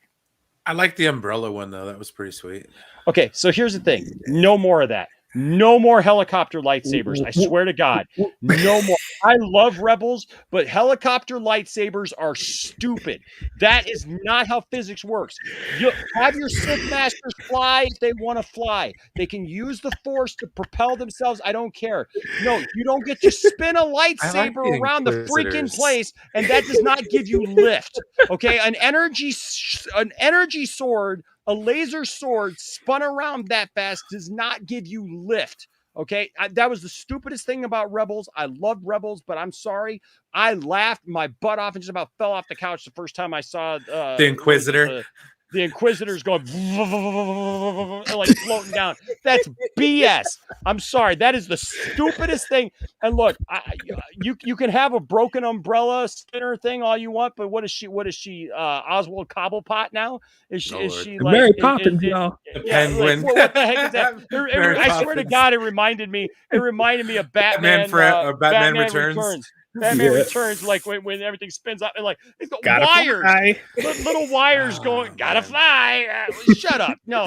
I like the umbrella one though. That was pretty sweet. Okay, so here's the thing. No more of that. No more helicopter lightsabers. I swear to God. No more. I love Rebels, but helicopter lightsabers are stupid. That is not how physics works. You have your Sith Masters fly if they want to fly. They can use the Force to propel themselves. I don't care. No, you don't get to spin a lightsaber around the freaking place, and that does not give you lift. Okay, an energy sword, a laser sword spun around that fast does not give you lift. Okay, that was the stupidest thing about Rebels. I loved Rebels, but I'm sorry. I laughed my butt off and just about fell off the couch the first time I saw the Inquisitor. The Inquisitor's going like floating down. That's BS. I'm sorry. That is the stupidest thing. And look, you can have a broken umbrella spinner thing all you want, but what is she? Oswald Cobblepot now? Is she like Mary Poppins, y'all? The Penguin. Like, what the heck is that? I swear to God, it reminded me of Batman. Batman Returns. Batman Returns, like when everything spins up and like it's got wires, little wires going. Gotta fly. Shut up! No.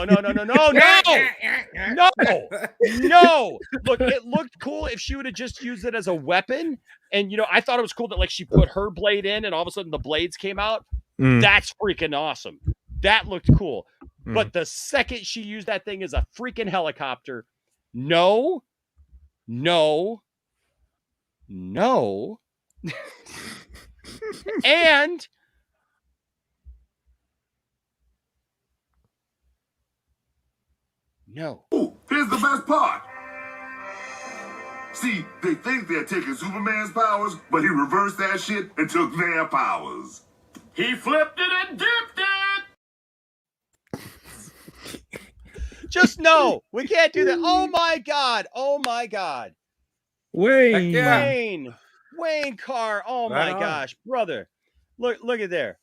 Look, it looked cool if she would have just used it as a weapon. And I thought it was cool that like she put her blade in, and all of a sudden the blades came out. That's freaking awesome. That looked cool. But the second she used that thing as a freaking helicopter, no. And no. Ooh, here's the best part. See, they think they're taking Superman's powers, but he reversed that shit and took their powers. He flipped it and dipped it. Just no. We can't do that. Oh my God. Wayne Carr. Oh my gosh, brother. Look at there.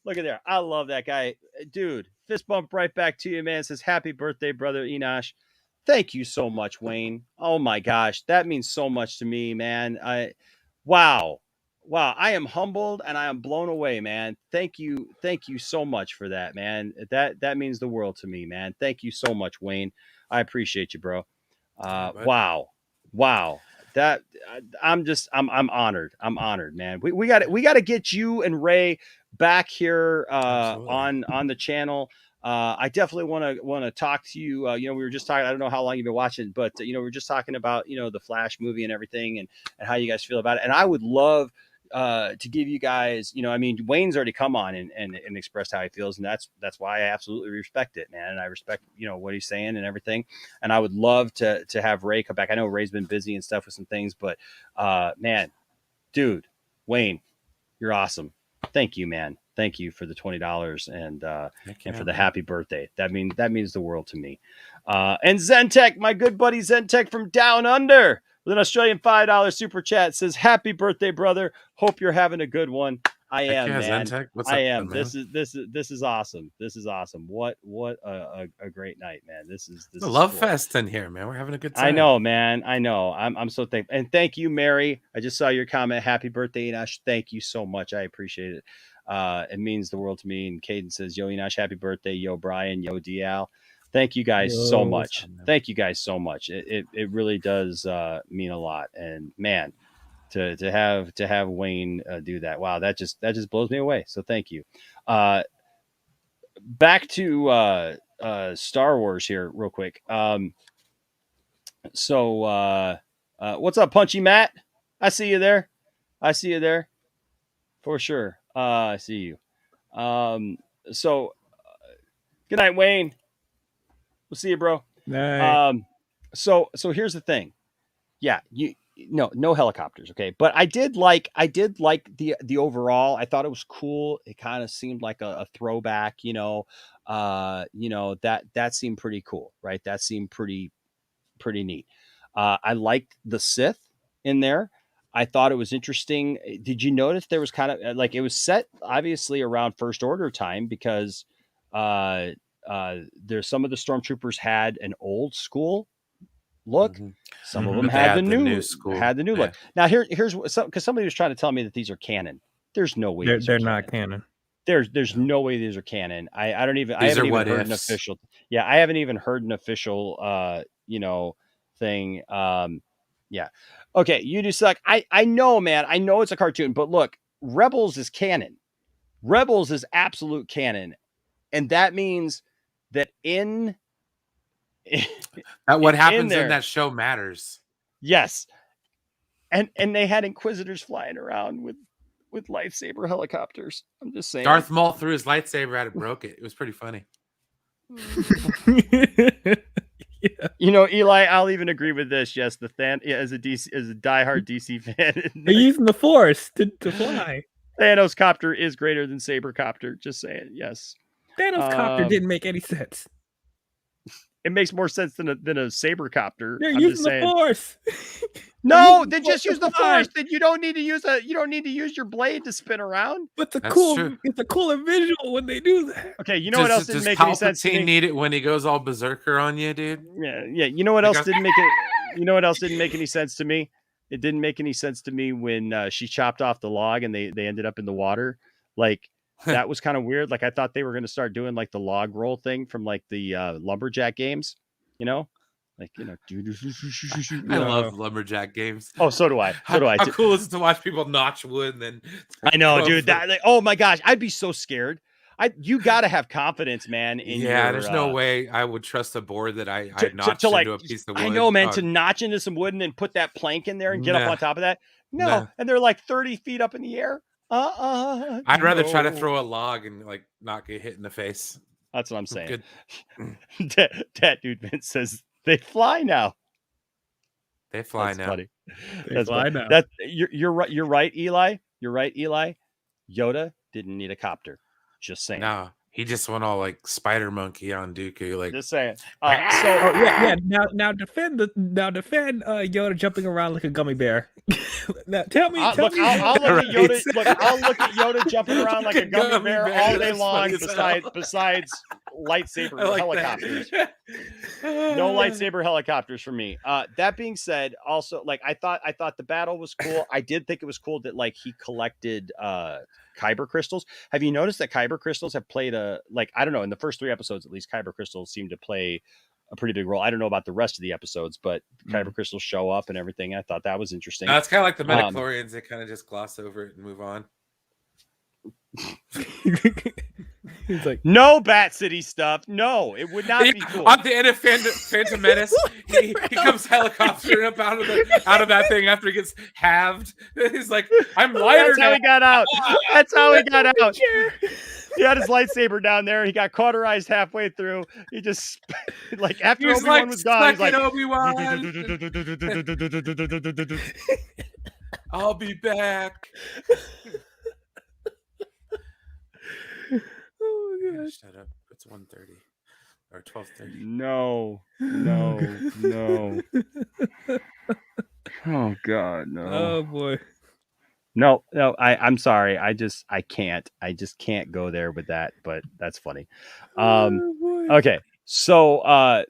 I love that guy. Dude, fist bump right back to you, man. Says happy birthday, brother Enosh. Thank you so much, Wayne. Oh my gosh, that means so much to me, man. Wow. I am humbled and I am blown away, man. Thank you so much for that, man. That means the world to me, man. Thank you so much, Wayne. I appreciate you, bro. Wow. That I'm honored. I'm honored, man. We got to get you and Ray back here on the channel. I definitely want to talk to you. We were just talking. I don't know how long you've been watching, but we were just talking about the Flash movie and everything, and how you guys feel about it. And I would love to give you guys, Wayne's already come on and expressed how he feels, and that's why I absolutely respect it, man. And I respect what he's saying and everything. And I would love to have Ray come back. I know Ray's been busy and stuff with some things, but man, dude, Wayne, you're awesome. Thank you, man. Thank you for the $20 and for the happy birthday. That means the world to me. And Zentech, my good buddy Zentech from Down Under, with an Australian $5 super chat, says, "Happy birthday, brother. Hope you're having a good one." I am, man. Zentech. What's I up, am. man? This is awesome. This is awesome. What a great night, man. This is a love fest in here, man. We're having a good time. I know, man. I know. I'm so thankful. And thank you, Mary. I just saw your comment. Happy birthday, Enosh. Thank you so much. I appreciate it. It means the world to me. And Caden says, "Yo, Enosh, happy birthday. Yo, Brian. Yo, DL." Thank you guys so much. Thank you guys so much. It really does mean a lot. And man, to have Wayne do that. Wow, that just blows me away. So thank you. Back to Star Wars here real quick. So what's up, Punchy Matt? I see you there. For sure. I see you. So good night, Wayne. We'll see you, bro. Night. So here's the thing. Yeah, no helicopters, okay. But I did like the overall. I thought it was cool. It kind of seemed like a throwback, that seemed pretty cool, right? That seemed pretty neat. I liked the Sith in there. I thought it was interesting. Did you notice there was kind of like, it was set obviously around First Order time, because there's some of the stormtroopers had an old school look. Mm-hmm. Some of them had the new school. Had the new look. Now here's because somebody was trying to tell me that these are canon. There's no way they're not canon. There's no way these are canon. I haven't even heard an official. Yeah, I haven't even heard an official thing. Yeah. Okay, you do suck. I know, man. I know it's a cartoon, but look, Rebels is canon. Rebels is absolute canon. And that means that what happens in that show matters. Yes. And they had Inquisitors flying around with lightsaber helicopters. I'm just saying. Darth Maul threw his lightsaber at it, broke it. It was pretty funny. Yeah. Eli, I'll even agree with this. Yes, as a diehard DC fan, they're using the Force to fly. Thanos copter is greater than Saber copter. Just saying. Yes. Thanos copter didn't make any sense. It makes more sense than a saber copter. They're using the Force. No, then just use the Force. Then you don't need to use your blade to spin around. But it's a cooler visual when they do that. Okay, what else didn't make any sense to me? Does Palpatine need it when he goes all berserker on you, dude? Yeah. You know what else didn't make it? You know what else didn't make any sense to me? It didn't make any sense to me when she chopped off the log and they ended up in the water. Like, that was kind of weird. Like, I thought they were going to start doing like the log roll thing from like the lumberjack games, I love lumberjack games. Oh, so do I. How cool is it to watch people notch wood and then? I know, dude. Oh my gosh, I'd be so scared. You got to have confidence, man. There's no way I would trust a board that I notched into a piece of wood. I know, man. To notch into some wood and then put that plank in there and get up on top of that. No, and they're like 30 feet up in the air. I'd rather try to throw a log and like not get hit in the face. That's what I'm saying. That dude Vince says they fly now. They fly now. Funny. They fly now. You're right. You're right, Eli. You're right, Eli. Yoda didn't need a copter. Just saying. No, he just went all like spider monkey on Dooku. Like, just saying. Now defend Yoda jumping around like a gummy bear. Now tell me. I'll look at Yoda. I'll look at Yoda jumping around like a gummy bear all day long. Besides lightsaber I like helicopters. that. No lightsaber helicopters for me. That being said, also like I thought the battle was cool. I did think it was cool that like he collected kyber crystals. Have you noticed that kyber crystals have played I don't know, in the first 3 episodes at least, kyber crystals seem to play a pretty big role. I don't know about the rest of the episodes, but kyber crystals show up and everything. I thought that was interesting. No, it's kind of like the midichlorians. They kind of just gloss over it and move on. He's like, no Bat City stuff. No, it would not be cool. On the end of Phantom Menace, he comes helicoptering up out of that thing after he gets halved. He's like, I'm lighter. That's how he got out. That's how he got out. He had his lightsaber down there. He got cauterized halfway through. He just like after Obi-Wan was gone, he's like, Obi-Wan. I'll be back. oh my god! Shut up. It's 1:30 or 12:30. No. Oh god, no. Oh boy. No, I'm sorry. I just can't go there with that, but that's funny. Okay. So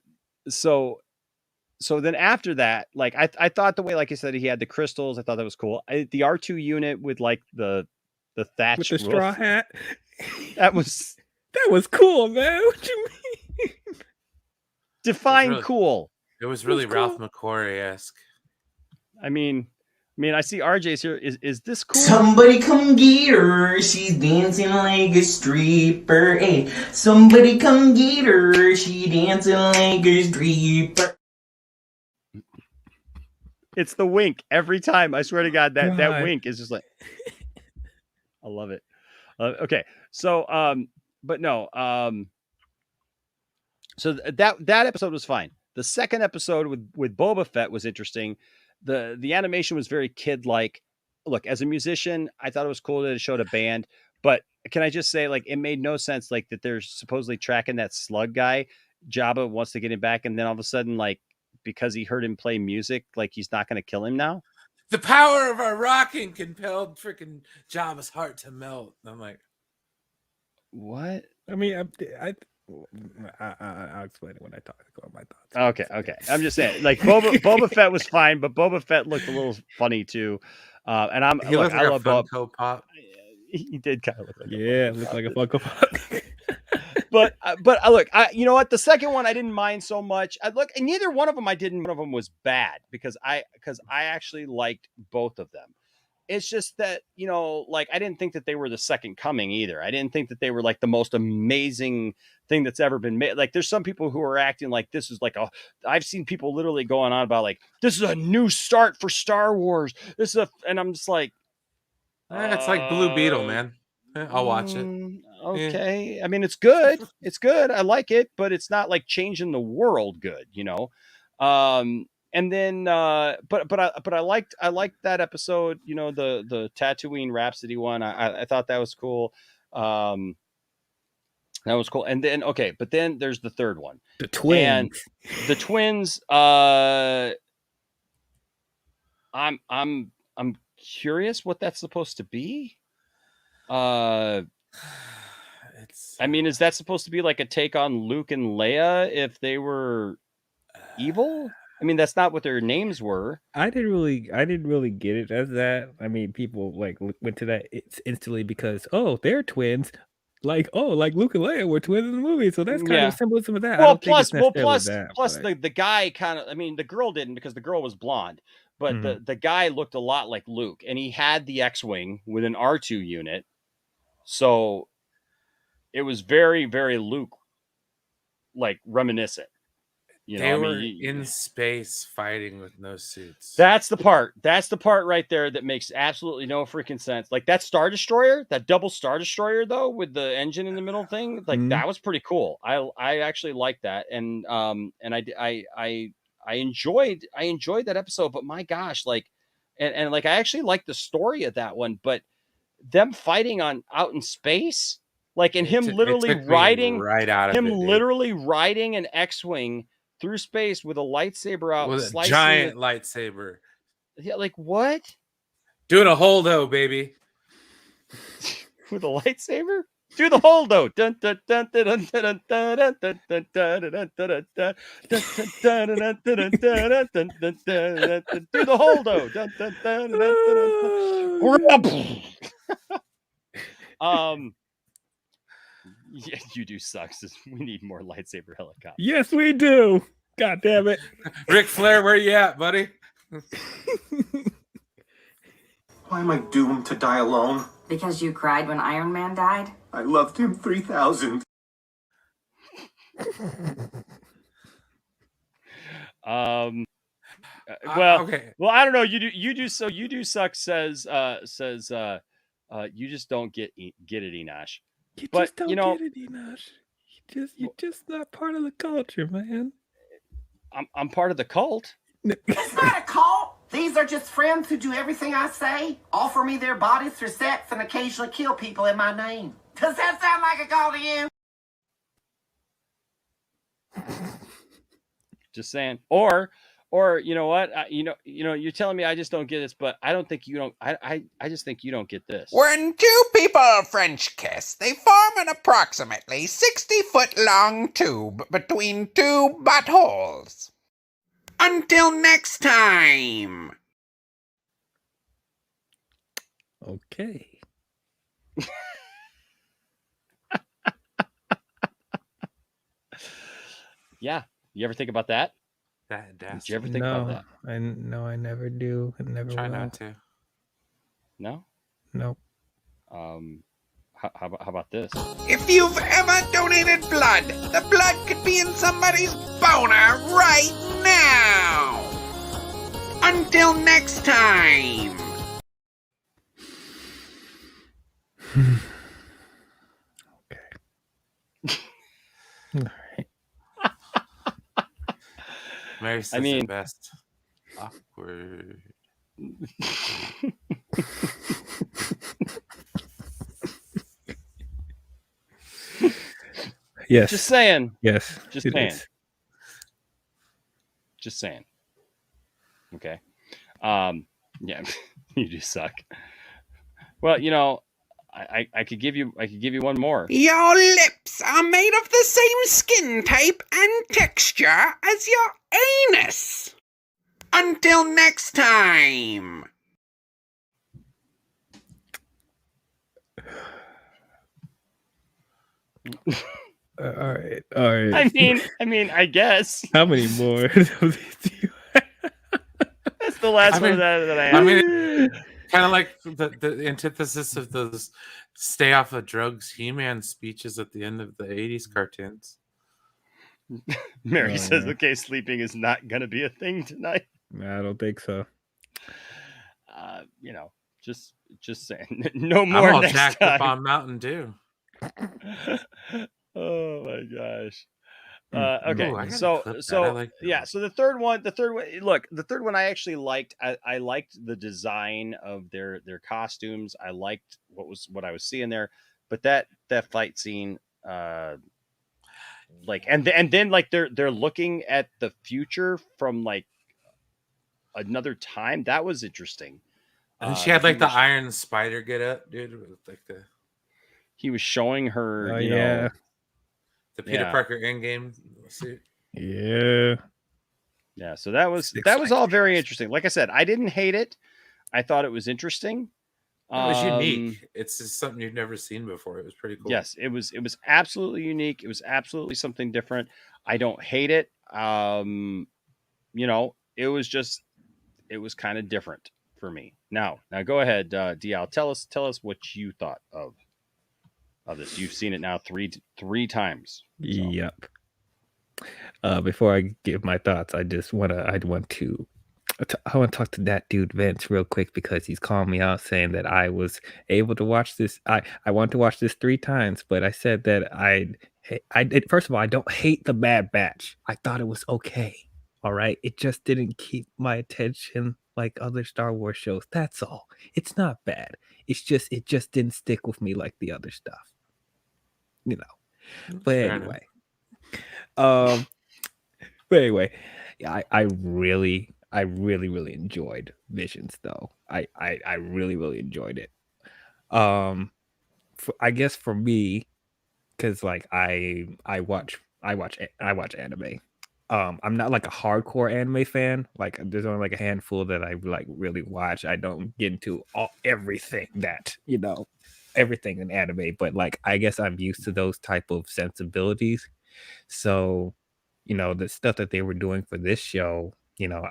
then after that, like I thought the way, like I said, he had the crystals, I thought that was cool. The R2 unit with like the thatch with the roof, straw hat. That was cool, man. What you mean? Define cool. It was really Ralph McQuarrie-esque. I mean, I see RJ's here. Is this cool? Somebody come get her. She's dancing like a stripper. Hey, somebody come get her. She dancing like a stripper. It's the wink every time. I swear to God, that wink is just like, I love it. Okay, so but no, so that episode was fine. The second episode with Boba Fett was interesting. The animation was very kid-like. Look, as a musician, I thought it was cool that it showed a band, but can I just say, like, it made no sense, like, that they're supposedly tracking that slug guy. Jabba wants to get him back, and then all of a sudden, like, because he heard him play music, like, he's not going to kill him now. The power of our rocking compelled freaking Jabba's heart to melt. I'm like, what? I mean, I'll explain it when I talk about my thoughts. Okay. I'm just saying, like, Boba Fett was fine, but Boba Fett looked a little funny too. And he looked like a Funko Pop. He did kind of look like looked like a Funko Pop. but look, you know what? The second one I didn't mind so much. And neither one of them One of them was bad because I actually liked both of them. It's just that, you know, like, I didn't think that they were the second coming either. I didn't think that they were like the most amazing thing that's ever been made. Like, there's some people who are acting like this is like I've seen people literally going on about like, this is a new start for Star Wars. And I'm just like, it's like Blue Beetle, man. I'll watch it. Okay. Yeah. I mean, it's good. It's good. I like it, but it's not like changing the world good, you know? And then, but I liked that episode, you know, the Tatooine Rhapsody one. I thought that was cool. That was cool. And then, okay, but then there's the third one, the twins. And the twins. I'm curious what that's supposed to be. I mean, is that supposed to be like a take on Luke and Leia if they were evil? I mean, that's not what their names were. I didn't really get it as that. I mean, people like went to that instantly because they're twins, like Luke and Leia were twins in the movie, so that's kind of symbolism of that. Well, plus the guy kind of. I mean, the girl didn't because the girl was blonde, but the guy looked a lot like Luke, and he had the X-wing with an R2 unit, so it was very, very Luke, like reminiscent. You know, they were in space fighting with no suits. That's the part right there that makes absolutely no freaking sense. Like that Star Destroyer, that double Star Destroyer though, with the engine in the middle thing, like that was pretty cool. I actually liked that, and I enjoyed that episode. But my gosh, like, and like I actually liked the story of that one, but them fighting out in space, like, and him literally riding riding an X-wing through space with a lightsaber out, with a giant lightsaber. Yeah, like what? Doing a holdo, baby. With a lightsaber? Through the hole, though. Dun, dun, dun, dun, dun, dun, dun, dun, dun, dun, dun, dun, dun, dun, through the hole, though. Dun, dun, dun, dun, dun, dun. Yeah, you do suck. We need more lightsaber helicopters. Yes, we do. God damn it. Ric Flair, where you at, buddy? Why am I doomed to die alone? Because you cried when Iron Man died? I loved him 3,000. Well, okay. Well, I don't know. You do suck. Says you just don't get it, Enosh. You But just don't get it, Enosh. You're just not part of the culture, man. I'm part of the cult. It's not a cult. These are just friends who do everything I say, offer me their bodies for sex, and occasionally kill people in my name. Does that sound like a call to you? Just saying. Or you know what? You're telling me I just don't get this, but I don't think you don't. I just think you don't get this. When two people French kiss, they form an approximately 60-foot-long tube between two buttholes. Until next time. Okay. Yeah. You ever think about that? Did you ever think about that? I never do. I never Try will. not to. No? Nope. How about this? If you've ever donated blood, the blood could be in somebody's boner right now. Until next time. All right. Mary says mean- the best. Awkward. Yes. Just saying. Yes. Just it saying. is. Just saying. Okay. Yeah, you do suck. Well, I could give you one more. Your lips are made of the same skin type and texture as your anus. Until next time. All right. All right. I mean, I guess. How many more of these do you That's the last one that I have. I mean, kind of like the antithesis of those stay off of drugs He-Man speeches at the end of the 80s cartoons. Mary Oh, says, yeah. okay, sleeping is not going to be a thing tonight. I don't think so. Just saying. No I'm more all next jacked time. up on Mountain Dew. Oh my gosh. Ooh, Okay, I gotta so clip that. so I like that yeah, one. so the third one, look, the third one I actually liked. I liked the design of their costumes. I liked what I was seeing there, but that fight scene, like, and then like they're looking at the future from like another time. That was interesting. And she had like the Iron Spider get up, dude. With like he was showing her, Oh, you yeah. know, the Peter Yeah. Parker Endgame suit. Yeah. Yeah, so that was all very interesting. Like I said, I didn't hate it. I thought it was interesting. It was unique. It's just something you've never seen before. It was pretty cool. Yes, it was absolutely unique. It was absolutely something different. I don't hate it. It was kind of different for me. Now go ahead, DL. Tell us what you thought of this. You've seen it now three times. So. Yep. Before I give my thoughts, I want to talk to that dude Vince real quick because he's calling me out saying that I was able to watch this. I want to watch this 3 times, but I said that I did. First of all, I don't hate the Bad Batch. I thought it was okay. All right, it just didn't keep my attention like other Star Wars shows. That's all. It's not bad. It just didn't stick with me like the other stuff. You know. But Fair anyway. But anyway, yeah, I really enjoyed Visions though. I really enjoyed it. I guess for me, because like I watch anime. I'm not like a hardcore anime fan. Like there's only like a handful that I like really watch. I don't get into everything that everything in anime, but like I guess I'm used to those type of sensibilities. So, the stuff that they were doing for this show,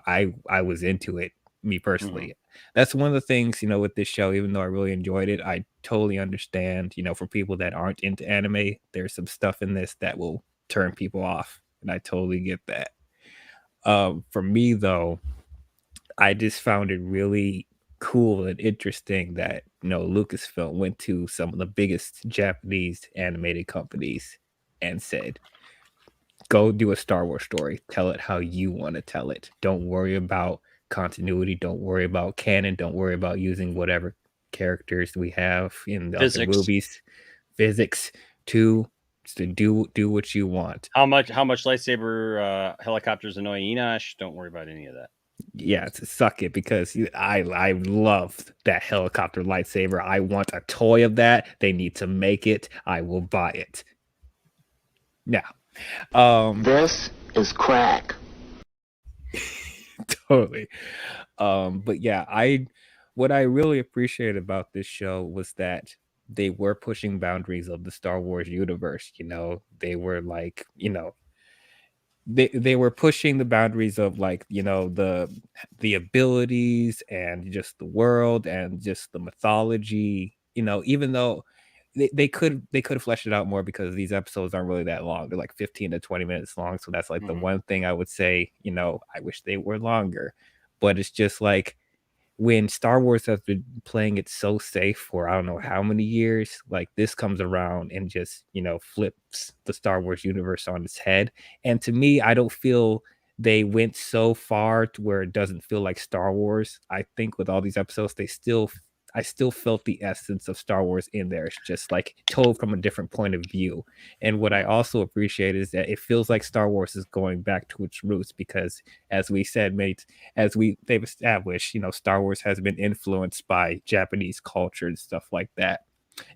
I was into it, me Mhm. personally. That's one of the things, with this show, even though I really enjoyed it, I totally understand, for people that aren't into anime, there's some stuff in this that will turn people off. And I totally get that. For me though, I just found it really cool and interesting that, Lucasfilm went to some of the biggest Japanese animated companies and said, go do a Star Wars story. Tell it how you want to tell it. Don't worry about continuity. Don't worry about canon. Don't worry about using whatever characters we have in the other Physics. movies. Physics to do what you want. How much lightsaber helicopters annoy Enosh? Don't worry about any of that. Yeah, to suck it, because I loved that helicopter lightsaber. I want a toy of that. They need to make it. I will buy it. Now, this is crack. Totally. But yeah, what I really appreciate about this show was that they were pushing boundaries of the Star Wars universe. They were like, they were pushing the boundaries of like, the abilities and just the world and just the mythology, even though they could have fleshed it out more, because these episodes aren't really that long. They're like 15 to 20 minutes long. So that's like the one thing I would say, I wish they were longer. But it's just like, when Star Wars has been playing it so safe for I don't know how many years, like this comes around and just, flips the Star Wars universe on its head. And to me, I don't feel they went so far to where it doesn't feel like Star Wars. I think with all these episodes, I still felt the essence of Star Wars in there. It's just like told from a different point of view. And what I also appreciate is that it feels like Star Wars is going back to its roots, because as we said, mate, they've established, Star Wars has been influenced by Japanese culture and stuff like that.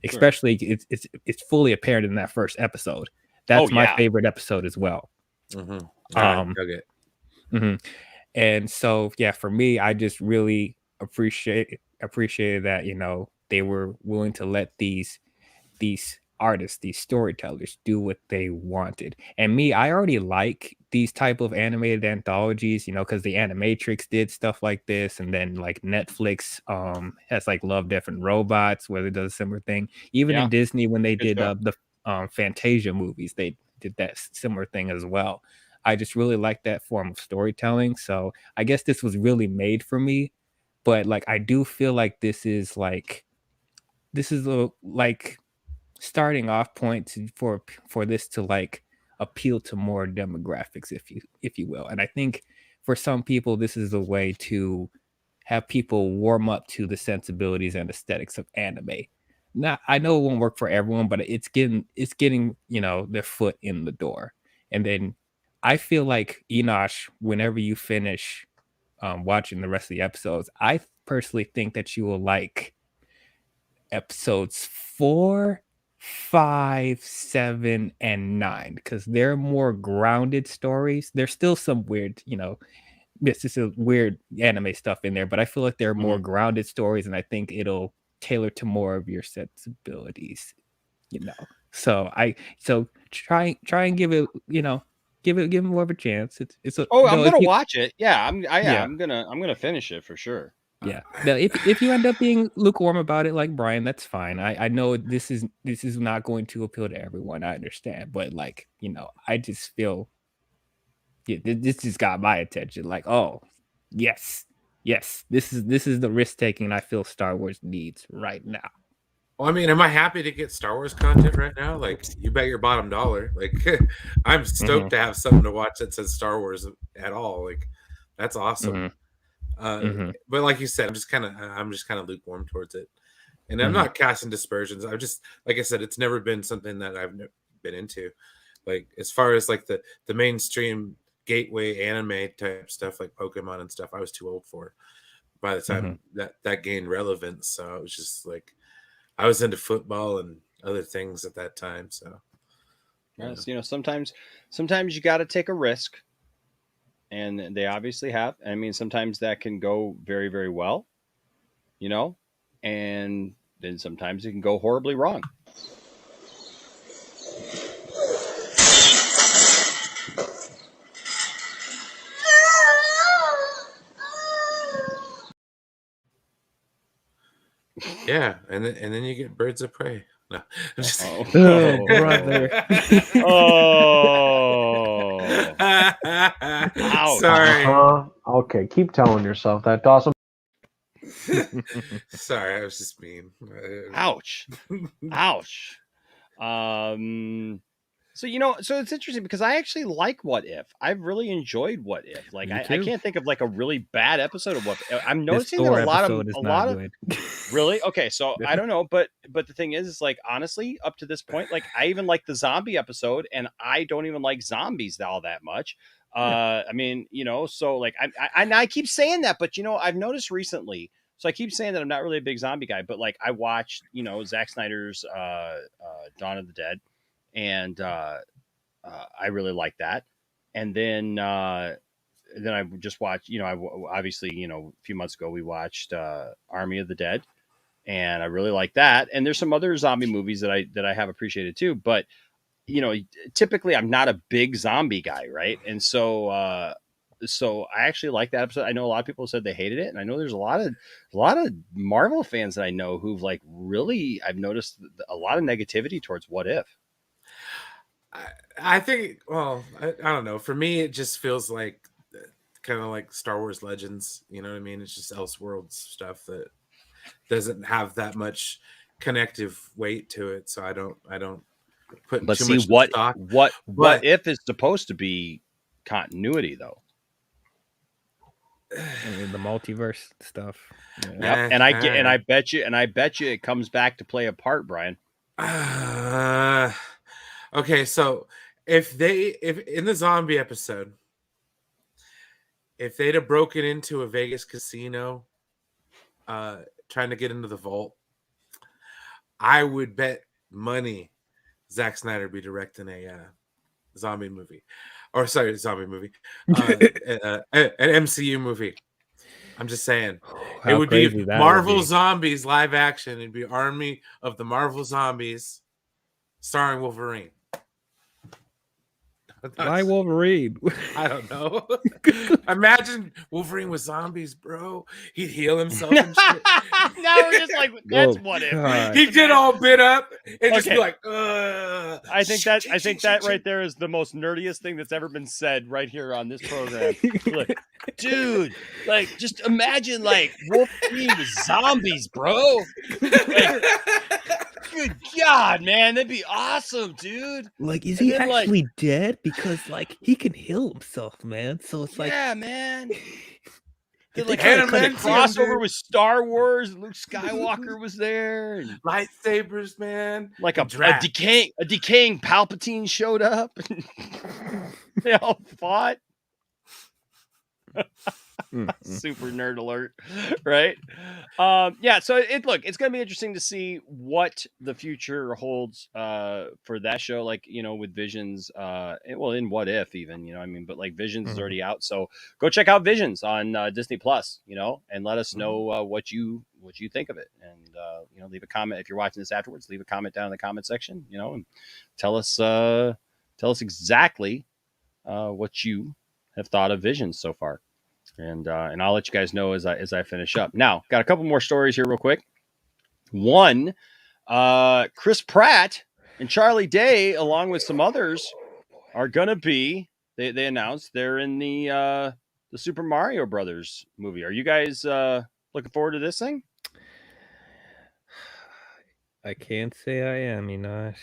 Especially it's fully apparent in that first episode. That's my favorite episode as well. Dug it. And so yeah, for me, I just really appreciated that, they were willing to let these artists, these storytellers, do what they wanted. And me, I already like these type of animated anthologies, because the Animatrix did stuff like this, and then like Netflix has like Love, Death and Robots, where it does a similar thing. Even in Disney, when they did the Fantasia movies, they did that similar thing as well. I just really like that form of storytelling. So I guess this was really made for me. But like I do feel like this is a like starting off point for this to like appeal to more demographics, if you will. And I think for some people this is a way to have people warm up to the sensibilities and aesthetics of anime. Now I know it won't work for everyone, but it's getting their foot in the door. And then I feel like Enosh, whenever you finish watching the rest of the episodes, I personally think that you will like episodes 4, 5, 7, and 9, because they're more grounded stories. There's still some weird, this is a weird anime stuff in there, but I feel like they're more grounded stories, and I think it'll tailor to more of your sensibilities. So try and give it, give it more of a chance. I'm gonna watch it. Yeah, I'm gonna finish it for sure. Yeah. Now, if you end up being lukewarm about it, like Brian, that's fine. I know this is not going to appeal to everyone. I understand, but like I just feel this just got my attention. Like, oh, yes, this is the risk taking I feel Star Wars needs right now. Well, I mean, am I happy to get Star Wars content right now? Like, you bet your bottom dollar. Like, I'm stoked to have something to watch that says Star Wars at all. Like, that's awesome. But like you said, I'm just kind of lukewarm towards it, and I'm not casting dispersions. I'm just, like I said, it's never been something that I've been into. Like, as far as like the mainstream gateway anime type stuff, like Pokemon and stuff, I was too old for by the time that gained relevance. So it was just like, I was into football and other things at that time. So, yes, you know, sometimes you got to take a risk, and they obviously have. I mean, sometimes that can go very, very well, you know, and then sometimes it can go horribly wrong. yeah, and then you get birds of prey. No, I'm just oh brother. Oh, sorry. Okay, keep telling yourself that, Dawson. Sorry, I was just mean. Ouch. Ouch. So, you know, so it's interesting because I actually like What If. I've really enjoyed What If. Like, I can't think of like a really bad episode of What If. I'm noticing that a lot of really okay. So I don't know, but the thing is like honestly, up to this point, like I even like the zombie episode, and I don't even like zombies all that much. I mean, you know, so like I keep saying that, but you know, I've noticed recently. So I keep saying that I'm not really a big zombie guy, but like I watched, you know, Zack Snyder's Dawn of the Dead. And I really like that. And then I just watched, you know, obviously, you know, a few months ago we watched Army of the Dead, and I really like that. And there's some other zombie movies that I have appreciated too. But you know, typically I'm not a big zombie guy, right? And so so I actually like that episode. I know a lot of people said they hated it, and I know there's a lot of Marvel fans that I know who've like really, I've noticed a lot of negativity towards What If. I think, well, I don't know. For me, it just feels like kind of like Star Wars Legends. You know what I mean? It's just Elseworlds stuff that doesn't have that much connective weight to it. So I don't put but too see, much stock. What If is supposed to be continuity though? I mean, the multiverse stuff. Yeah. Yep. And I bet you it comes back to play a part, Brian. Okay, so if in the zombie episode, if they'd have broken into a Vegas casino, trying to get into the vault, I would bet money Zack Snyder would be directing a zombie movie, an MCU movie. I'm just saying, it would be Marvel Zombies live action. It'd be Army of the Marvel Zombies, starring Wolverine. Why Wolverine? I don't know. Imagine Wolverine with zombies, bro. He'd heal himself and shit. Now we're just like, that's What If. He get all bit up and just be like, ugh. I think that right there is the most nerdiest thing that's ever been said right here on this program. Like, dude, like just imagine like Wolverine with zombies, bro. Like, good God, man, that'd be awesome, dude. Like, is he actually dead? Because like he can heal himself, man. So it's like, yeah, man. They like had a crossover with Star Wars. Luke Skywalker was there. And lightsabers, man. Like a decaying Palpatine showed up. They all fought. Super nerd alert, right? Yeah, so it's gonna be interesting to see what the future holds for that show, like, you know, with Visions, in What If even, you know, I mean, but like Visions is already out, so go check out Visions on Disney Plus, you know, and let us know what you think of it, and you know, leave a comment if you're watching this afterwards. Leave a comment down in the comment section, you know, and tell us exactly what you have thought of Visions so far. And I'll let you guys know as I finish up. Now, got a couple more stories here real quick. One, Chris Pratt and Charlie Day, along with some others, are gonna be. They announced they're in the Super Mario Brothers movie. Are you guys looking forward to this thing? I can't say I am, Enosh.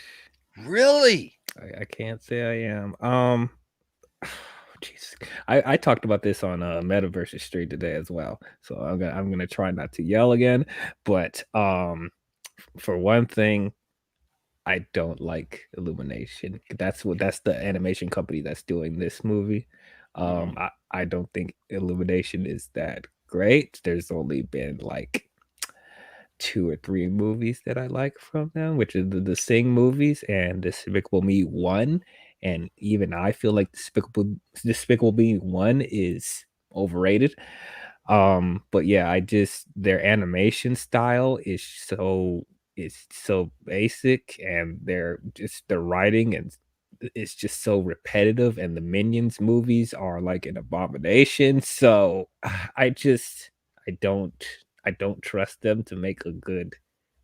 Really? I can't say I am. Jesus, I talked about this on Metaverse Street today as well, so I'm gonna try not to yell again. But for one thing, I don't like Illumination. That's the animation company that's doing this movie. I don't think Illumination is that great. There's only been like 2 or 3 movies that I like from them, which is the Sing movies and Despicable Me 1. And even I feel like Despicable Me 1 is overrated. But yeah, their animation style is so basic, and their writing and it's just so repetitive, and the Minions movies are like an abomination. So I just I don't trust them to make a good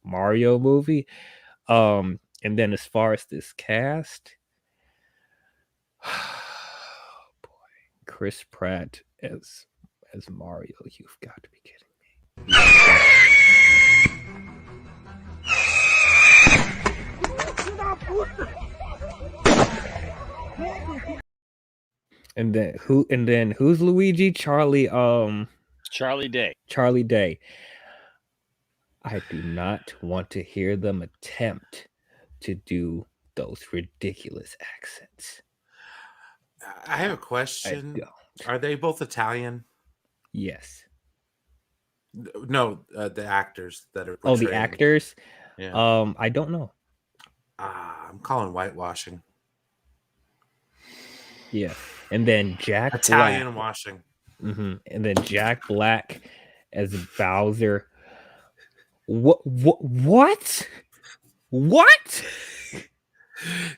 Mario movie. And then as far as this cast, boy, Chris Pratt as Mario, you've got to be kidding me. And then who's Luigi? Charlie Day. Charlie Day. I do not want to hear them attempt to do those ridiculous accents. I have a question. Are they both Italian? Yes. No, the actors that are portraying. portraying. The actors? Yeah. I don't know. I'm calling whitewashing. Yeah. And then Jack Italian Black. washing. Mm-hmm. And then Jack Black as Bowser. What?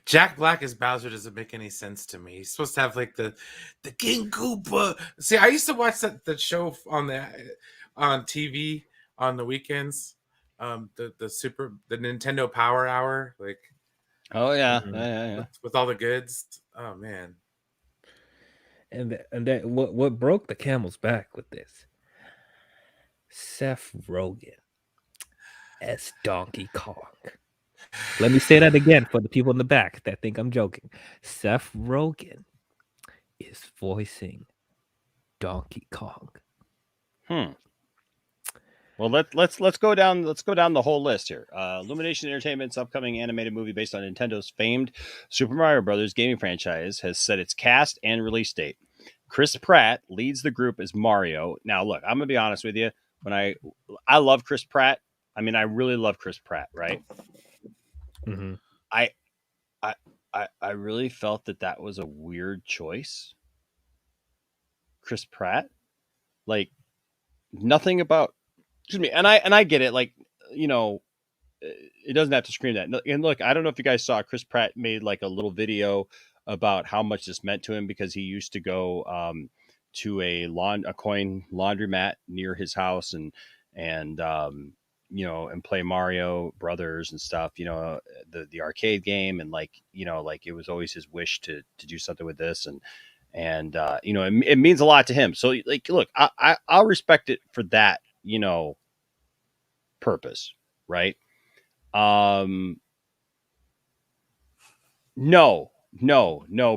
Jack Black as Bowser doesn't make any sense to me. He's supposed to have like the King Koopa. See, I used to watch that show on TV on the weekends. The Nintendo Power Hour, like. Oh yeah, with all the goods. Oh man. And then what broke the camel's back with this? Seth Rogen as Donkey Kong. Let me say that again for the people in the back that think I'm joking. Seth Rogen is voicing Donkey Kong. Well, let's go down the whole list here. Illumination Entertainment's upcoming animated movie based on Nintendo's famed Super Mario Brothers gaming franchise has set its cast and release date. Chris Pratt leads the group as Mario. Now, look, I'm gonna be honest with you. When I love Chris Pratt. I mean, I really love Chris Pratt, right? Mm-hmm. I really felt that was a weird choice. Chris Pratt, like nothing about. Excuse me, and I get it. Like, you know, it doesn't have to scream that. And look, I don't know if you guys saw Chris Pratt made like a little video about how much this meant to him because he used to go to a coin laundromat near his house and you know, and play Mario Brothers and stuff, you know, the arcade game. And like, you know, like it was always his wish to do something with this. And you know, it means a lot to him. So like, look, I'll respect it for that, you know, purpose. Right. No,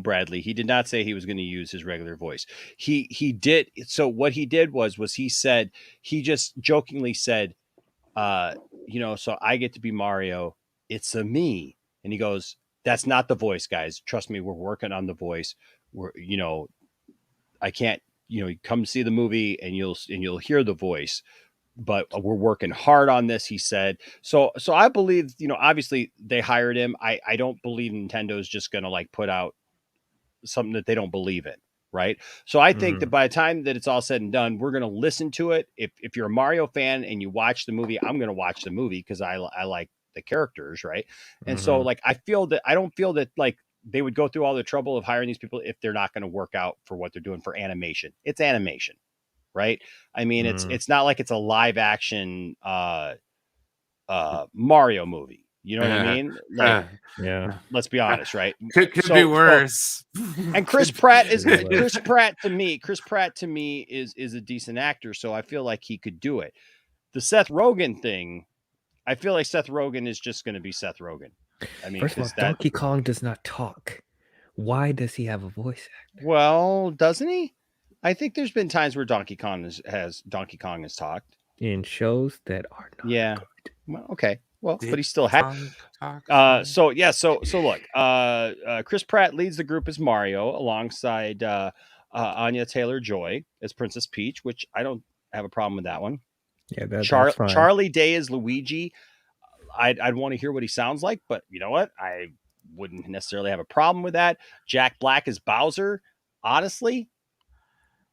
Bradley. He did not say he was going to use his regular voice. He did. So what he did was he just jokingly said, you know, so I get to be Mario. It's a me. And he goes, that's not the voice, guys. Trust me. We're working on the voice. We're, you know, I can't, you know, come see the movie and you'll hear the voice, but we're working hard on this, he said. So I believe, you know, obviously they hired him. I don't believe Nintendo's just going to like put out something that they don't believe in. Right. So I think that by the time that it's all said and done, we're going to listen to it. If you're a Mario fan and you watch the movie, I'm going to watch the movie because I like the characters. Right. And so like, I don't feel that like they would go through all the trouble of hiring these people if they're not going to work out for what they're doing for animation. It's animation. Right. I mean, it's not like it's a live action Mario movie. You know what I mean? Like, yeah. Let's be honest, right? Could be worse. And Chris Pratt to me is a decent actor, so I feel like he could do it. The Seth Rogen thing, I feel like Seth Rogen is just going to be Seth Rogen. I mean, first of all, Donkey Kong does not talk. Why does he have a voice actor? Well, doesn't he? I think there's been times where Donkey Kong has talked in shows that are not. Yeah. Good. Well, okay. Well, but he still had. So look. Chris Pratt leads the group as Mario alongside Anya Taylor-Joy as Princess Peach, which I don't have a problem with that one. Yeah, that's fine. Charlie Day is Luigi. I'd want to hear what he sounds like, but you know what? I wouldn't necessarily have a problem with that. Jack Black is Bowser. Honestly,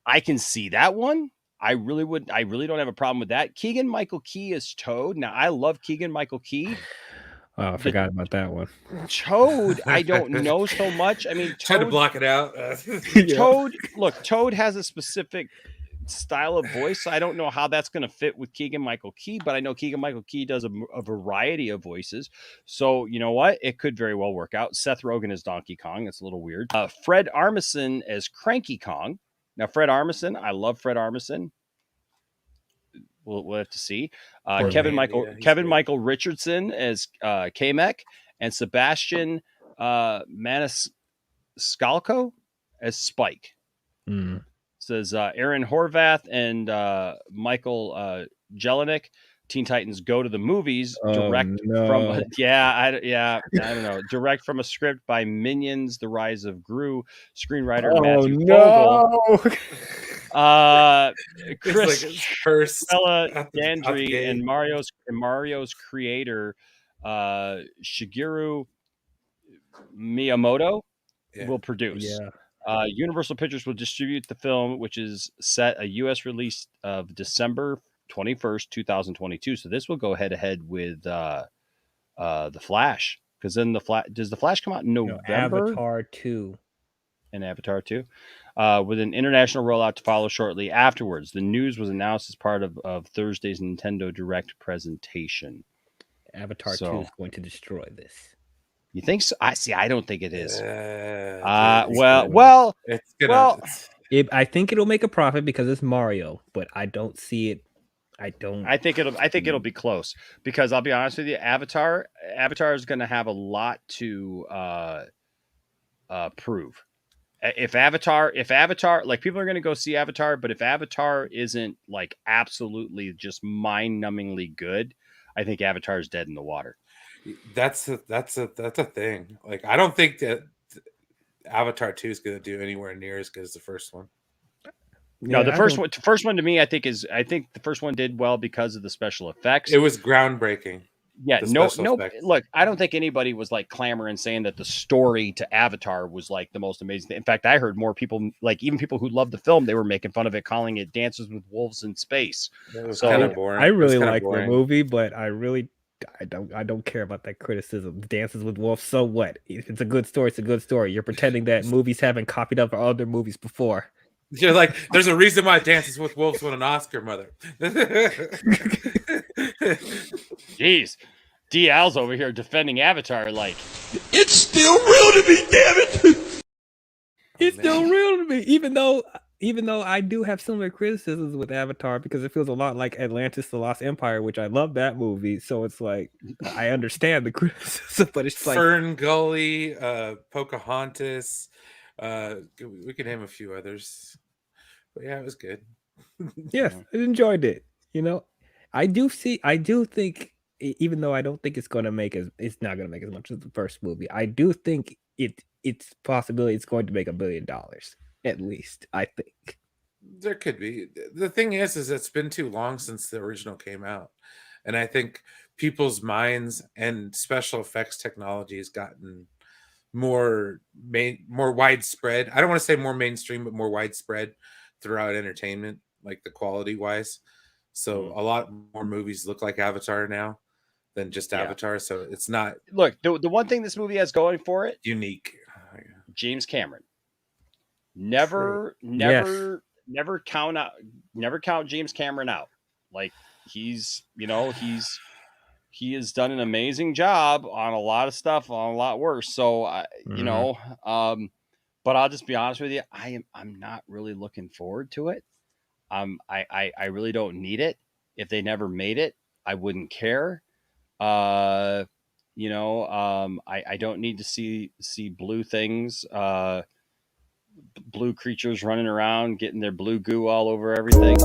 I can see that one. I really don't have a problem with that. Keegan Michael Key is Toad. Now, I love Keegan Michael Key. Oh, I forgot about that one. Toad, I don't know so much. I mean, Toad, trying to block it out. Toad has a specific style of voice. So I don't know how that's going to fit with Keegan Michael Key, but I know Keegan Michael Key does a variety of voices. So you know what? It could very well work out. Seth Rogen as Donkey Kong. That's a little weird. Fred Armisen as Cranky Kong. Now, Fred Armisen, I love Fred Armisen. We'll have to see. Kevin Michael Richardson as Kamek, and Sebastian Maniscalco as Spike. Says Aaron Horvath and Michael Jelinek. Teen Titans Go to the Movies. Direct from I don't know. Direct from a script by Minions: The Rise of Gru. Screenwriter Matthew Vogel. Chris Dandry and Mario's creator Shigeru Miyamoto will produce. Universal Pictures will distribute the film, which is set a U.S. release of December 21st, 2022. So this will go head to head with the Flash, because then does the Flash come out in November? Avatar 2. And Avatar 2. With an international rollout to follow shortly afterwards. The news was announced as part of Thursday's Nintendo Direct presentation. Avatar 2 is going to destroy this. You think so? I don't think it is. I think it'll make a profit because it's Mario, but I don't see it. I think it'll be close, because I'll be honest with you, Avatar is going to have a lot to prove. If Avatar, like, people are going to go see Avatar, but if Avatar isn't like absolutely just mind-numbingly good, I think Avatar is dead in the water. That's a thing. Like, I don't think that Avatar 2 is going to do anywhere near as good as the first one. No, the first one to me, I think the first one did well because of the special effects. It was groundbreaking. Yeah, look, I don't think anybody was like clamoring saying that the story to Avatar was like the most amazing thing. In fact, I heard more people, like even people who loved the film, they were making fun of it, calling it Dances with Wolves in Space. It was kind of boring. I really like the movie, but I don't care about that criticism. Dances with Wolves, so what? If it's a good story, it's a good story. You're pretending that movies haven't copied up other movies before. You're like, there's a reason why Dances with Wolves won an Oscar, mother. Jeez. DL's over here defending Avatar like, it's still real to me, damn it. It's still real to me, even though I do have similar criticisms with Avatar, because it feels a lot like Atlantis: The Lost Empire, which I love that movie. So it's like, I understand the criticism, but it's like Fern Gully, Pocahontas. We could name a few others, but yeah, it was good. Yes, I enjoyed it. You know, I do think, even though I don't think it's not going to make as much as the first movie, I do think it's possibility it's going to make $1 billion at least. I think there could be. The thing is it's been too long since the original came out, and I think people's minds and special effects technology has gotten more widespread. I don't want to say more mainstream, but more widespread throughout entertainment, like the quality wise. So a lot more movies look like Avatar now than just Avatar. So it's not. Look, the one thing this movie has going for it, unique. James Cameron. Never count James Cameron out. Like, he has done an amazing job on a lot of stuff, on a lot worse. So but I'll just be honest with you, I'm not really looking forward to it. I really don't need it. If they never made it, I wouldn't care. I don't need to see blue things, blue creatures running around, getting their blue goo all over everything.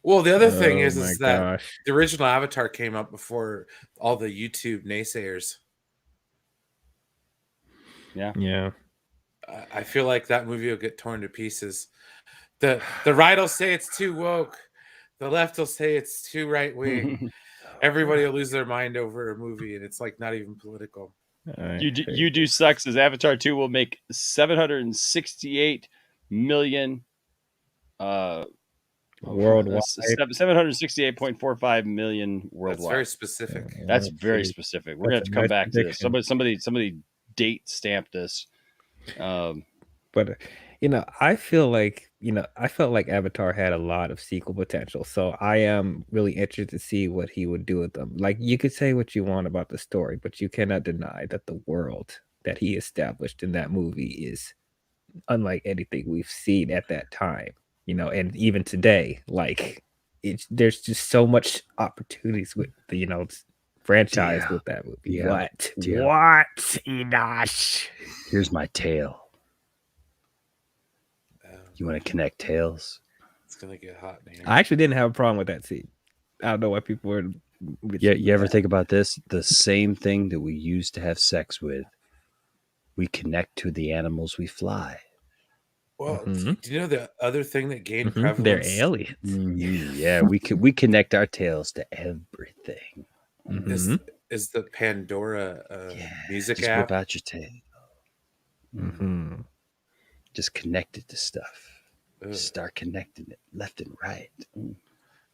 Well, the other thing Oh is my that gosh. the original Avatar came out before all the YouTube naysayers. Yeah. I feel like that movie will get torn to pieces. The right will say it's too woke. The left will say it's too right wing. Everybody will lose their mind over a movie, and it's like not even political. You do sucks as Avatar 2 will make 768 million Worldwide. 768.45 million worldwide. That's very specific. That's very specific. We're gonna have to come back to this. Somebody date stamp this. But I feel like I felt like Avatar had a lot of sequel potential, so I am really interested to see what he would do with them. Like, you could say what you want about the story, but you cannot deny that the world that he established in that movie is unlike anything we've seen at that time. And even today, like, there's just so much opportunities with the franchise with that movie. Yeah. What? Yeah. What, Enosh? Here's my tail. You want to connect tails? It's gonna get hot in here. I actually didn't have a problem with that scene. I don't know why people were. Yeah, you ever think about this? The same thing that we used to have sex with, we connect to the animals we fly. Well, do you know the other thing that gained prevalence? They're aliens. Yeah, we connect our tails to everything. Is the Pandora music Just app? whip out your tail. Just connect it to stuff. Start connecting it left and right.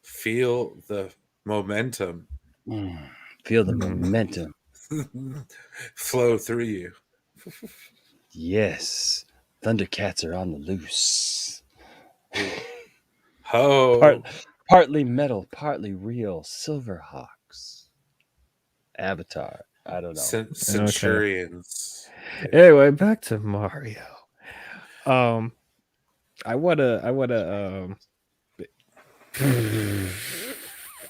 Feel the momentum. Feel the momentum flow through you. Yes. Thundercats are on the loose. Partly metal, partly real. Silverhawks. Avatar. I don't know. Centurions. Okay. Anyway, back to Mario. I wanna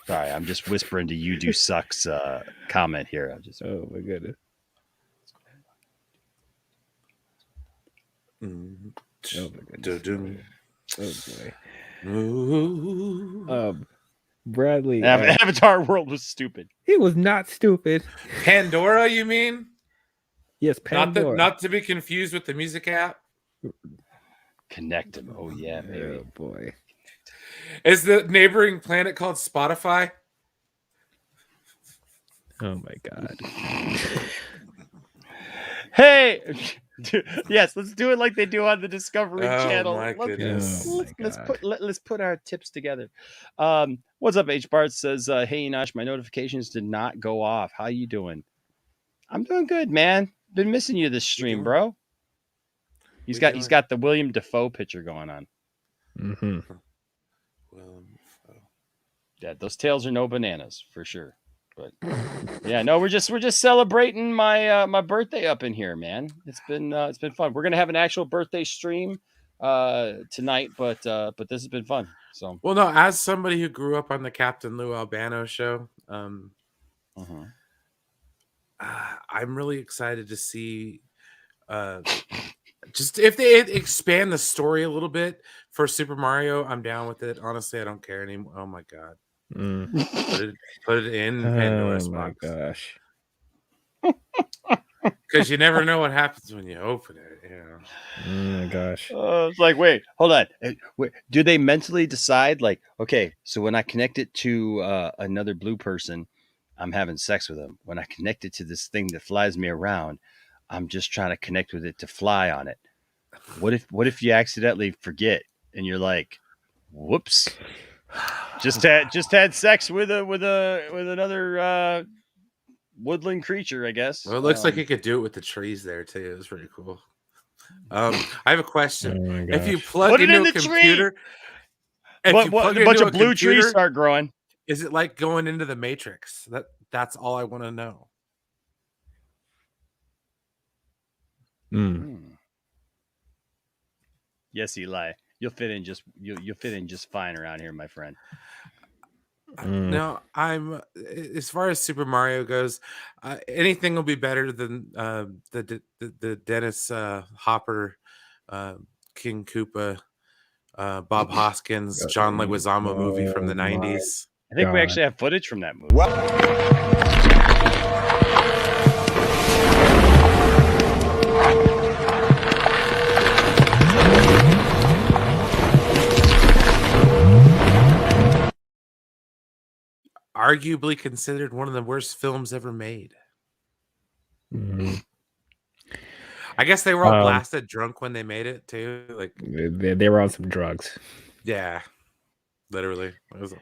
Sorry, I'm just whispering to you do sucks comment here. Oh my goodness. Oh my goodness. Oh boy. Bradley. Avatar World was stupid. It was not stupid. Pandora, you mean? Yes, Pandora. Not to be confused with the music app. Connect them. Oh yeah, baby. Oh boy. Is the neighboring planet called Spotify? Oh my god. Hey, yes, let's do it like they do on the Discovery Channel. My goodness. Let's put our tips together. What's up, H Bart says, hey Enosh, my notifications did not go off. How you doing? I'm doing good, man. Been missing you this stream, bro. He's got the William Dafoe picture going on. Yeah, those tails are no bananas for sure. But yeah, no, we're just celebrating my my birthday up in here, man. It's been fun. We're gonna have an actual birthday stream tonight, but this has been fun. So well, no, as somebody who grew up on the Captain Lou Albano show, I'm really excited to see just if they expand the story a little bit for Super Mario. I'm down with it. Honestly, I don't care anymore. Oh my god. Put it in Pandora's box. Oh my gosh. Because you never know what happens when you open it. Oh my gosh. It's like, wait, hold on. Wait, do they mentally decide, like, okay, so when I connect it to another blue person, I'm having sex with them. When I connect it to this thing that flies me around, I'm just trying to connect with it to fly on it. What if you accidentally forget and you're like, whoops, just had sex with another woodland creature, I guess. Well, it looks like you could do it with the trees there too. It was pretty cool. I have a question. If you plug into a computer, a bunch of blue trees start growing. Is it like going into the Matrix? That's all I want to know. Yes, Eli, you'll fit in just fine around here, my friend. No, I'm as far as Super Mario goes, anything will be better than the Dennis Hopper King Koopa Bob Hoskins, John Leguizamo movie from the 90s. I think we actually have footage from that movie. Arguably considered one of the worst films ever made. I guess they were all blasted drunk when they made it too. Like they were on some drugs. Yeah, literally. It was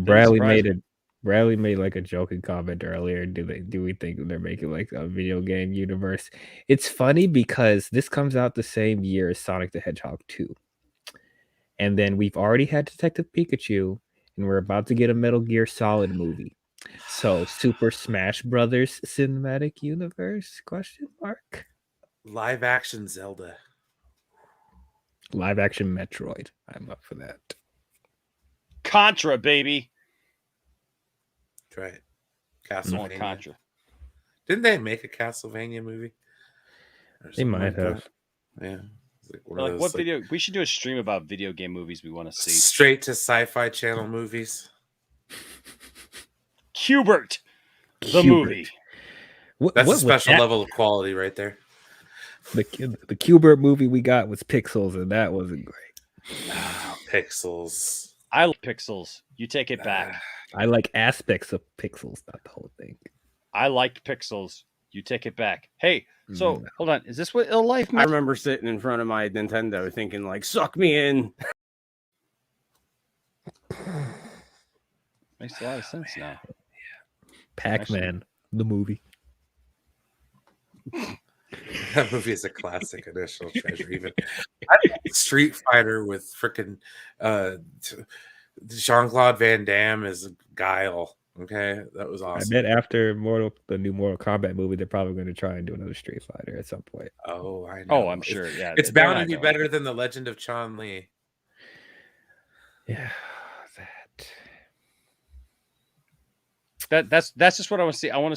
Bradley made like a joking comment earlier. Do we think they're making like a video game universe? It's funny because this comes out the same year as Sonic the Hedgehog 2. And then we've already had Detective Pikachu, and we're about to get a Metal Gear Solid movie. So Super Smash Brothers cinematic universe? Question mark. Live action Zelda. Live action Metroid. I'm up for that. Contra, baby. That's right. Castlevania. Contra. Didn't they make a Castlevania movie? They might have. That? Yeah. Like what video? We should do a stream about video game movies we want to see. Straight to Sci-Fi Channel movies. Qbert, the movie. That's a special level of quality right there. The Qbert movie we got was Pixels, and that wasn't great. Pixels. I like Pixels. You take it back. I like aspects of Pixels, not the whole thing. I liked Pixels. You take it back. Hey, so hold on. Is this what Ill Life meant? I remember sitting in front of my Nintendo thinking, like, suck me in. Makes a lot of sense now. Pac-Man, the movie. That movie is a classic, a national treasure. Even Street Fighter with freaking Jean-Claude Van Damme as Guile. Okay, that was awesome. I bet after the new Mortal Kombat movie, they're probably going to try and do another Street Fighter at some point. Oh, I know. Oh, I'm sure. Yeah, it's bound to be better than the Legend of Chun Li. Yeah, that's just what I want to see. I want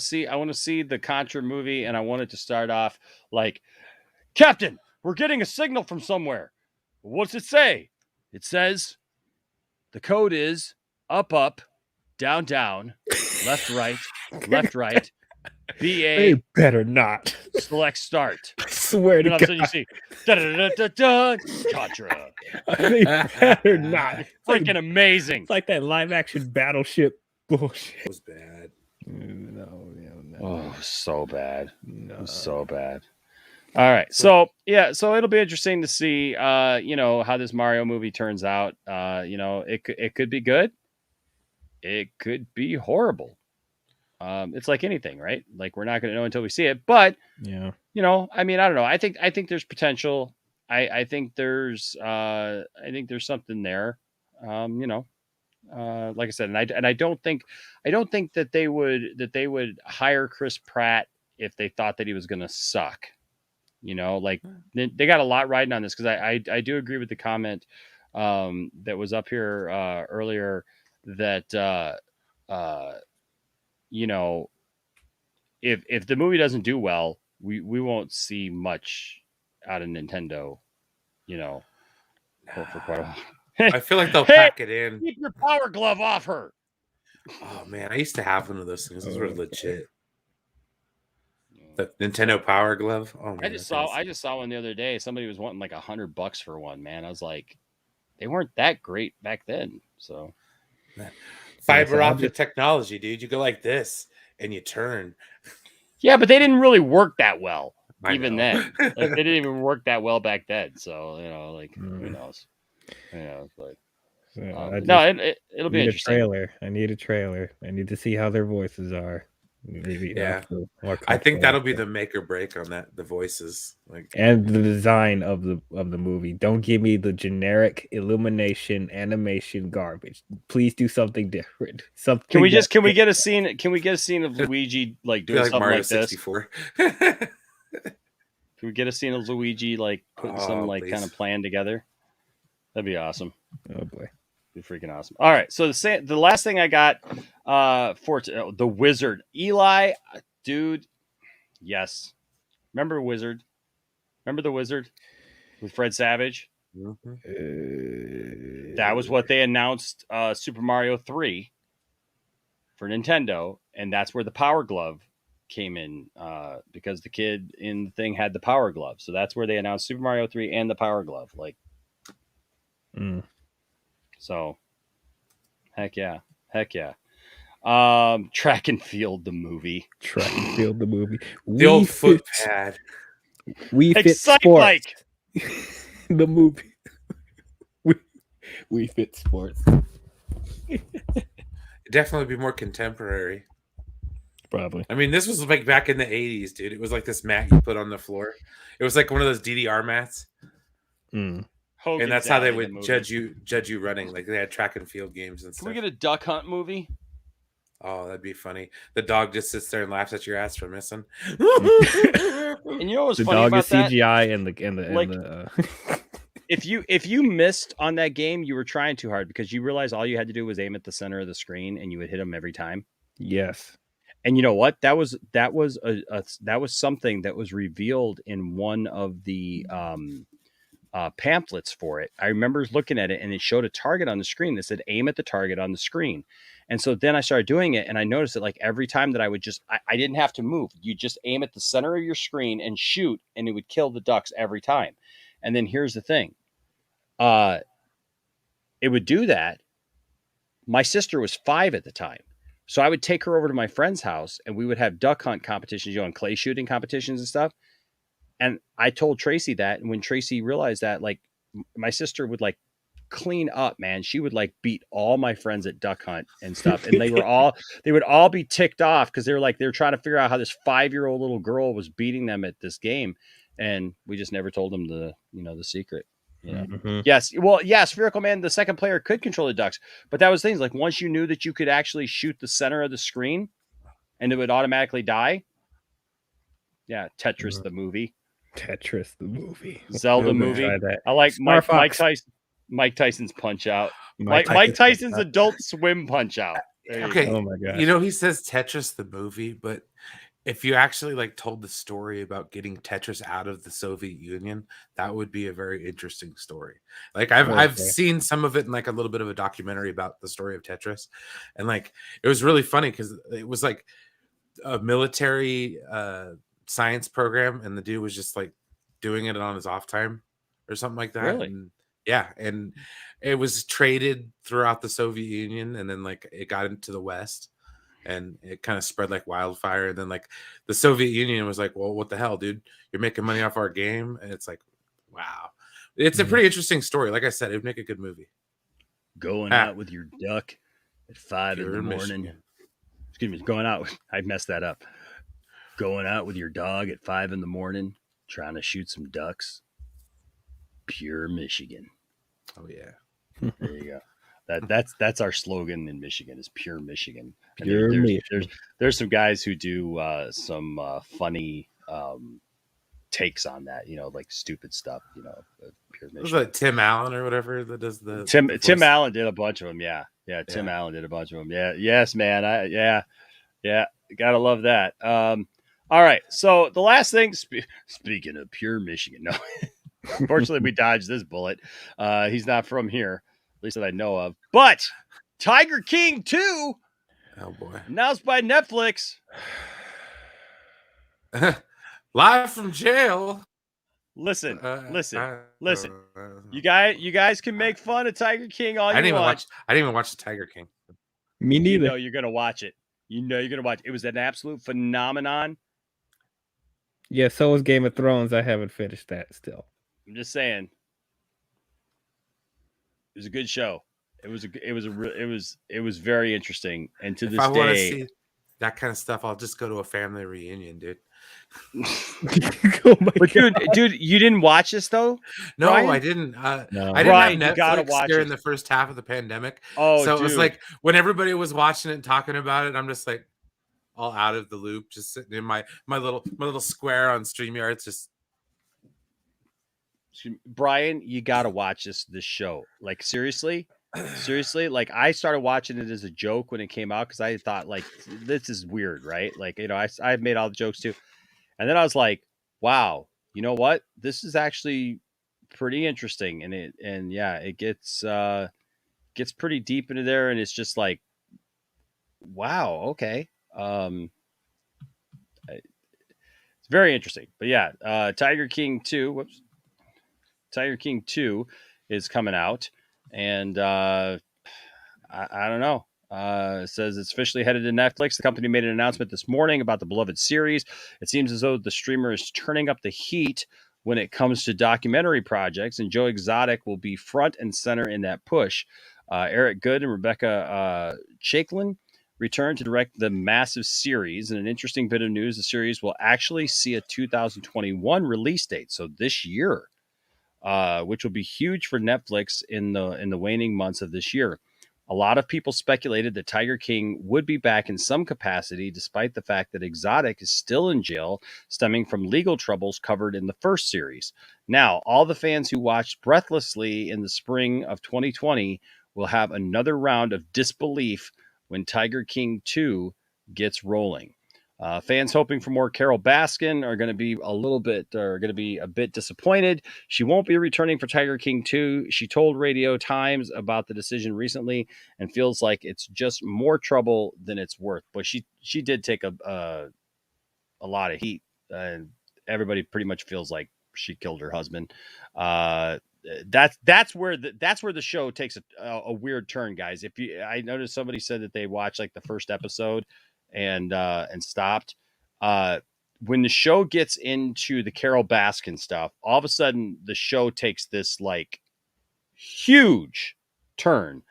to see the Contra movie, and I want it to start off like, Captain, we're getting a signal from somewhere. What's it say? It says the code is up, up, down, down, left, right, BA. They better not. Select start. I swear to God. You see, da-da-da-da-da, Contra. They better not. Freaking amazing. It's like that live action Battleship bullshit. It was bad. No. Oh, so bad. No. So bad. All right. So it'll be interesting to see how this Mario movie turns out. It could be good. It could be horrible. It's like anything, right? Like we're not going to know until we see it. But yeah, I mean, I don't know. I think there's potential. I think there's something there. Like I said, and I don't think that they would hire Chris Pratt if they thought that he was going to suck. Like they got a lot riding on this, because I do agree with the comment that was up here earlier that if the movie doesn't do well, we won't see much out of Nintendo, for quite a while. I feel like they'll pack it in. Keep your power glove off her. Oh man, I used to have one of those things. Those were legit. The Nintendo Power Glove. Oh man, I just saw one the other day. Somebody was wanting like $100 for one. Man, I was like, they weren't that great back then. So, fiber optic technology, dude. You go like this and you turn. Yeah, but they didn't really work that well then. Like they didn't even work that well back then. So who knows? But it'll be interesting. I need a trailer. I need to see how their voices are. Maybe I think that'll be the make or break on that. The voices, and the design of the movie. Don't give me the generic Illumination animation garbage. Please do something different. Can we get a scene? Can we get a scene of Luigi doing something Mario like this? 64. Can we get a scene of Luigi putting some kind of plan together? That'd be awesome. Oh boy. Be freaking awesome. All right, so the last thing I got for the Wizard, Eli, dude, yes. Remember the Wizard with Fred Savage? That was what they announced Super Mario 3 for Nintendo, and that's where the Power Glove came in because the kid in the thing had the Power Glove. So that's where they announced Super Mario 3 and the Power Glove. So heck yeah. Track and Field the movie. The old foot pad. We Fit Excite Sports. Mike. The movie. We Fit Sports. Definitely be more contemporary. Probably. I mean, this was like back in the 80s, dude. It was like this mat you put on the floor. It was like one of those DDR mats. Hogan's And that's how they Alley, the would movie. judge you running. Like they had track and field games and stuff. Can we get a duck hunt movie? Oh, that'd be funny. The dog just sits there and laughs at your ass for missing. And you know what's The funny dog about is that? CGI and the Like, if you missed on that game, you were trying too hard because you realized all you had to do was aim at the center of the screen and you would hit them every time. Yes. And you know what? That was something that was revealed in one of the pamphlets for it. I remember looking at it and it showed a target on the screen that said aim at the target on the screen. And so then I started doing it and I noticed that like every time that I would I didn't have to move. You just aim at the center of your screen and shoot and it would kill the ducks every time. And then here's the thing. It would do that. My sister was 5 at the time. So I would take her over to my friend's house and we would have duck hunt competitions, and clay shooting competitions and stuff. And I told Tracy that. And when Tracy realized that, like my sister would like clean up, man. She would like beat all my friends at duck hunt and stuff. And they would all be ticked off because they're trying to figure out how this 5-year-old little girl was beating them at this game. And we just never told them the secret. Yes. Well, yeah, Spherical Man, the second player could control the ducks, but that was things like once you knew that you could actually shoot the center of the screen and it would automatically die. Yeah. Tetris, the movie. Zelda movie. I like Mike Tyson's Punch Out. Mike Tyson's Adult Swim Punch Out. Okay. Oh my God. He says Tetris the movie, but if you actually like told the story about getting Tetris out of the Soviet Union, that would be a very interesting story. Like I've seen some of it in like a little bit of a documentary about the story of Tetris, and like it was really funny because it was like a military science program, and the dude was just like doing it on his off time or something like that. Really? And, yeah, and it was traded throughout the Soviet Union, and then like it got into the West. And it kind of spread like wildfire. And then like the Soviet Union was like, well, what the hell, dude? You're making money off our game. And it's like, wow. It's a pretty interesting story. Like I said, it would make a good movie. Going out with your duck at 5 in the morning. Michigan. Excuse me, going out. I messed that up. Going out with your dog at 5 in the morning, trying to shoot some ducks. Pure Michigan. Oh, yeah. There you go. That's our slogan in Michigan is Pure Michigan. Pure Michigan. There's some guys who do some funny takes on that, like stupid stuff, Pure Michigan. Was that Tim Allen or whatever that does the Tim Allen did a bunch of them, yeah. Tim Allen did a bunch of them, yeah. Yes, man, gotta love that. All right, so the last thing, speaking of Pure Michigan, no, unfortunately we dodged this bullet. He's not from here. At least that I know of. But Tiger King 2, oh boy, announced by Netflix. Live from jail. Listen. You guys can make fun of Tiger King all you want. I didn't even watch the Tiger King. Me neither. You know you're gonna watch it. It was an absolute phenomenon. Yeah, so is Game of Thrones. I haven't finished that still. I'm just saying. It was a good show. It was very interesting. And to this I want to day, see that kind of stuff, I'll just go to a family reunion, dude. But dude, you didn't watch this though? No, Brian? I didn't. No. I didn't Brian, have you gotta Netflix watch during it. the first half of the pandemic. Oh, so it was dude. like when everybody was watching it and talking about it, I'm just like all out of the loop, just sitting in my little square on StreamYard. It's just Brian, you gotta watch this show. Like seriously. Like I started watching it as a joke when it came out because I thought like this is weird, right? Like I made all the jokes too, and then I was like, wow, you know what? This is actually pretty interesting, and it gets pretty deep into there, and it's just like, wow, okay. It's very interesting. But yeah, Tiger King 2 is coming out, and I don't know. It says it's officially headed to Netflix. The company made an announcement this morning about the beloved series. It seems as though the streamer is turning up the heat when it comes to documentary projects, and Joe Exotic will be front and center in that push. Eric Goode and Rebecca Chaiklin returned to direct the massive series. And an interesting bit of news, the series will actually see a 2021 release date, so this year, which will be huge for Netflix in the waning months of this year. A lot of people speculated that Tiger King would be back in some capacity, despite the fact that Exotic is still in jail, stemming from legal troubles covered in the first series. Now, all the fans who watched breathlessly in the spring of 2020 will have another round of disbelief when Tiger King 2 gets rolling. Fans hoping for more Carol Baskin are going to be a bit disappointed. She won't be returning for Tiger King 2. She told Radio Times about the decision recently and feels like it's just more trouble than it's worth. But she did take a lot of heat, and everybody pretty much feels like she killed her husband. That's where the show takes a weird turn, guys. I noticed somebody said that they watched like the first episode and stopped. When the show gets into the Carol Baskin stuff, all of a sudden the show takes this like huge turn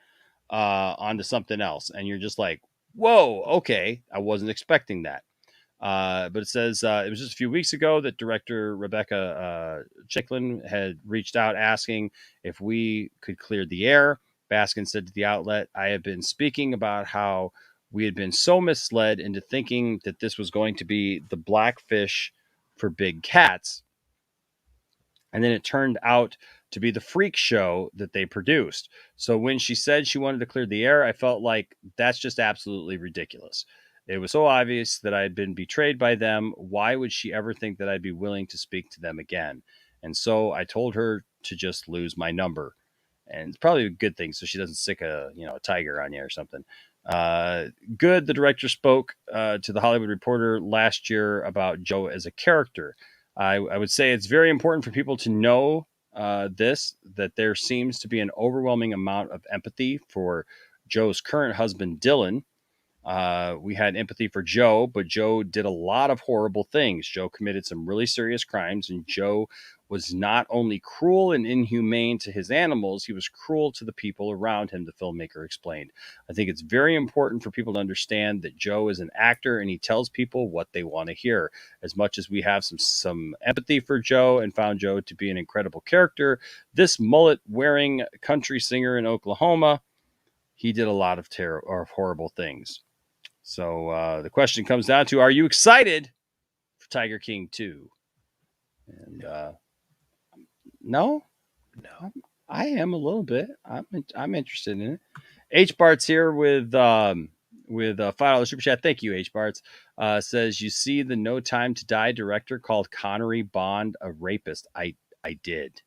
onto something else, and you're just like, whoa, okay, I wasn't expecting that. But it says it was just a few weeks ago that director Rebecca Chaiklin had reached out asking if we could clear the air. Baskin said to the outlet, "I have been speaking about how we had been so misled into thinking that this was going to be the Blackfish for big cats. And then it turned out to be the freak show that they produced. So when she said she wanted to clear the air, I felt like that's just absolutely ridiculous. It was so obvious that I had been betrayed by them. Why would she ever think that I'd be willing to speak to them again? And so I told her to just lose my number. And it's probably a good thing, so she doesn't sick a tiger on you or something." Good. The director spoke to the Hollywood Reporter last year about Joe as a character. I would say it's very important for people to know that there seems to be an overwhelming amount of empathy for Joe's current husband, Dylan. We had empathy for Joe, but Joe did a lot of horrible things. Joe committed some really serious crimes, and Joe was not only cruel and inhumane to his animals, he was cruel to the people around him, the filmmaker explained. I think it's very important for people to understand that Joe is an actor and he tells people what they want to hear. As much as we have some empathy for Joe and found Joe to be an incredible character, this mullet-wearing country singer in Oklahoma, he did a lot of horrible things. So the question comes down to, are you excited for Tiger King 2? And no, I am a little bit. I'm interested in it. H Bart's here with $5 super chat. Thank you, H Bart's. Says, you see the No Time to Die director called Connery Bond a rapist. I did.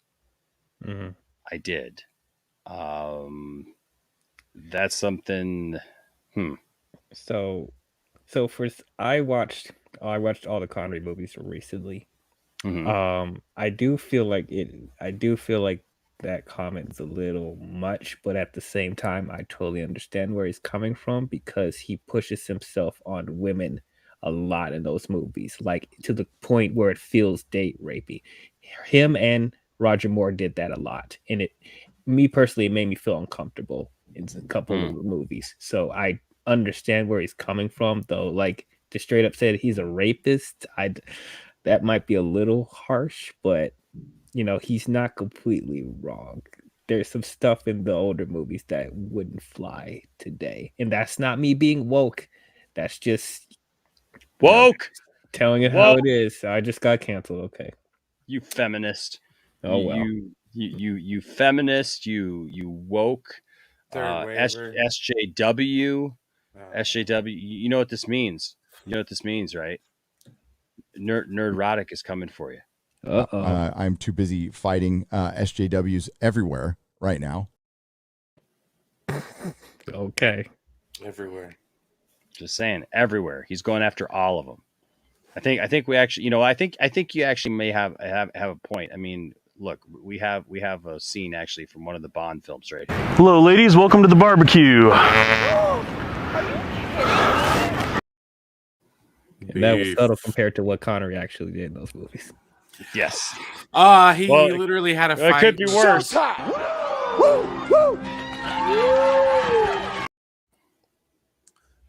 Mm-hmm. I did. That's something. So first, I watched all the Connery movies recently. Mm-hmm. I do feel like that comment's a little much, but at the same time, I totally understand where he's coming from, because he pushes himself on women a lot in those movies, like to the point where it feels date rapey. Him and Roger Moore did that a lot, and me personally, it made me feel uncomfortable in a couple of the movies. So I understand where he's coming from, though. Like, to straight up say that he's a rapist, that might be a little harsh, but he's not completely wrong. There's some stuff in the older movies that wouldn't fly today, and that's not me being woke. That's just woke, telling it how it is. I just got canceled. Okay, you feminist. Oh well. You feminist. You woke. SJW. SJW. You know what this means. You know what this means, right? Nerdrotic is coming for you. I'm too busy fighting SJWs everywhere right now. Okay. Everywhere. Just saying, everywhere. He's going after all of them. I think we actually, you know, I think you actually may have a point. I mean, look, we have a scene actually from one of the Bond films right here. Hello, ladies. Welcome to the barbecue. That was subtle compared to what Connery actually did in those movies. Yes. He literally had a fight. It could be worse.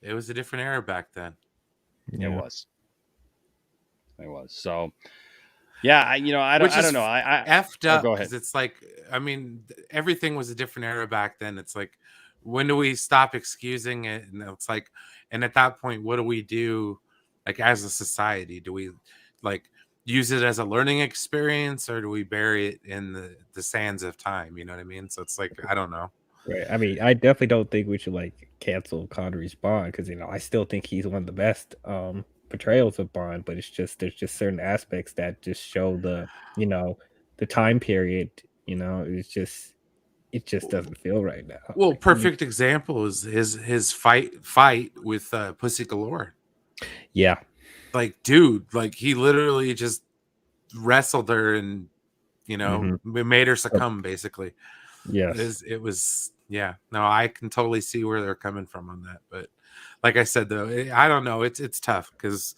It was a different era back then. Yeah. It was. So, yeah, I don't know. I effed up. Go ahead. 'Cause it's like, I mean, everything was a different era back then. It's like, when do we stop excusing it? And it's like, and at that point, what do we do? Like, as a society, do we like use it as a learning experience, or do we bury it in the sands of time? You know what I mean? So it's like, I don't know. Right. I mean, I definitely don't think we should like cancel Connery's Bond because I still think he's one of the best portrayals of Bond, but it's just there's just certain aspects that just show the time period. It just doesn't feel right now. Well, perfect example is his fight with Pussy Galore. Yeah. Like, dude, like he literally just wrestled her and made her succumb basically. Yes. It was yeah. No, I can totally see where they're coming from on that. But like I said, though, I don't know. It's tough because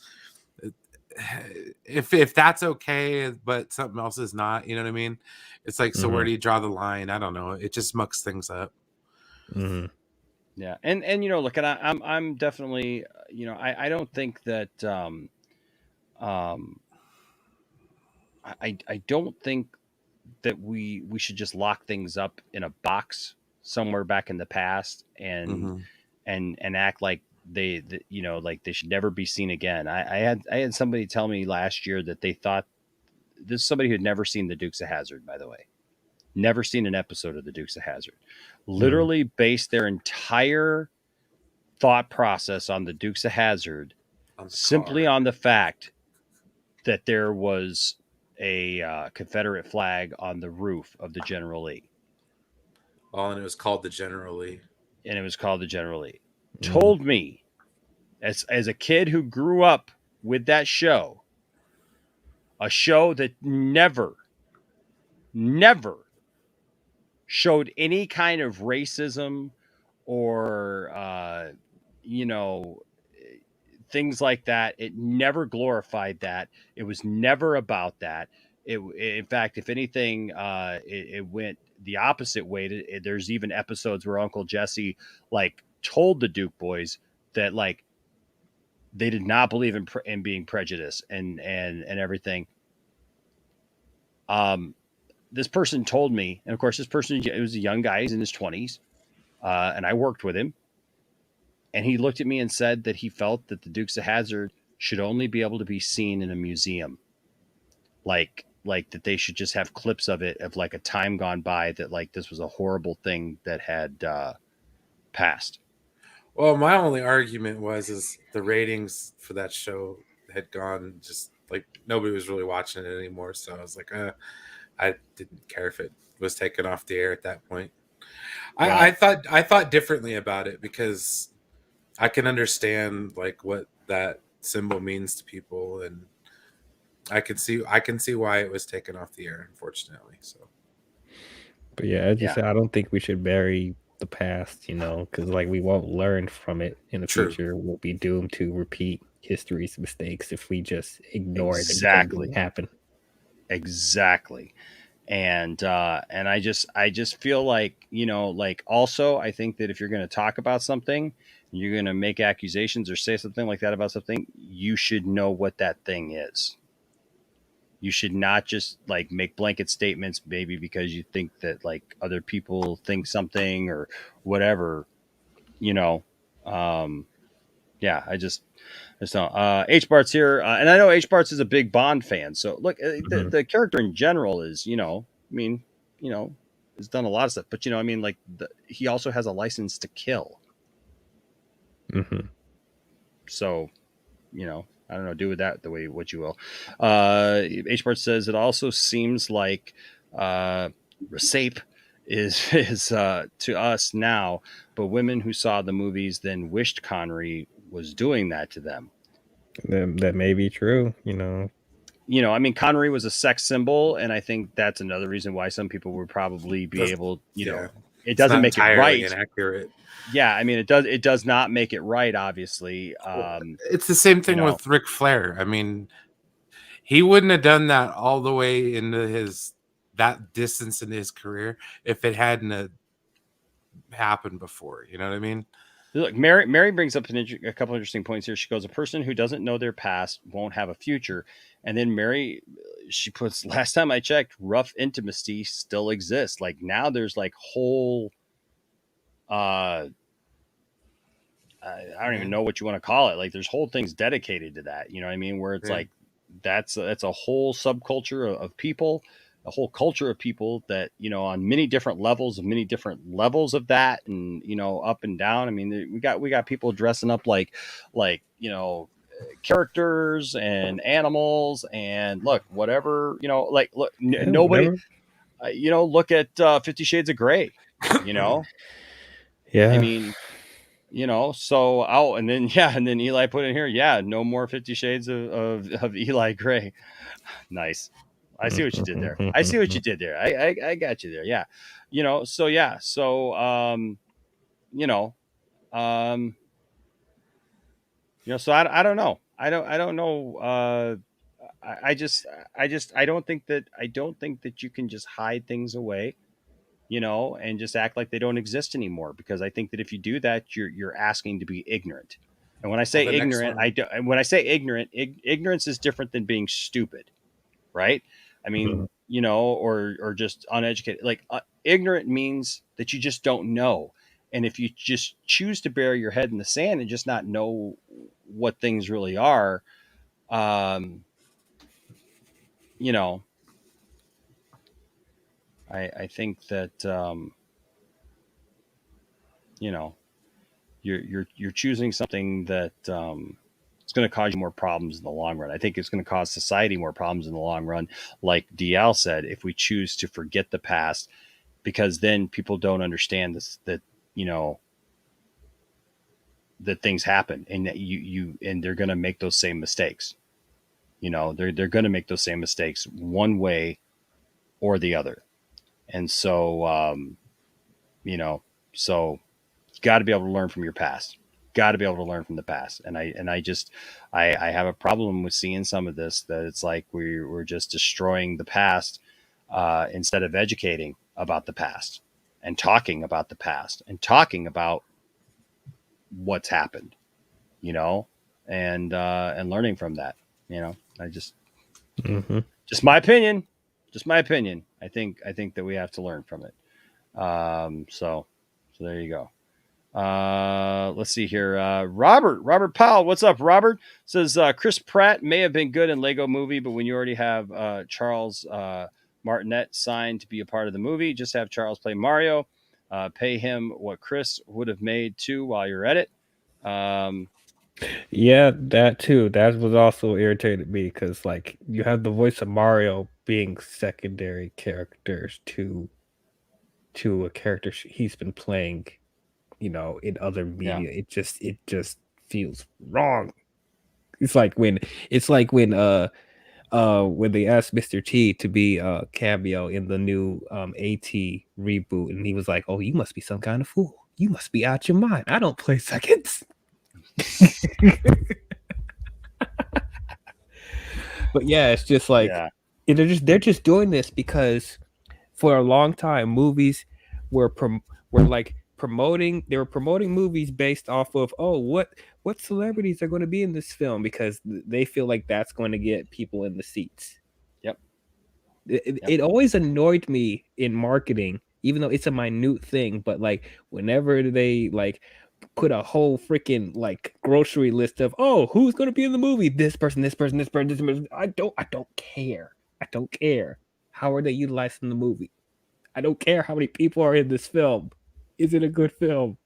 if that's okay, but something else is not, you know what I mean? It's like, so where do you draw the line? I don't know. It just mucks things up. Mm-hmm. Yeah, and look, and I'm definitely, I don't think that I don't think that we should just lock things up in a box somewhere back in the past and act like they should never be seen again. I had somebody tell me last year that they thought, this is somebody who had never seen the Dukes of Hazzard, by the way, never seen an episode of the Dukes of Hazzard, literally based their entire thought process on the Dukes of Hazzard simply on the fact that there was a Confederate flag on the roof of the General Lee. Oh, and it was called the General Lee. Told me, as a kid who grew up with that show, a show that never showed any kind of racism or things like that. It never glorified that. It was never about that. In fact, if anything, it went the opposite way. There's even episodes where Uncle Jesse told the Duke boys that they did not believe in being prejudiced and everything. This person told me, and of course, this person, it was a young guy, he's in his 20s, and I worked with him. And he looked at me and said that he felt that the Dukes of Hazzard should only be able to be seen in a museum. Like that they should just have clips of it, of a time gone by that this was a horrible thing that had passed. Well, my only argument is the ratings for that show had gone just nobody was really watching it anymore. So I was like, I didn't care if it was taken off the air at that point. Yeah. I thought differently about it because I can understand what that symbol means to people, and I can see why it was taken off the air, unfortunately. So, but yeah, as you said, I don't think we should bury the past, because we won't learn from it in the future. We'll be doomed to repeat history's mistakes if we just ignore it and it didn't happen. Exactly. And I just feel also, I think that if you're going to talk about something, you're going to make accusations or say something like that about something, you should know what that thing is. You should not just make blanket statements, maybe because you think that other people think something or whatever, Yeah, I just don't. H Bart's here, and I know H Bart's is a big Bond fan. So look, the character in general is, has done a lot of stuff, but he also has a license to kill. Mm-hmm. So, I don't know. Do with that the way what you will. H. Bart says it also seems like rape is to us now, but women who saw the movies then wished Connery was doing that to them. That may be true. I mean, Connery was a sex symbol, and I think that's another reason why some people would probably be able, it doesn't make it right. Inaccurate. Yeah, I mean, it does not make it right. Obviously, it's the same thing with Ric Flair. I mean, he wouldn't have done that all the way into that distance in his career if it hadn't happened before. You know what I mean? Look, Mary brings up a couple interesting points here. She goes, a person who doesn't know their past won't have a future. And then Mary, she puts, last time I checked, rough intimacy still exists. Like now there's like whole, I don't even know what you want to call it. Like there's whole things dedicated to that. You know what I mean? Where it's like, that's a whole subculture of people, a whole culture of people that, on many different levels of that, and, up and down. I mean, we got people dressing up like, characters and animals and look, whatever, look, nobody, look at 50 Shades of Grey, Yeah. I mean, so and then Eli put in here, no more 50 Shades of Eli Gray. Nice. I see what you did there. I got you there. Yeah. So I don't know. I don't know. I don't think that you can just hide things away, and just act like they don't exist anymore. Because I think that if you do that, you're asking to be ignorant. And when I say ignorant, ignorance is different than being stupid, right? I mean, or just uneducated. Like ignorant means that you just don't know. And if you just choose to bury your head in the sand and just not know what things really are, I think that, you're choosing something that it's going to cause you more problems in the long run. I think it's going to cause society more problems in the long run. Like DL said, if we choose to forget the past, because then people don't understand this, that things happen, and that and they're going to make those same mistakes. They're going to make those same mistakes one way or the other. And so, so you got to be able to learn from your past. Got to be able to learn from the past. And I have a problem with seeing some of this, that it's like we're just destroying the past instead of educating about the past and talking about the past and talking about what's happened, and learning from that. I just my opinion. I think that we have to learn from it. So there you go. Let's see here. Robert Powell. What's up, Robert? Says, Chris Pratt may have been good in Lego Movie, but when you already have Charles Martinet signed to be a part of the movie, just have Charles play Mario. Pay him what Chris would have made too while you're at it. Yeah, that too. That was also irritated me, because like you have the voice of Mario being secondary characters to a character he's been playing, in other media. It just feels wrong. It's like when they asked Mr. T to be a cameo in the new AT reboot, and he was like, "Oh, you must be some kind of fool. You must be out your mind. I don't play seconds." But yeah, it's just like they're just doing this because for a long time movies were promoting movies based off of what celebrities are going to be in this film, because they feel like that's going to get people in the seats. Yep. It always annoyed me in marketing, even though it's a minute thing, but like whenever they like put a whole freaking like grocery list of who's going to be in the movie, this person, I don't care. How are they utilizing the movie? I don't care how many people are in this film. Is it a good film?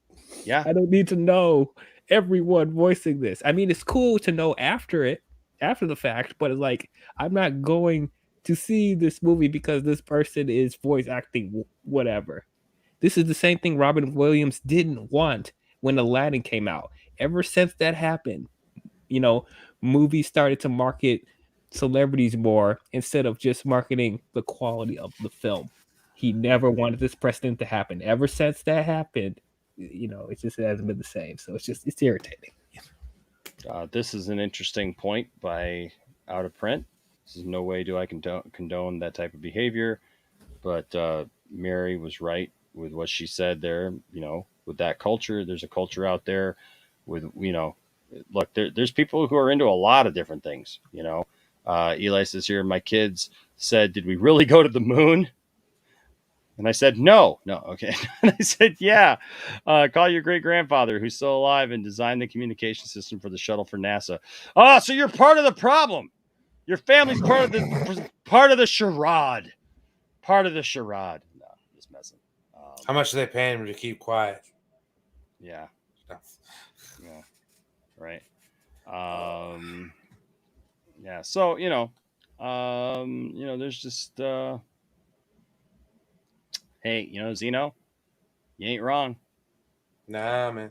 Yeah. I don't need to know everyone voicing this. I mean, it's cool to know after it, after the fact, but it's like I'm not going to see this movie because this person is voice acting whatever. This is the same thing Robin Williams didn't want when Aladdin came out. Ever since that happened, movies started to market celebrities more instead of just marketing the quality of the film. He never wanted this precedent to happen. Ever since that happened, it just hasn't been the same. So it's irritating. This is an interesting point by Out of Print. This is no way do I condone that type of behavior, but Mary was right with what she said there. With that culture, there's a culture out there with, look, there's people who are into a lot of different things. Eli says here, my kids said, did we really go to the moon? And I said, no. Okay. And I said, yeah, call your great grandfather who's still alive and designed the communication system for the shuttle for NASA. Oh, so you're part of the problem. Your family's part of the charade. Part of the charade. No, just messing. How much are they paying him to keep quiet? Yeah. Yeah. Right. Yeah. So, there's just, hey, Zeno, you ain't wrong. Nah, man.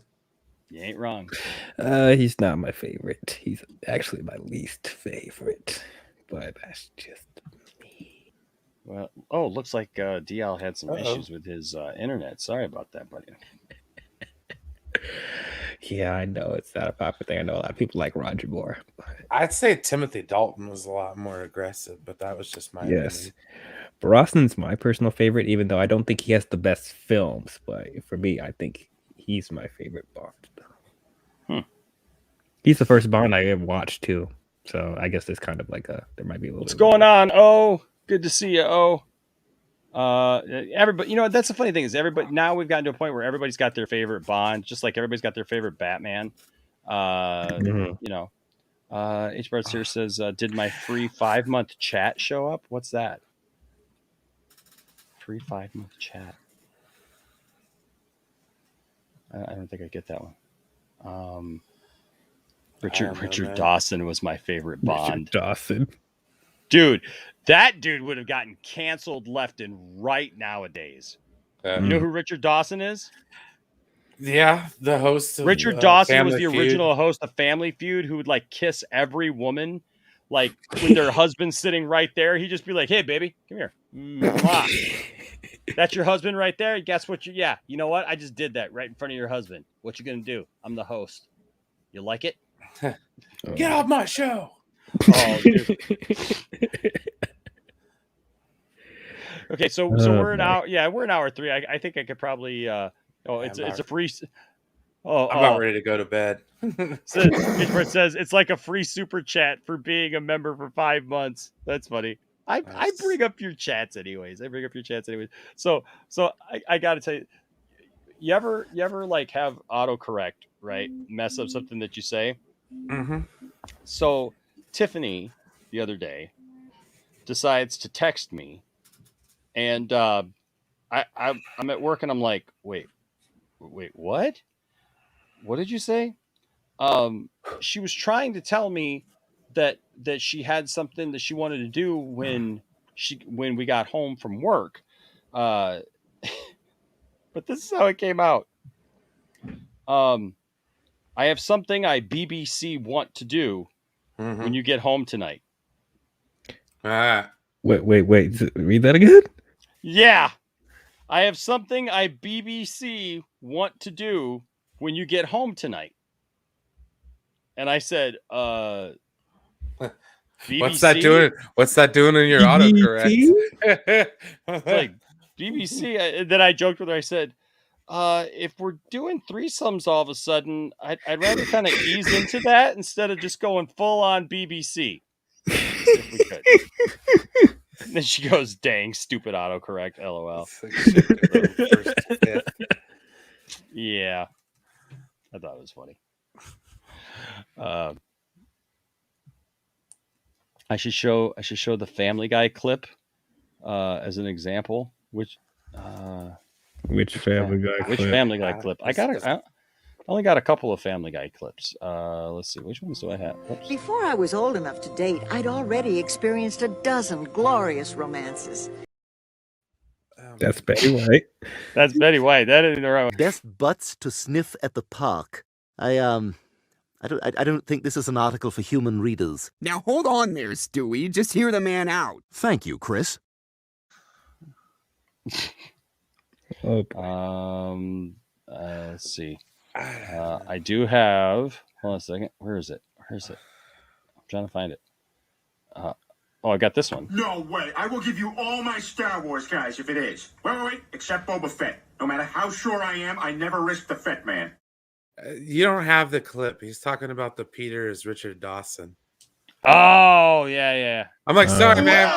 You ain't wrong. He's not my favorite. He's actually my least favorite. But that's just me. Well, looks like DL had some issues with his internet. Sorry about that, buddy. Yeah, I know it's not a popular thing. I know a lot of people like Roger Moore. I'd say Timothy Dalton was a lot more aggressive, but that was just my opinion. Brosnan's my personal favorite, even though I don't think he has the best films. But for me, I think he's my favorite Bond. He's the first Bond I ever watched too. So I guess there's kind of like there might be a little. What's going on? Oh, good to see you. Oh, everybody, that's the funny thing is everybody now we've gotten to a point where everybody's got their favorite Bond, just like everybody's got their favorite Batman. H. Bart's here says, did my free 5-month chat show up? What's that? Free 5-month chat. I don't think I get that one. Richard Dawson was my favorite Bond. Richard Dawson. Dude, that dude would have gotten canceled left and right nowadays. You know who Richard Dawson is? Yeah, the host of Richard Dawson Family was the Feud. original host of Family Feud who would like kiss every woman like with their husband sitting right there. He'd just be like, hey, baby, come here. Mwah. That's your husband right there. Guess what? You know what? I just did that right in front of your husband. What you going to do? I'm the host. You like it? Get off my show. Oh, dude. Okay, so we're an hour. Yeah, we're an hour 3. I think I could probably. It's a free. I'm about ready to go to bed. It says it's like a free super chat for being a member for 5 months. That's funny. I bring up your chats anyways. So I got to tell you, you ever like have autocorrect, right? Mess up something that you say. Mm-hmm. So Tiffany the other day decides to text me, and I'm at work and I'm like, wait, what? What did you say? She was trying to tell me that she had something that she wanted to do when we got home from work. But this is how it came out. I have something I BBC want to do when you get home tonight. Wait. Read that again? Yeah. I have something I BBC want to do when you get home tonight. And I said, BBC? What's that doing? What's that doing in your autocorrect? It's like BBC. Then I joked with her. I said, if we're doing threesomes all of a sudden, I'd rather kind of ease into that instead of just going full on BBC. If we could. And then she goes, dang, stupid autocorrect, LOL. Yeah. I thought it was funny. I should show the Family Guy clip as an example. Which Family Guy clip? Which Family Guy clip? I got it. Only got a couple of Family Guy clips. Let's see, which ones do I have? Oops. Before I was old enough to date, I'd already experienced a dozen glorious romances. That's Betty White. That's Betty White. That ain't the right one. Best butts to sniff at the park. I don't think this is an article for human readers. Now hold on there, Stewie. Just hear the man out. Thank you, Chris. Let's see. I do have. Hold on a second. Where is it? I'm trying to find it. I got this one. No way. I will give you all my Star Wars guys if it is. Wait. Except Boba Fett. No matter how sure I am, I never risk the Fett man. You don't have the clip. He's talking about the Peter as Richard Dawson. Oh, yeah. I'm like, sorry, man.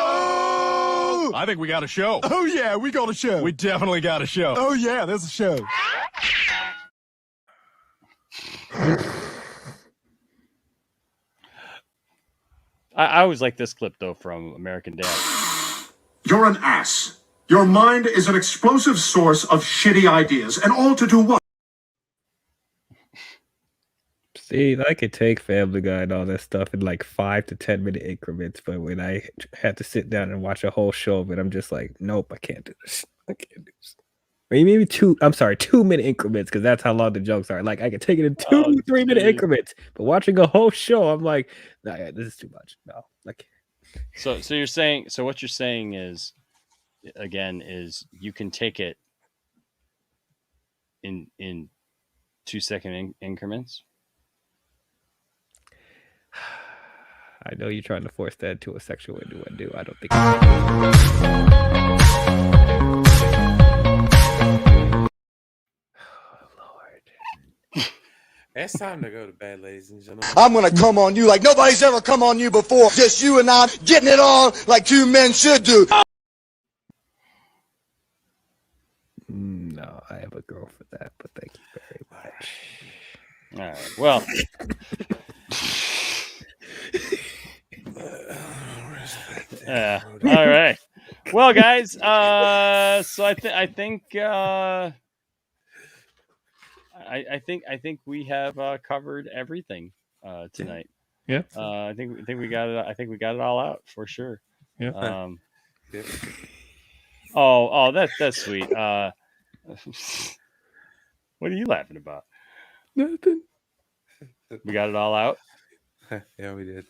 I think we got a show. Oh, yeah, we got a show. We definitely got a show. Oh, yeah, there's a show. I always like this clip, though, from American Dad. You're an ass. Your mind is an explosive source of shitty ideas, and all to do what? See, I could take Family Guy and all that stuff in like 5 to 10 minute increments, but when I had to sit down and watch a whole show of it, I'm just like, nope, I can't do this. I can't do this. Or maybe 2-minute increments, because that's how long the jokes are. Like I could take it in 2-3 minute increments, but watching a whole show, I'm like, nah, yeah, this is too much. No, like. So you're saying, what you're saying is, again, is you can take it in 2-second increments. I know you're trying to force that into a sexual innuendo. I don't think. It's time to go to bed, ladies and gentlemen. I'm gonna come on you like nobody's ever come on you before. Just you and I getting it on like two men should do. No, I have a girl for that, but thank you very much. All right. Well. All right. Well, guys. So I think we have covered everything tonight. Yeah. I think we got it. I think we got it all out for sure. Yeah. Oh, that's sweet. What are you laughing about? Nothing. We got it all out. Yeah, we did.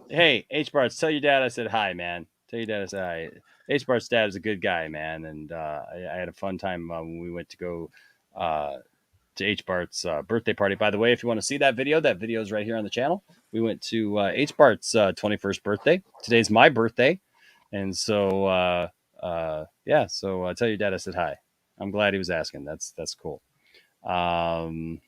Hey, H-Barts, tell your dad I said hi, man. Tell your dad I said hi. H-Bart's dad is a good guy, man, and I had a fun time when we went to go to H-Bart's birthday party. By the way, if you want to see that video is right here on the channel. We went to H-Bart's 21st birthday. Today's my birthday, and so yeah. So tell your dad I said hi. I'm glad he was asking. That's cool. Let's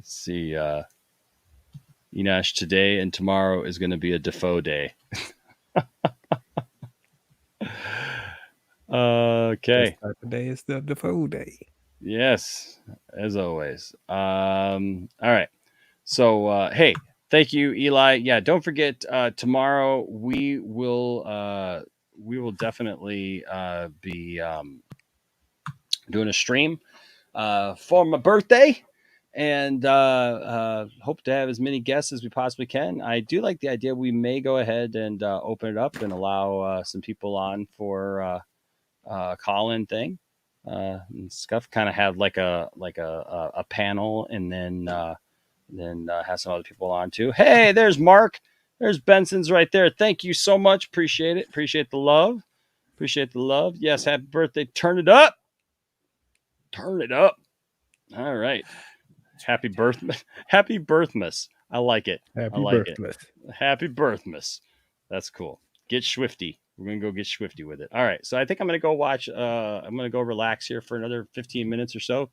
see. Enosh, today and tomorrow is going to be a Defoe day. Okay. Today is the Defoe day. Yes, as always. All right. So, hey, thank you, Eli. Yeah, don't forget tomorrow we will definitely be doing a stream for my birthday, and hope to have as many guests as we possibly can. I do like the idea. We may go ahead and open it up and allow some people on for a call-in thing and stuff. Kind of have like a panel, and then have some other people on too. Hey, there's Mark. There's Benson's right there. Thank you so much. Appreciate it. Appreciate the love. Appreciate the love. Yes, happy birthday. Turn it up. Turn it up. All right. Happy birthmas. Happy birthmas. I like it. Happy I like birthmas. it. Happy birthmas. That's cool. Get swifty. We're going to go get swifty with it. All right. So I think I'm going to go watch. I'm going to go relax here for another 15 minutes or so.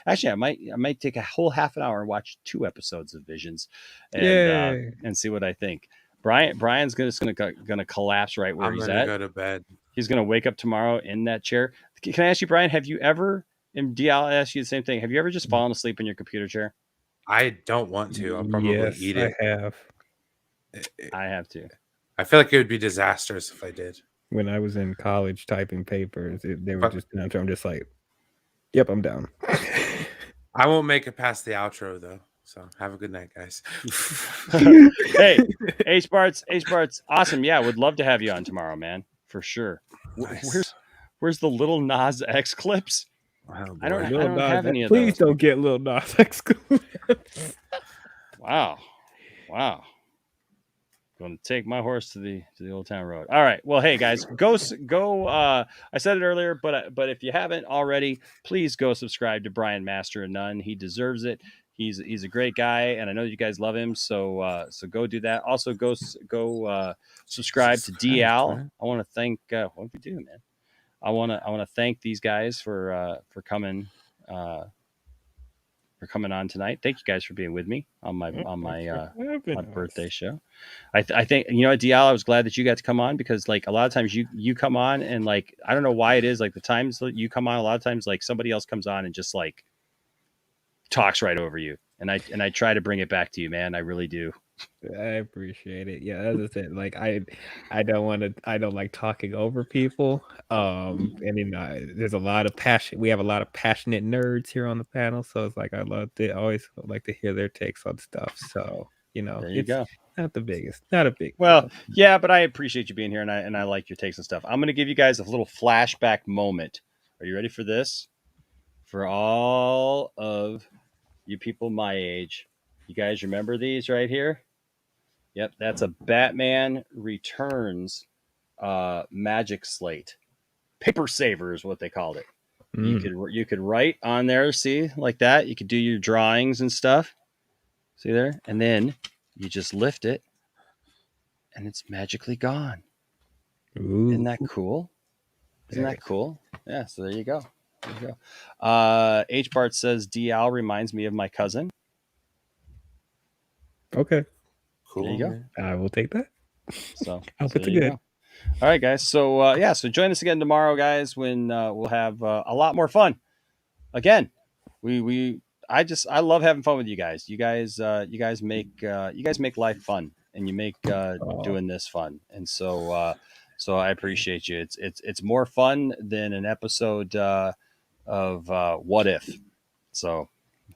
Actually, I might take a whole half an hour and watch 2 episodes of Visions and see what I think. Brian's just going to collapse right where he's at. Go to bed. He's going to wake up tomorrow in that chair. Can I ask you, Brian, have you ever, and D, I'll ask you the same thing. Have you ever just fallen asleep in your computer chair? I don't want to. I'll probably eat it. I have. I have to. I feel like it would be disastrous if I did. When I was in college typing papers, they were just down to. I'm just like, yep, I'm down. I won't make it past the outro though. So have a good night, guys. Hey, H-Barts, awesome. Yeah, would love to have you on tomorrow, man, for sure. Nice. Where's the Little Nas X clips? Oh, I don't have any of Please those. don't get Lil Nas X clips. Wow. Going to take my horse to the Old Town Road. All right. Well, hey guys, go. I said it earlier, but if you haven't already, please go subscribe to Brian Master and None. He deserves it. He's a great guy, and I know you guys love him. So go do that. Also, go subscribe to DL. I want to thank. What did we do, man? I want to thank these guys for coming. For coming on tonight. Thank you guys for being with me on my birthday show. I think, you know what, DL, I was glad that you got to come on, because like a lot of times you come on and like, I don't know why it is, like the times that you come on, a lot of times like somebody else comes on and just like talks right over you. And I try to bring it back to you, man. I really do. I appreciate it. Yeah, that's it. Like I don't like talking over people. And there's a lot of passion. We have a lot of passionate nerds here on the panel, so it's like I always like to hear their takes on stuff. So there you go. Not the biggest, not a big. Well, yeah, but I appreciate you being here, and I like your takes and stuff. I'm going to give you guys a little flashback moment. Are you ready for this? For all of you people my age, you guys remember these right here? Yep, that's a Batman Returns magic slate. Paper saver is what they called it. You could write on there, see, like that. You could do your drawings and stuff. See there? And then you just lift it and it's magically gone. Ooh. Isn't that cool? Isn't that cool? Yeah, so there you go. H. Bart says DL reminds me of my cousin. Okay. Cool. There you go. I will take that. So I'll put there it you good. go. All right, guys. So so join us again tomorrow, guys, when we'll have a lot more fun. Again, I love having fun with you guys. You guys make life fun, and you make doing this fun. And so I appreciate you. It's more fun than an episode of What If. So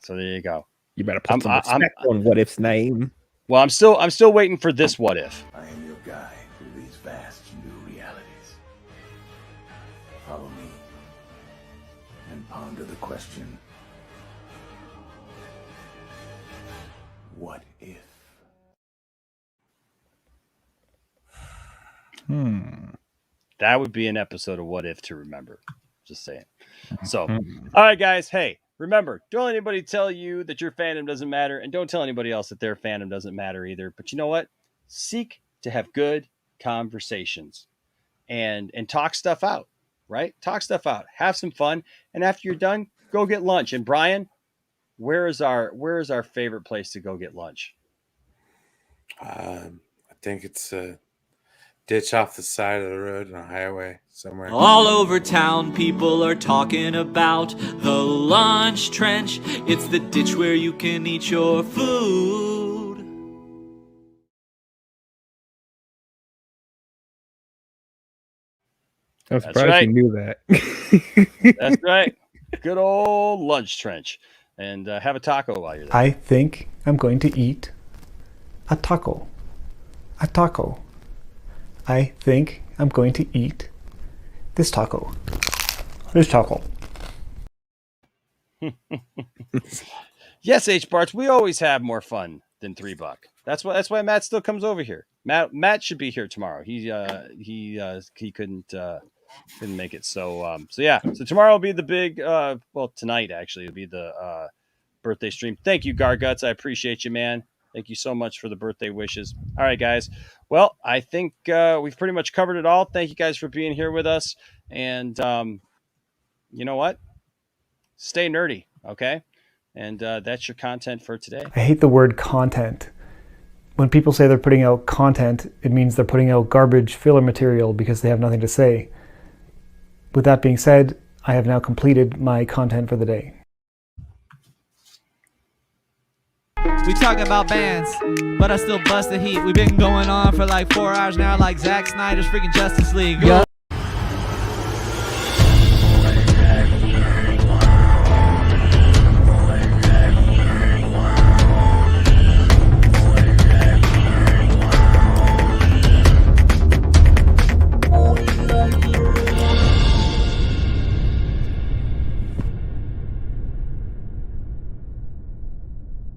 there you go. You better put some respect on What If's name. Well, I'm still waiting for this What If. I am your guide through these vast new realities. Follow me and ponder the question, what if? That would be an episode of What If to remember. Just saying. So, all right, guys. Hey, remember, don't let anybody tell you that your fandom doesn't matter, and don't tell anybody else that their fandom doesn't matter either. But you know what? Seek to have good conversations and talk stuff out, right? Talk stuff out. Have some fun. And after you're done, go get lunch. And Brian, where is our favorite place to go get lunch? I think it's a ditch off the side of the road on a highway somewhere. All over town, people are talking about the lunch trench. It's the ditch where you can eat your food. I'm surprised right. you knew that. That's right. Good old lunch trench. And have a taco while you're there. I think I'm going to eat a taco. A taco. I think I'm going to eat this taco. This taco. Yes, H-Barts, we always have more fun than $3. That's why Matt still comes over here. Matt should be here tomorrow. He couldn't make it. So yeah. So tomorrow will be the big tonight actually will be the birthday stream. Thank you, Garguts. I appreciate you, man. Thank you so much for the birthday wishes. All right, guys. Well, I think we've pretty much covered it all. Thank you guys for being here with us. And you know what? Stay nerdy, okay? And that's your content for today. I hate the word content. When people say they're putting out content, it means they're putting out garbage filler material because they have nothing to say. With that being said, I have now completed my content for the day. We talking about bands, but I still bust the heat. We've been going on for like 4 hours now, like Zack Snyder's freaking Justice League.